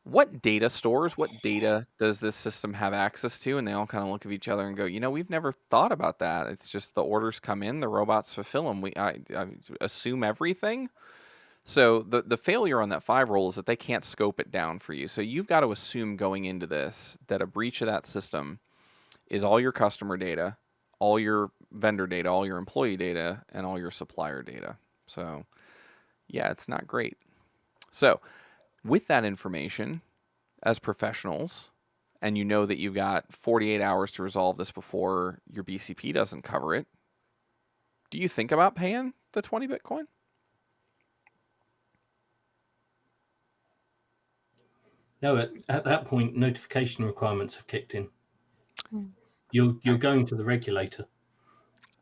what data stores, what data does this system have access to? And they all kind of look at each other and go, we've never thought about that. It's just the orders come in, the robots fulfill them. I assume everything. So the failure on that 5 roll is that they can't scope it down for you. So you've got to assume going into this that a breach of that system is all your customer data, all your vendor data, all your employee data, and all your supplier data. So yeah, it's not great. So with that information, as professionals, and you know that you've got 48 hours to resolve this before your BCP doesn't cover it, do you think about paying the 20 Bitcoin? No, at that point, notification requirements have kicked in. Mm. You're going to the regulator.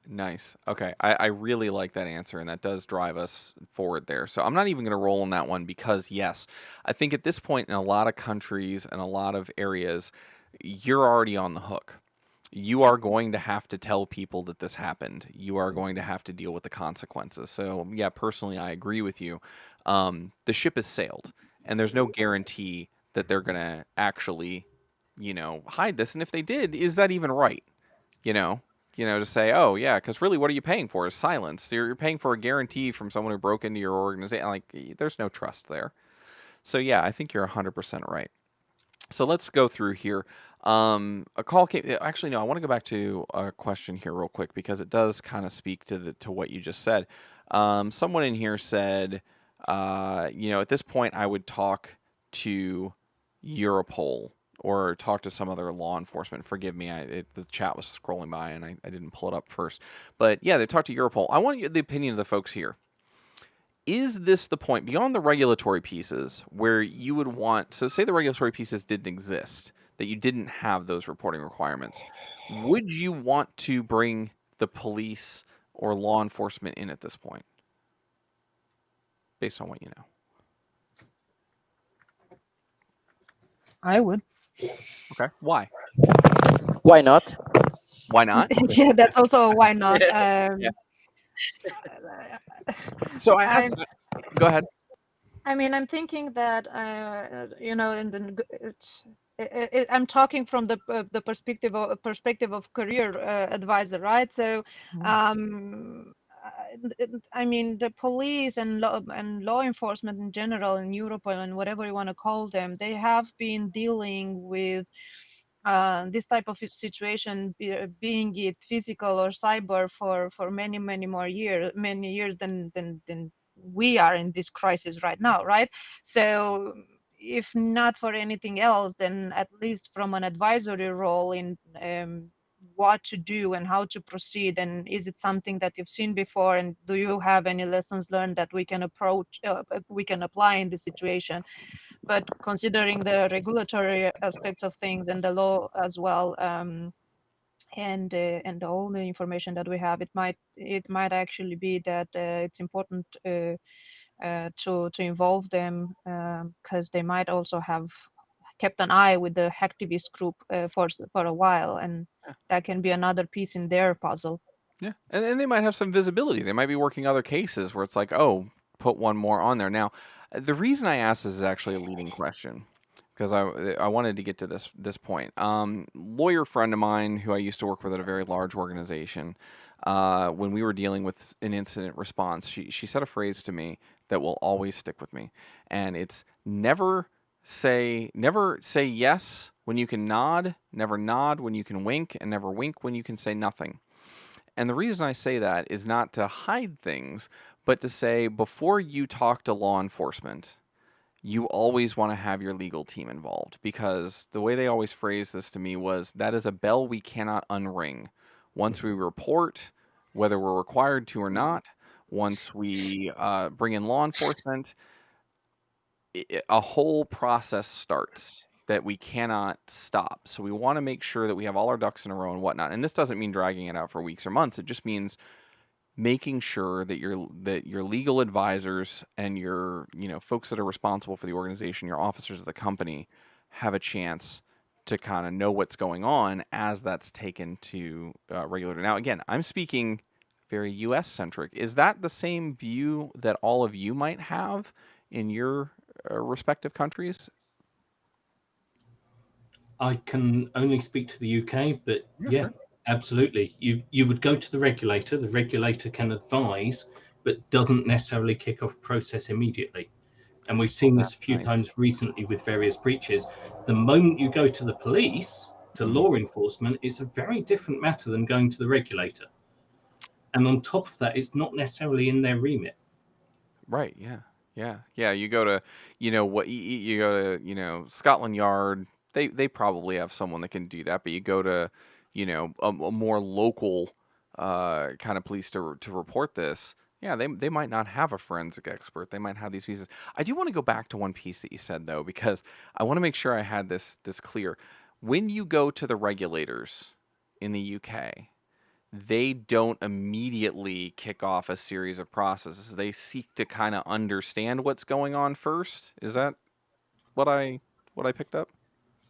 Nice. Okay. I really like that answer, and that does drive us forward there. So I'm not even going to roll on that one because, yes, I think at this point in a lot of countries and a lot of areas, you're already on the hook. You are going to have to tell people that this happened. You are going to have to deal with the consequences. So, yeah, personally, I agree with you. The ship has sailed, and there's no guarantee that they're going to actually, hide this. And if they did, is that even right? You know? To say, oh yeah, because really, what are you paying for? Is silence. You're paying for a guarantee from someone who broke into your organization. Like, there's no trust there. So yeah, I think you're 100% right. So let's go through here. A call came. Actually, no. I want to go back to a question here real quick because it does kind of speak to what you just said. Someone in here said, at this point, I would talk to Europol or talk to some other law enforcement. Forgive me, the chat was scrolling by and I didn't pull it up first. But yeah, they talked to Europol. I want the opinion of the folks here. Is this the point beyond the regulatory pieces where you would want, so say the regulatory pieces didn't exist, that you didn't have those reporting requirements, would you want to bring the police or law enforcement in at this point? Based on what you know. I would. Okay. Why? Why not? Why not? Yeah, that's also a why not. Yeah. So I asked. Go ahead. I mean, I'm thinking that I'm talking from the perspective of career advisor, right? So, I mean, the police and law enforcement in general in Europe and whatever you want to call them, they have been dealing with this type of situation, being it physical or cyber, for many years than we are in this crisis right now, right? So if not for anything else, then at least from an advisory role in what to do and how to proceed, and is it something that you've seen before, and do you have any lessons learned that we can we can apply in this situation? But considering the regulatory aspects of things and the law as well, and all the information that we have, it might actually be that it's important to involve them, because they might also have kept an eye with the hacktivist group for a while, and that can be another piece in their puzzle. Yeah, and they might have some visibility. They might be working other cases where it's like, oh, put one more on there. Now, the reason I asked this is actually a leading question because I wanted to get to this point. Lawyer friend of mine who I used to work with at a very large organization, when we were dealing with an incident response, she said a phrase to me that will always stick with me, and it's never say yes when you can nod, never nod when you can wink, and never wink when you can say nothing. And the reason I say that is not to hide things, but to say before you talk to law enforcement, you always want to have your legal team involved, because the way they always phrased this to me was that is a bell we cannot unring. Once we report, whether we're required to or not, once we bring in law enforcement, a whole process starts that we cannot stop. So we want to make sure that we have all our ducks in a row and whatnot. And this doesn't mean dragging it out for weeks or months. It just means making sure that your legal advisors and your folks that are responsible for the organization, your officers of the company, have a chance to kind of know what's going on as that's taken to regulator. Now, again, I'm speaking very U.S. centric. Is that the same view that all of you might have in your respective countries? I can only speak to the UK, but yeah, sure. Absolutely. You would go to the regulator can advise, but doesn't necessarily kick off process immediately. And we've seen this a few times recently with various breaches. The moment you go to the police, to law enforcement, it's a very different matter than going to the regulator. And on top of that, it's not necessarily in their remit. Right. Yeah. You go to, you go to, Scotland Yard. They probably have someone that can do that. But you go to, a more local kind of police to report this. Yeah, they might not have a forensic expert. They might have these pieces. I do want to go back to one piece that you said though, because I want to make sure I had this clear. When you go to the regulators in the UK, they don't immediately kick off a series of processes. They seek to kind of understand what's going on first. Is that what I picked up?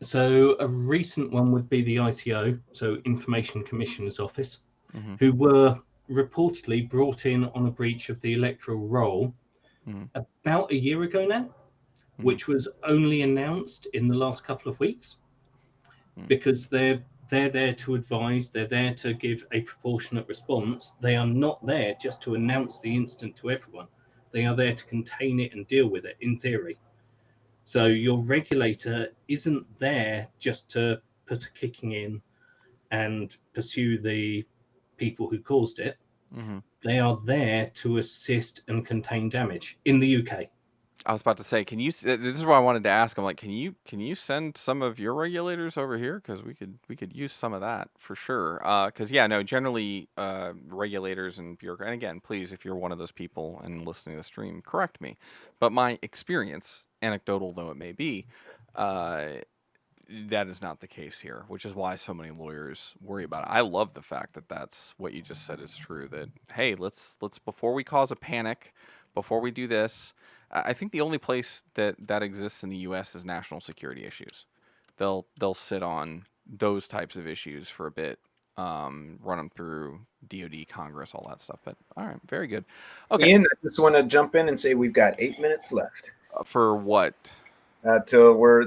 So a recent one would be the ICO, so Information Commissioner's Office, Mhm. who were reportedly brought in on a breach of the electoral roll about a year ago now, which was only announced in the last couple of weeks, because they're there to advise, they're there to give a proportionate response. They are not there just to announce the incident to everyone. They are there to contain it and deal with it, in theory. So your regulator isn't there just to put a kicking in and pursue the people who caused it. They are there to assist and contain damage in the UK. I was about to say, can you? This is why I wanted to ask. I'm like, can you send some of your regulators over here, because we could use some of that for sure. Because yeah, no, generally regulators and bureaucrats. And again, please, if you're one of those people and listening to the stream, correct me. But my experience, anecdotal though it may be, that is not the case here, which is why so many lawyers worry about it. I love the fact that that's what you just said is true. That hey, let's before we cause a panic, before we do this. I think the only place that exists in the U.S. is national security issues. They'll sit on those types of issues for a bit, run them through DoD, Congress, all that stuff. But all right, very good. Okay, Ian, I just want to jump in and say we've got 8 minutes left. For what? Till we're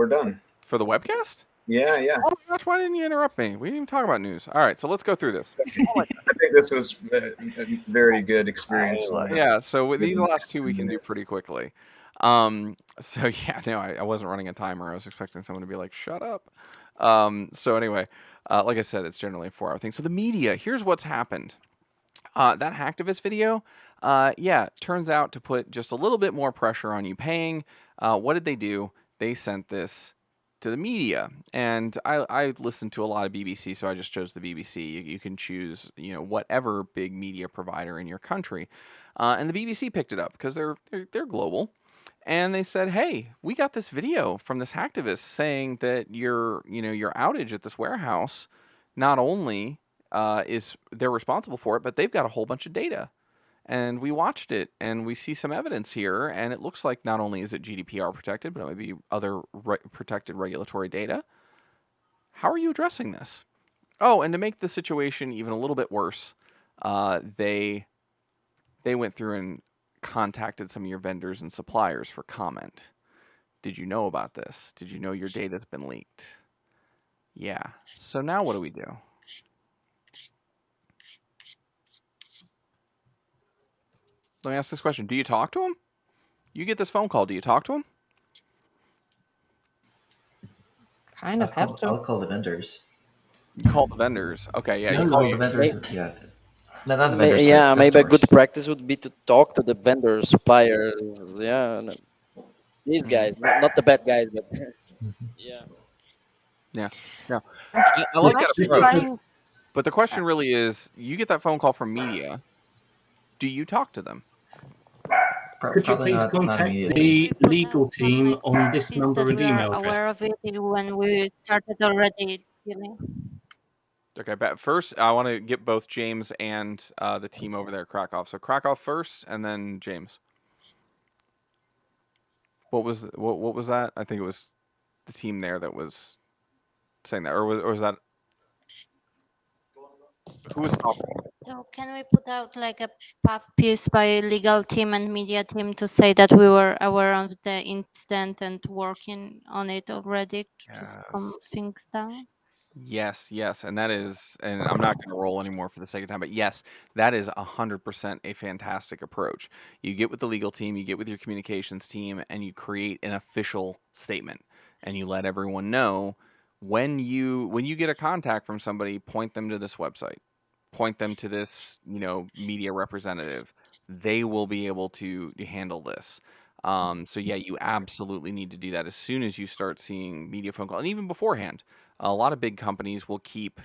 done. For the webcast? Yeah. Oh my gosh, why didn't you interrupt me? We didn't even talk about news. All right, so let's go through this. I think this was a very good experience. Yeah, so with these last two we can do pretty quickly. So yeah, no, I wasn't running a timer. I was expecting someone to be like, shut up. So anyway, like I said, it's generally a 4-hour thing. So the media, here's what's happened. That hacktivist video, yeah, turns out to put just a little bit more pressure on you paying. What did they do? They sent this to the media, and I listened to a lot of BBC, so I just chose the BBC. You can choose, whatever big media provider in your country, and the BBC picked it up because they're global, and they said, hey, we got this video from this hacktivist saying that your outage at this warehouse, not only is they're responsible for it, but they've got a whole bunch of data. And we watched it, and we see some evidence here, and it looks like not only is it GDPR protected, but it might be other protected regulatory data. How are you addressing this? Oh, and to make the situation even a little bit worse, they went through and contacted some of your vendors and suppliers for comment. Did you know about this? Did you know your data's been leaked? Yeah. So now what do we do? Let me ask this question. Do you talk to him? You get this phone call. Do you talk to him? Kind of have to. I'll call the vendors. You call the vendors. Okay, yeah. No, you call the vendors. Yeah. No, not the vendors. Yeah, maybe a stores. good practice would be to talk to the vendors, suppliers. Yeah, these guys, not the bad guys, but yeah. Yeah. I like that approach. But the question really is, you get that phone call from media. Do you talk to them? Could you please contact the legal team on this number and email address? Aware of it when we started already dealing. Okay, but first I want to get both James and the team over there at Krakow. So Krakow first, and then James. What was that? I think it was the team there that was saying that, or was that who was talking? So can we put out like a puff piece by legal team and media team to say that we were aware of the incident and working on it already to just calm things down? Yes, and that is, and I'm not going to roll anymore for the sake of time, but yes, that is 100% a fantastic approach. You get with the legal team, you get with your communications team, and you create an official statement, and you let everyone know when you get a contact from somebody, point them to this website, point them to this, media representative. They will be able to handle this. So yeah, you absolutely need to do that as soon as you start seeing media phone calls, and even beforehand. A lot of big companies will keep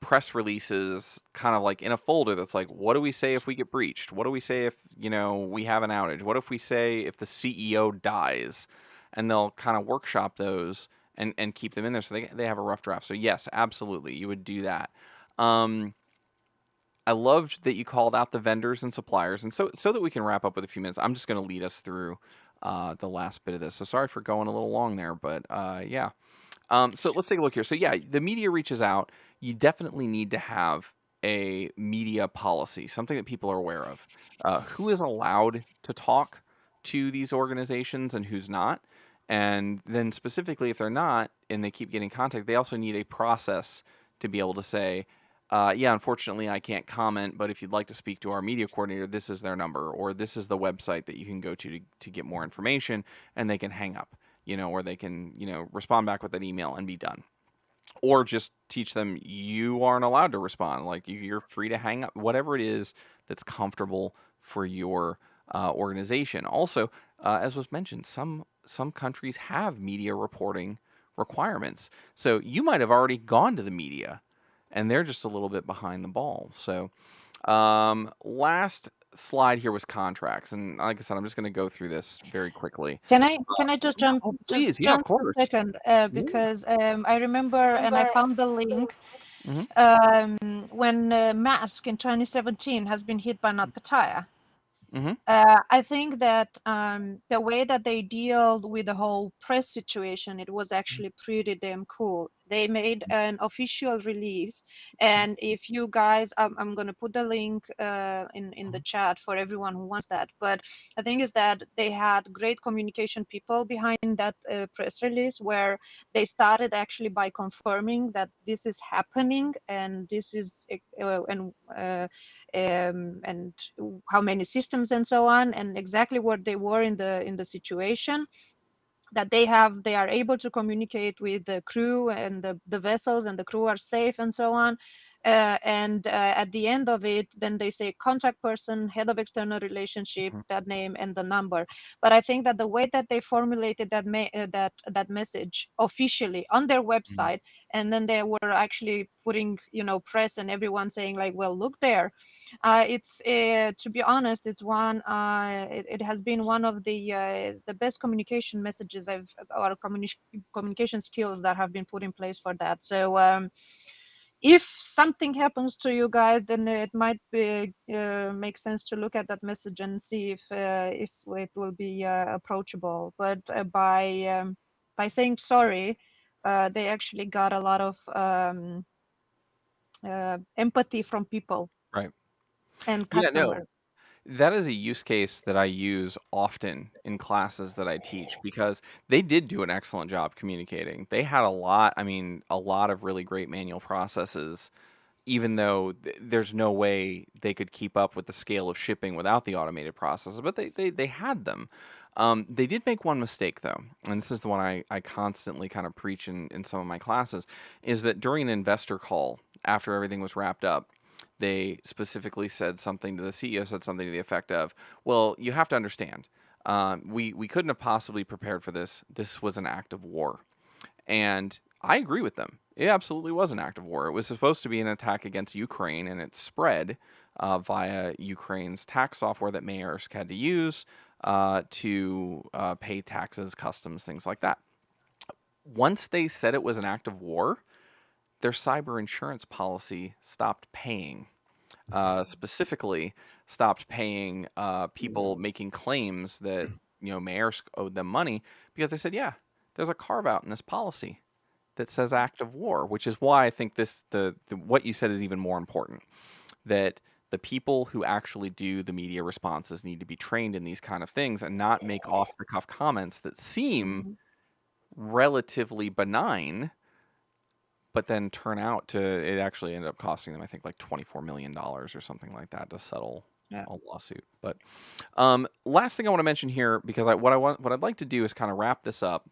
press releases kind of like in a folder that's like, what do we say if we get breached? What do we say if, we have an outage? What if we say if the CEO dies? And they'll kind of workshop those and keep them in there so they have a rough draft. So yes, absolutely, you would do that. I loved that you called out the vendors and suppliers. And so that we can wrap up with a few minutes, I'm just going to lead us through the last bit of this. So sorry for going a little long there, but yeah. So let's take a look here. So yeah, the media reaches out. You definitely need to have a media policy, something that people are aware of. Who is allowed to talk to these organizations and who's not. And then specifically, if they're not and they keep getting contact, they also need a process to be able to say, yeah, unfortunately, I can't comment, but if you'd like to speak to our media coordinator, this is their number, or this is the website that you can go to get more information, and they can hang up, or they can, respond back with an email and be done. Or just teach them you aren't allowed to respond. Like you're free to hang up, whatever it is that's comfortable for your organization. Also, as was mentioned, some countries have media reporting requirements. So you might have already gone to the media and they're just a little bit behind the ball. So last slide here was contracts. And like I said, I'm just going to go through this very quickly. Can I just jump please, just yeah, of jump for a course. second because I remember and I found the link when Mask in 2017 has been hit by NotPetya. I think that the way that they dealt with the whole press situation, it was actually pretty damn cool. They made an official release, and if you guys, I'm going to put the link in the chat for everyone who wants that. But the thing is that they had great communication people behind that press release, where they started actually by confirming that this is happening and this is and how many systems and so on, and exactly what they were in the situation that they are able to communicate with the crew and the vessels, and the crew are safe and so on. And at the end of it, then they say contact person, head of external relationship, that name and the number. But I think that the way that they formulated that message officially on their website, and then they were actually putting, press and everyone saying like, well, look there. It's to be honest, it's one. It has been one of the best communication messages or communication skills that have been put in place for that. So if something happens to you guys, then it might be make sense to look at that message and see if it will be approachable. But by saying sorry, they actually got a lot of empathy from people. Right. And Yeah, customers. no, that is a use case that I use often in classes that I teach because they did do an excellent job communicating. They had a lot of really great manual processes, even though there's no way they could keep up with the scale of shipping without the automated processes, but they had them. They did make one mistake though, and this is the one I constantly kind of preach in some of my classes, is that during an investor call, after everything was wrapped up, they specifically said something to the CEO, said something to the effect of, well, you have to understand, we couldn't have possibly prepared for this. This was an act of war. And I agree with them. It absolutely was an act of war. It was supposed to be an attack against Ukraine, and it spread via Ukraine's tax software that Maersk had to use to pay taxes, customs, things like that. Once they said it was an act of war, their cyber insurance policy stopped paying. Specifically, stopped paying people making claims that Maersk owed them money because they said, yeah, there's a carve out in this policy that says act of war, which is why I think the what you said is even more important. That the people who actually do the media responses need to be trained in these kind of things and not make off the cuff comments that seem relatively benign, but then turn out to it actually ended up costing them, I think, like $24 million or something like that to settle a lawsuit. But last thing I want to mention here, because what I'd like to do is kind of wrap this up.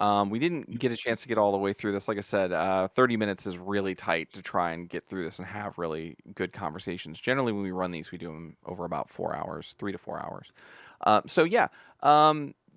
We didn't get a chance to get all the way through this. Like I said, 30 minutes is really tight to try and get through this and have really good conversations. Generally, when we run these, we do them over about 4 hours, 3 to 4 hours. So yeah,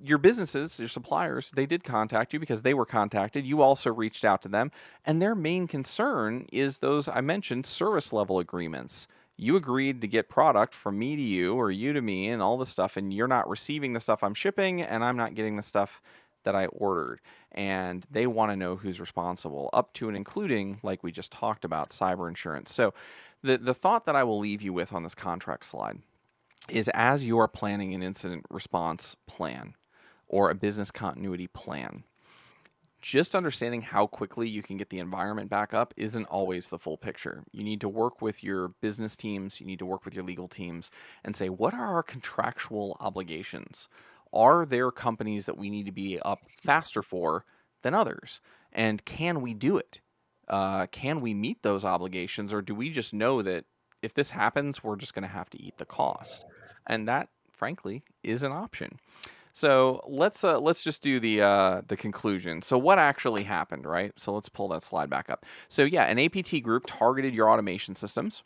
your businesses, your suppliers, they did contact you because they were contacted. You also reached out to them, and their main concern is those I mentioned service level agreements. You agreed to get product from me to you or you to me and all this stuff, and you're not receiving the stuff I'm shipping, and I'm not getting the stuff that I ordered. And they want to know who's responsible, up to and including, like we just talked about, cyber insurance. So the thought that I will leave you with on this contract slide is, as you are planning an incident response plan or a business continuity plan, just understanding how quickly you can get the environment back up isn't always the full picture. You need to work with your business teams, you need to work with your legal teams and say, what are our contractual obligations? Are there companies that we need to be up faster for than others? And can we do it? Can we meet those obligations, or do we just know that if this happens, we're just going to have to eat the cost? And that, frankly, is an option. So let's just do the conclusion. So what actually happened, right? So let's pull that slide back up. So yeah, an APT group targeted your automation systems,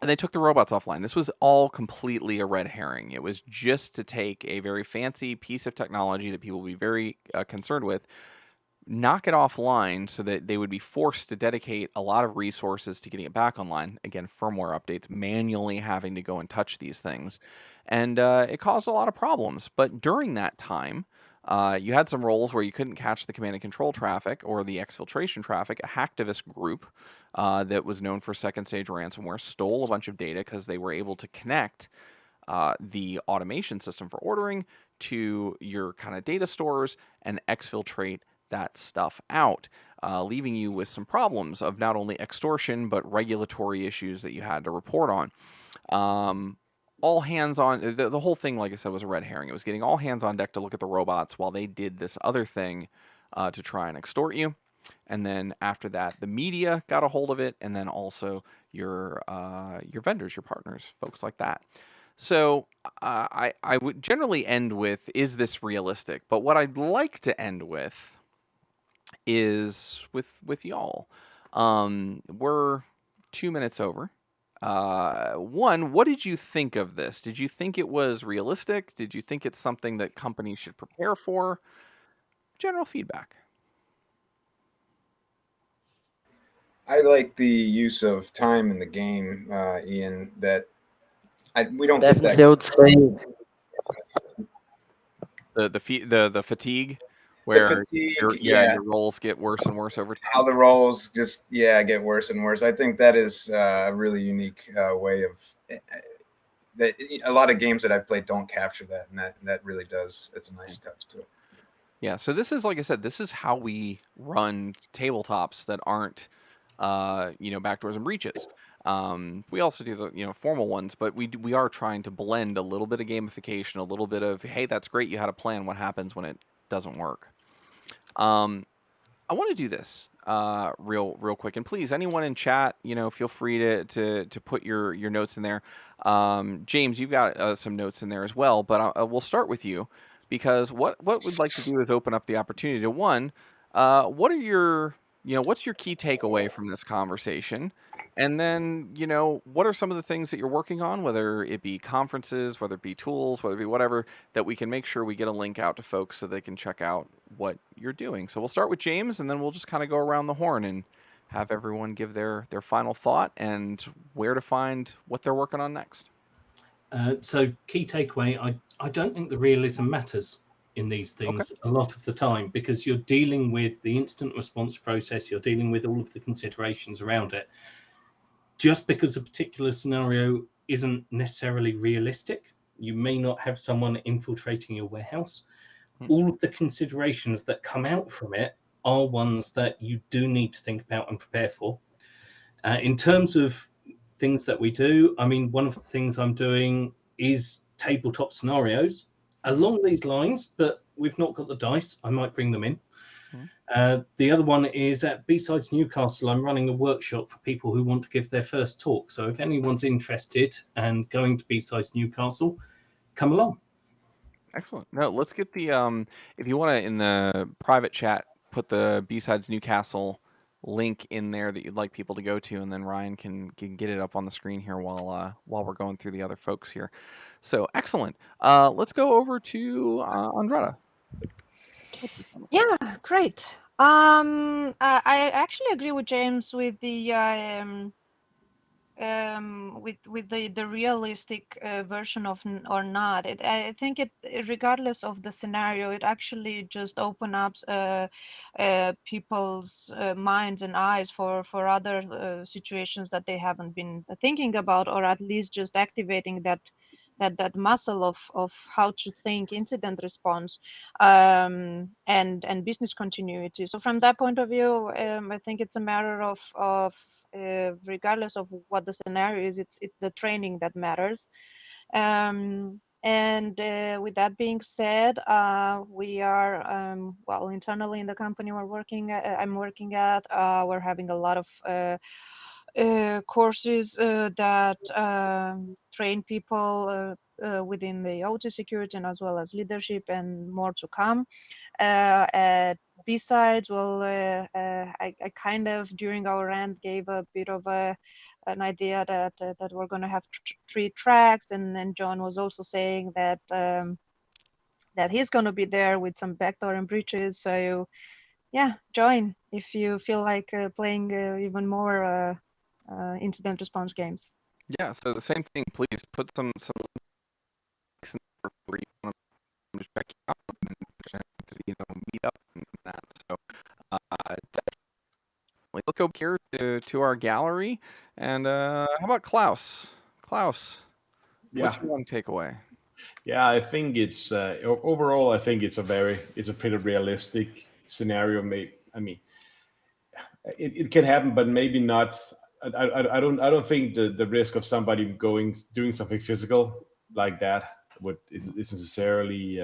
and they took the robots offline. This was all completely a red herring. It was just to take a very fancy piece of technology that people would be very concerned with, knock it offline so that they would be forced to dedicate a lot of resources to getting it back online. Again, firmware updates, manually having to go and touch these things. And it caused a lot of problems. But during that time, you had some roles where you couldn't catch the command and control traffic or the exfiltration traffic. A hacktivist group that was known for second stage ransomware stole a bunch of data because they were able to connect the automation system for ordering to your kind of data stores and exfiltrate that stuff out, leaving you with some problems of not only extortion, but regulatory issues that you had to report on. All hands on, the whole thing, like I said, was a red herring. It was getting all hands on deck to look at the robots while they did this other thing to try and extort you. And then after that, the media got a hold of it, and then also your vendors, your partners, folks like that. So I would generally end with, is this realistic? But what I'd like to end with is with y'all. We're 2 minutes over. One, what did you think of this? Did you think it was realistic? Did you think it's something that companies should prepare for? General feedback. I like the use of time in the game, Ian. That we don't definitely. get that. I would say the fatigue, where your roles get worse and worse over time. How the roles just get worse and worse. I think that is a really unique way of that. A lot of games that I've played don't capture that, and that really does. It's a nice touch to it. Yeah. So this is, like I said, this is how we run tabletops that aren't backdoors and breaches. We also do the formal ones, but we are trying to blend a little bit of gamification, a little bit of, hey, that's great, you had a plan, what happens when it doesn't work? I want to do this real quick, and please, anyone in chat, feel free to put your notes in there. James, you've got some notes in there as well, but we'll start with you, because what we'd like to do is open up the opportunity to one. What are your what's your key takeaway from this conversation? And then, what are some of the things that you're working on, whether it be conferences, whether it be tools, whether it be whatever, that we can make sure we get a link out to folks so they can check out what you're doing. So we'll start with James, and then we'll just kind of go around the horn and have everyone give their final thought and where to find what they're working on next. So key takeaway, I don't think the realism matters in these things a lot of the time, because you're dealing with the incident response process, you're dealing with all of the considerations around it. Just because a particular scenario isn't necessarily realistic, you may not have someone infiltrating your warehouse. All of the considerations that come out from it are ones that you do need to think about and prepare for. In terms of things that we do, I mean, one of the things I'm doing is tabletop scenarios along these lines, but we've not got the dice. I might bring them in. The other one is at BSides Newcastle. I'm running a workshop for people who want to give their first talk. So if anyone's interested and going to BSides Newcastle, come along. Excellent. No, let's get the if you want to, in the private chat, put the BSides Newcastle link in there that you'd like people to go to, and then Ryan can get it up on the screen here while we're going through the other folks here. So excellent. Let's go over to Andretta. Yeah, great. I actually agree with James with the with the realistic version of or not. I think regardless of the scenario, it actually just open up people's minds and eyes for other situations that they haven't been thinking about, or at least just activating that muscle of how to think incident response and business continuity. So from that point of view, I think it's a matter of regardless of what the scenario is, it's the training that matters. And with that being said, we are well, internally in the company I'm working at, we're having a lot of courses that train people within the OT security and as well as leadership, and more to come. At BSides, well, I kind of during our rant gave a bit of an idea that we're going to have 3 tracks, and then John was also saying that that he's going to be there with some backdoor and breaches. So yeah, join if you feel like playing even more incident response games. Yeah, so the same thing. Please put some links in there where you want to check you out and meet up and that. So definitely look over here to our gallery. And how about Klaus? Klaus, what's your one takeaway? Yeah, I think it's overall. I think it's a pretty realistic scenario. I mean, it can happen, but maybe not. I don't think the risk of somebody doing something physical like that is necessarily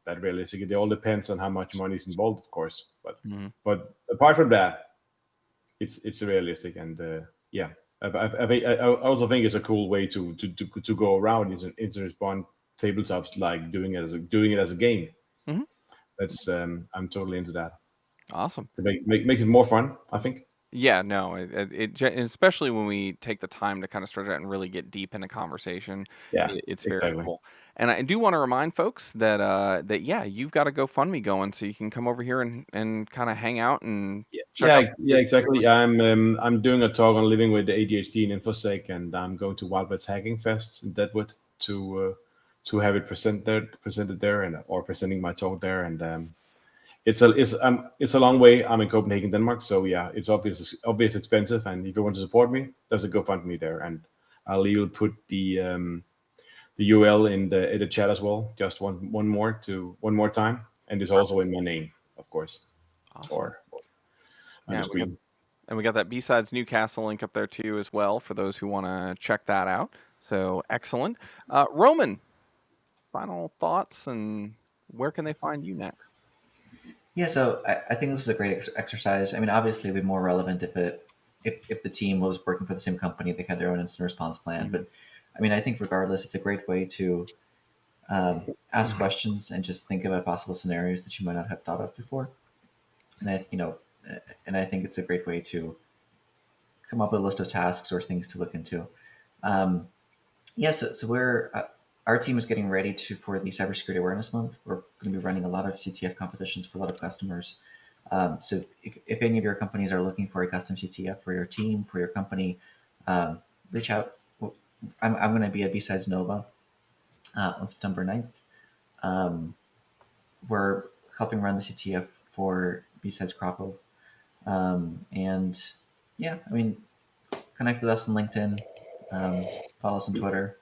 that realistic. It all depends on how much money is involved, of course. But apart from that, it's realistic, and yeah, I also think it's a cool way to go around incident response tabletops, like doing it as a game. That's I'm totally into that. Awesome. Make it more fun, I think. Yeah, no, it especially when we take the time to kind of stretch out and really get deep into conversation. Yeah, it's very cool. And I do want to remind folks that yeah, you've got a GoFundMe going, so you can come over here and kind of hang out and check out. Yeah, exactly. I'm doing a talk on living with ADHD and InfoSec, and I'm going to Wild West Hacking Fest in Deadwood to have it presented there, and or presenting my talk there, and it's a long way. I'm in Copenhagen, Denmark, so yeah, it's obviously expensive. And if you want to support me, there's a GoFundMe there, and I'll put the URL in the chat as well. Just one more time, and it's also in my name, of course. Awesome. We got that BSides Newcastle link up there too as well for those who want to check that out. So excellent. Roman, final thoughts, and where can they find you next? Yeah, so I think this is a great exercise. I mean, obviously, it'd be more relevant if the team was working for the same company, they had their own incident response plan. But I mean, I think regardless, it's a great way to ask questions and just think about possible scenarios that you might not have thought of before. And I think it's a great way to come up with a list of tasks or things to look into. So we're our team is getting ready for the Cybersecurity Awareness Month. We're going to be running a lot of CTF competitions for a lot of customers. So if any of your companies are looking for a custom CTF for your team, for your company, reach out. I'm going to be at BSides Nova on September 9th. We're helping run the CTF for BSides Kraköw. And yeah, I mean, connect with us on LinkedIn, follow us on Twitter.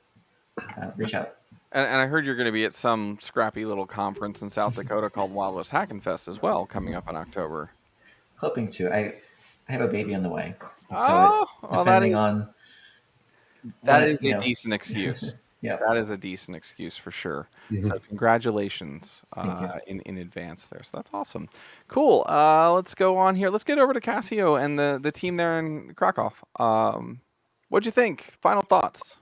Reach out. And I heard you're going to be at some scrappy little conference in South Dakota called Wild West Hacking Fest as well, coming up in October. Hoping to. I have a baby on the way. So depending on that is a decent excuse. Yeah, that is a decent excuse for sure. So congratulations in advance there. So that's awesome. Cool. Let's go on here. Let's get over to Cassio and the team there in Krakow. What'd you think? Final thoughts.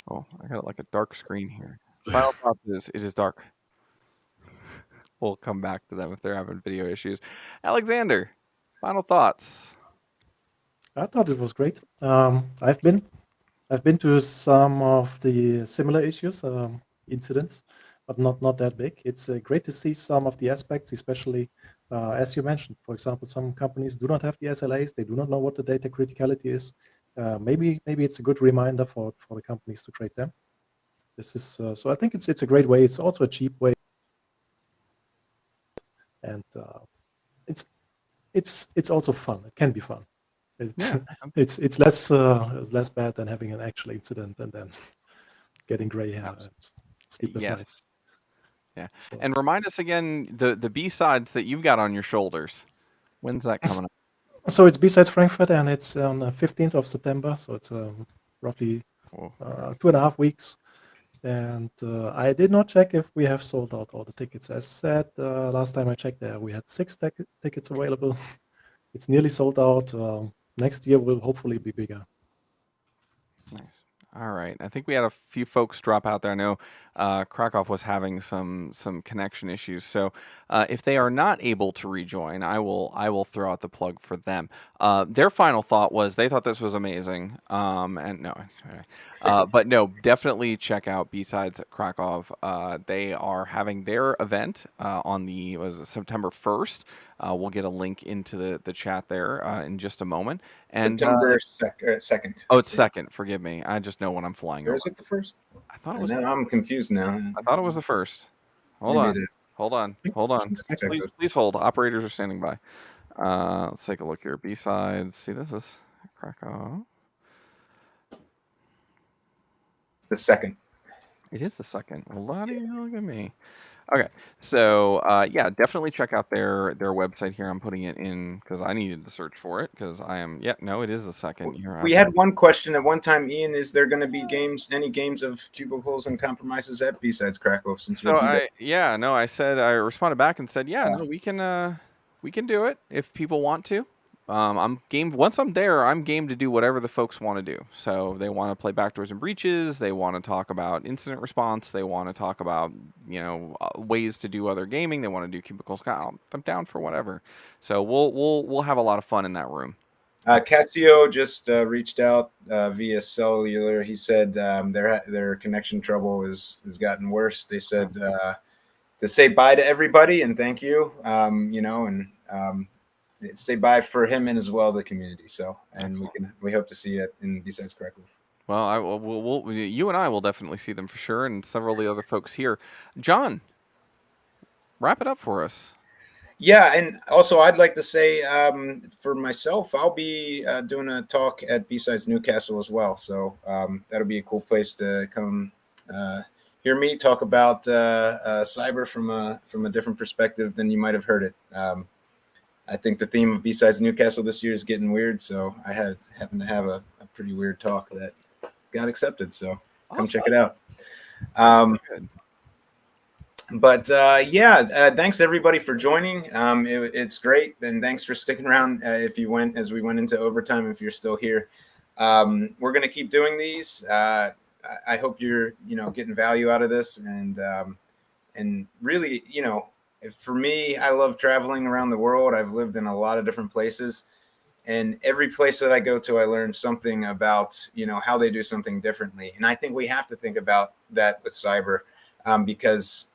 Oh, I got like a dark screen here. Final thought is it is dark. we'll come back to them if they're having video issues. Alexander, final thoughts. I thought it was great. I've been to some of the similar issues, incidents, but not that big. It's great to see some of the aspects, especially as you mentioned. For example, some companies do not have the SLAs; they do not know what the data criticality is. Maybe it's a good reminder for the companies to create them. This is so. I think it's a great way. It's also a cheap way, and it's also fun. It can be fun. It's less bad than having an actual incident and then getting gray hair and sleepless nights. Yeah. So. And remind us again the BSides that you've got on your shoulders. When's that coming up? So it's BSides Frankfurt, and it's on the 15th of September. So it's roughly 2.5 weeks. And I did not check if we have sold out all the tickets. As said, last time I checked there, we had 6 tickets available. It's nearly sold out. Next year will hopefully be bigger. Nice. All right. I think we had a few folks drop out there. I know Krakow was having some connection issues. So if they are not able to rejoin, I will throw out the plug for them. Their final thought was they thought this was amazing. And no, but no, definitely check out BSides Krakow. They are having their event on September 1st. We'll get a link into the chat there in just a moment. And September 2nd. Oh, it's 2nd. Forgive me. I just know when I'm flying over. Is it the 1st? I thought it was. I'm confused now. I thought it was the 1st. Hold on. Please hold. Operators are standing by. Let's take a look here. BSides. See, this is Krakow. The 2nd. It is the 2nd. Look at me. Okay, so yeah, definitely check out their website here. I'm putting it in because I needed to search for it because I am. Yeah, no, it is the 2nd. We had one question at one time, Ian. Is there going to be any games of Cubicles and Compromises at BSides Krakow? I said I responded back and said, no, we can do it if people want to. I'm game. Once I'm there, I'm game to do whatever the folks want to do. So if they want to play backdoors and breaches, they want to talk about incident response, they want to talk about ways to do other gaming, they want to do cubicles. I'm down for whatever. So we'll have a lot of fun in that room. Casio just reached out via cellular. He said their connection trouble has gotten worse. They said to say bye to everybody and thank you. Say bye for him and as well the community. So, and we hope to see you in BSides Krakow. Well, you and I will definitely see them for sure, and several of the other folks here. John, wrap it up for us. Yeah, and also I'd like to say for myself, I'll be doing a talk at BSides Newcastle as well. So that'll be a cool place to come hear me talk about cyber from a different perspective than you might have heard it. I think the theme of BSides Newcastle this year is getting weird, so I happened to have a pretty weird talk that got accepted. So come check it out. Thanks everybody for joining. It's great, and thanks for sticking around. As we went into overtime, if you're still here, we're gonna keep doing these. I hope you're getting value out of this, and really for me, I love traveling around the world. I've lived in a lot of different places, and every place that I go to, I learn something about, how they do something differently. And I think we have to think about that with cyber, because,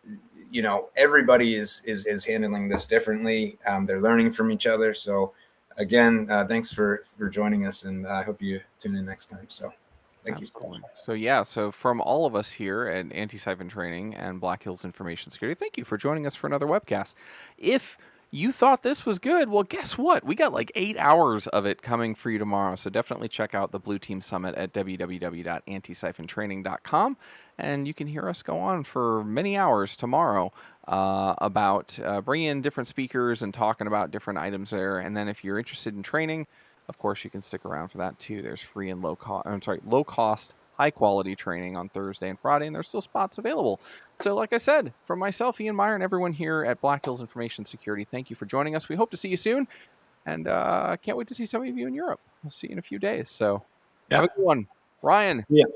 everybody is handling this differently. They're learning from each other. So again, thanks for joining us, and I hope you tune in next time. So thank you. So from all of us here at Antisyphon Training and Black Hills Information Security, thank you for joining us for another webcast. If you thought this was good, well, guess what? We got like 8 hours of it coming for you tomorrow. So definitely check out the Blue Team Summit at www.antisyphontraining.com. And you can hear us go on for many hours tomorrow about bringing in different speakers and talking about different items there. And then if you're interested in training, of course, you can stick around for that too. There's free and low cost, high quality training on Thursday and Friday, and there's still spots available. So like I said, from myself, Ian Meyer, and everyone here at Black Hills Information Security, thank you for joining us. We hope to see you soon, and can't wait to see some of you in Europe. We'll see you in a few days. So have a good one. Ryan. Yeah.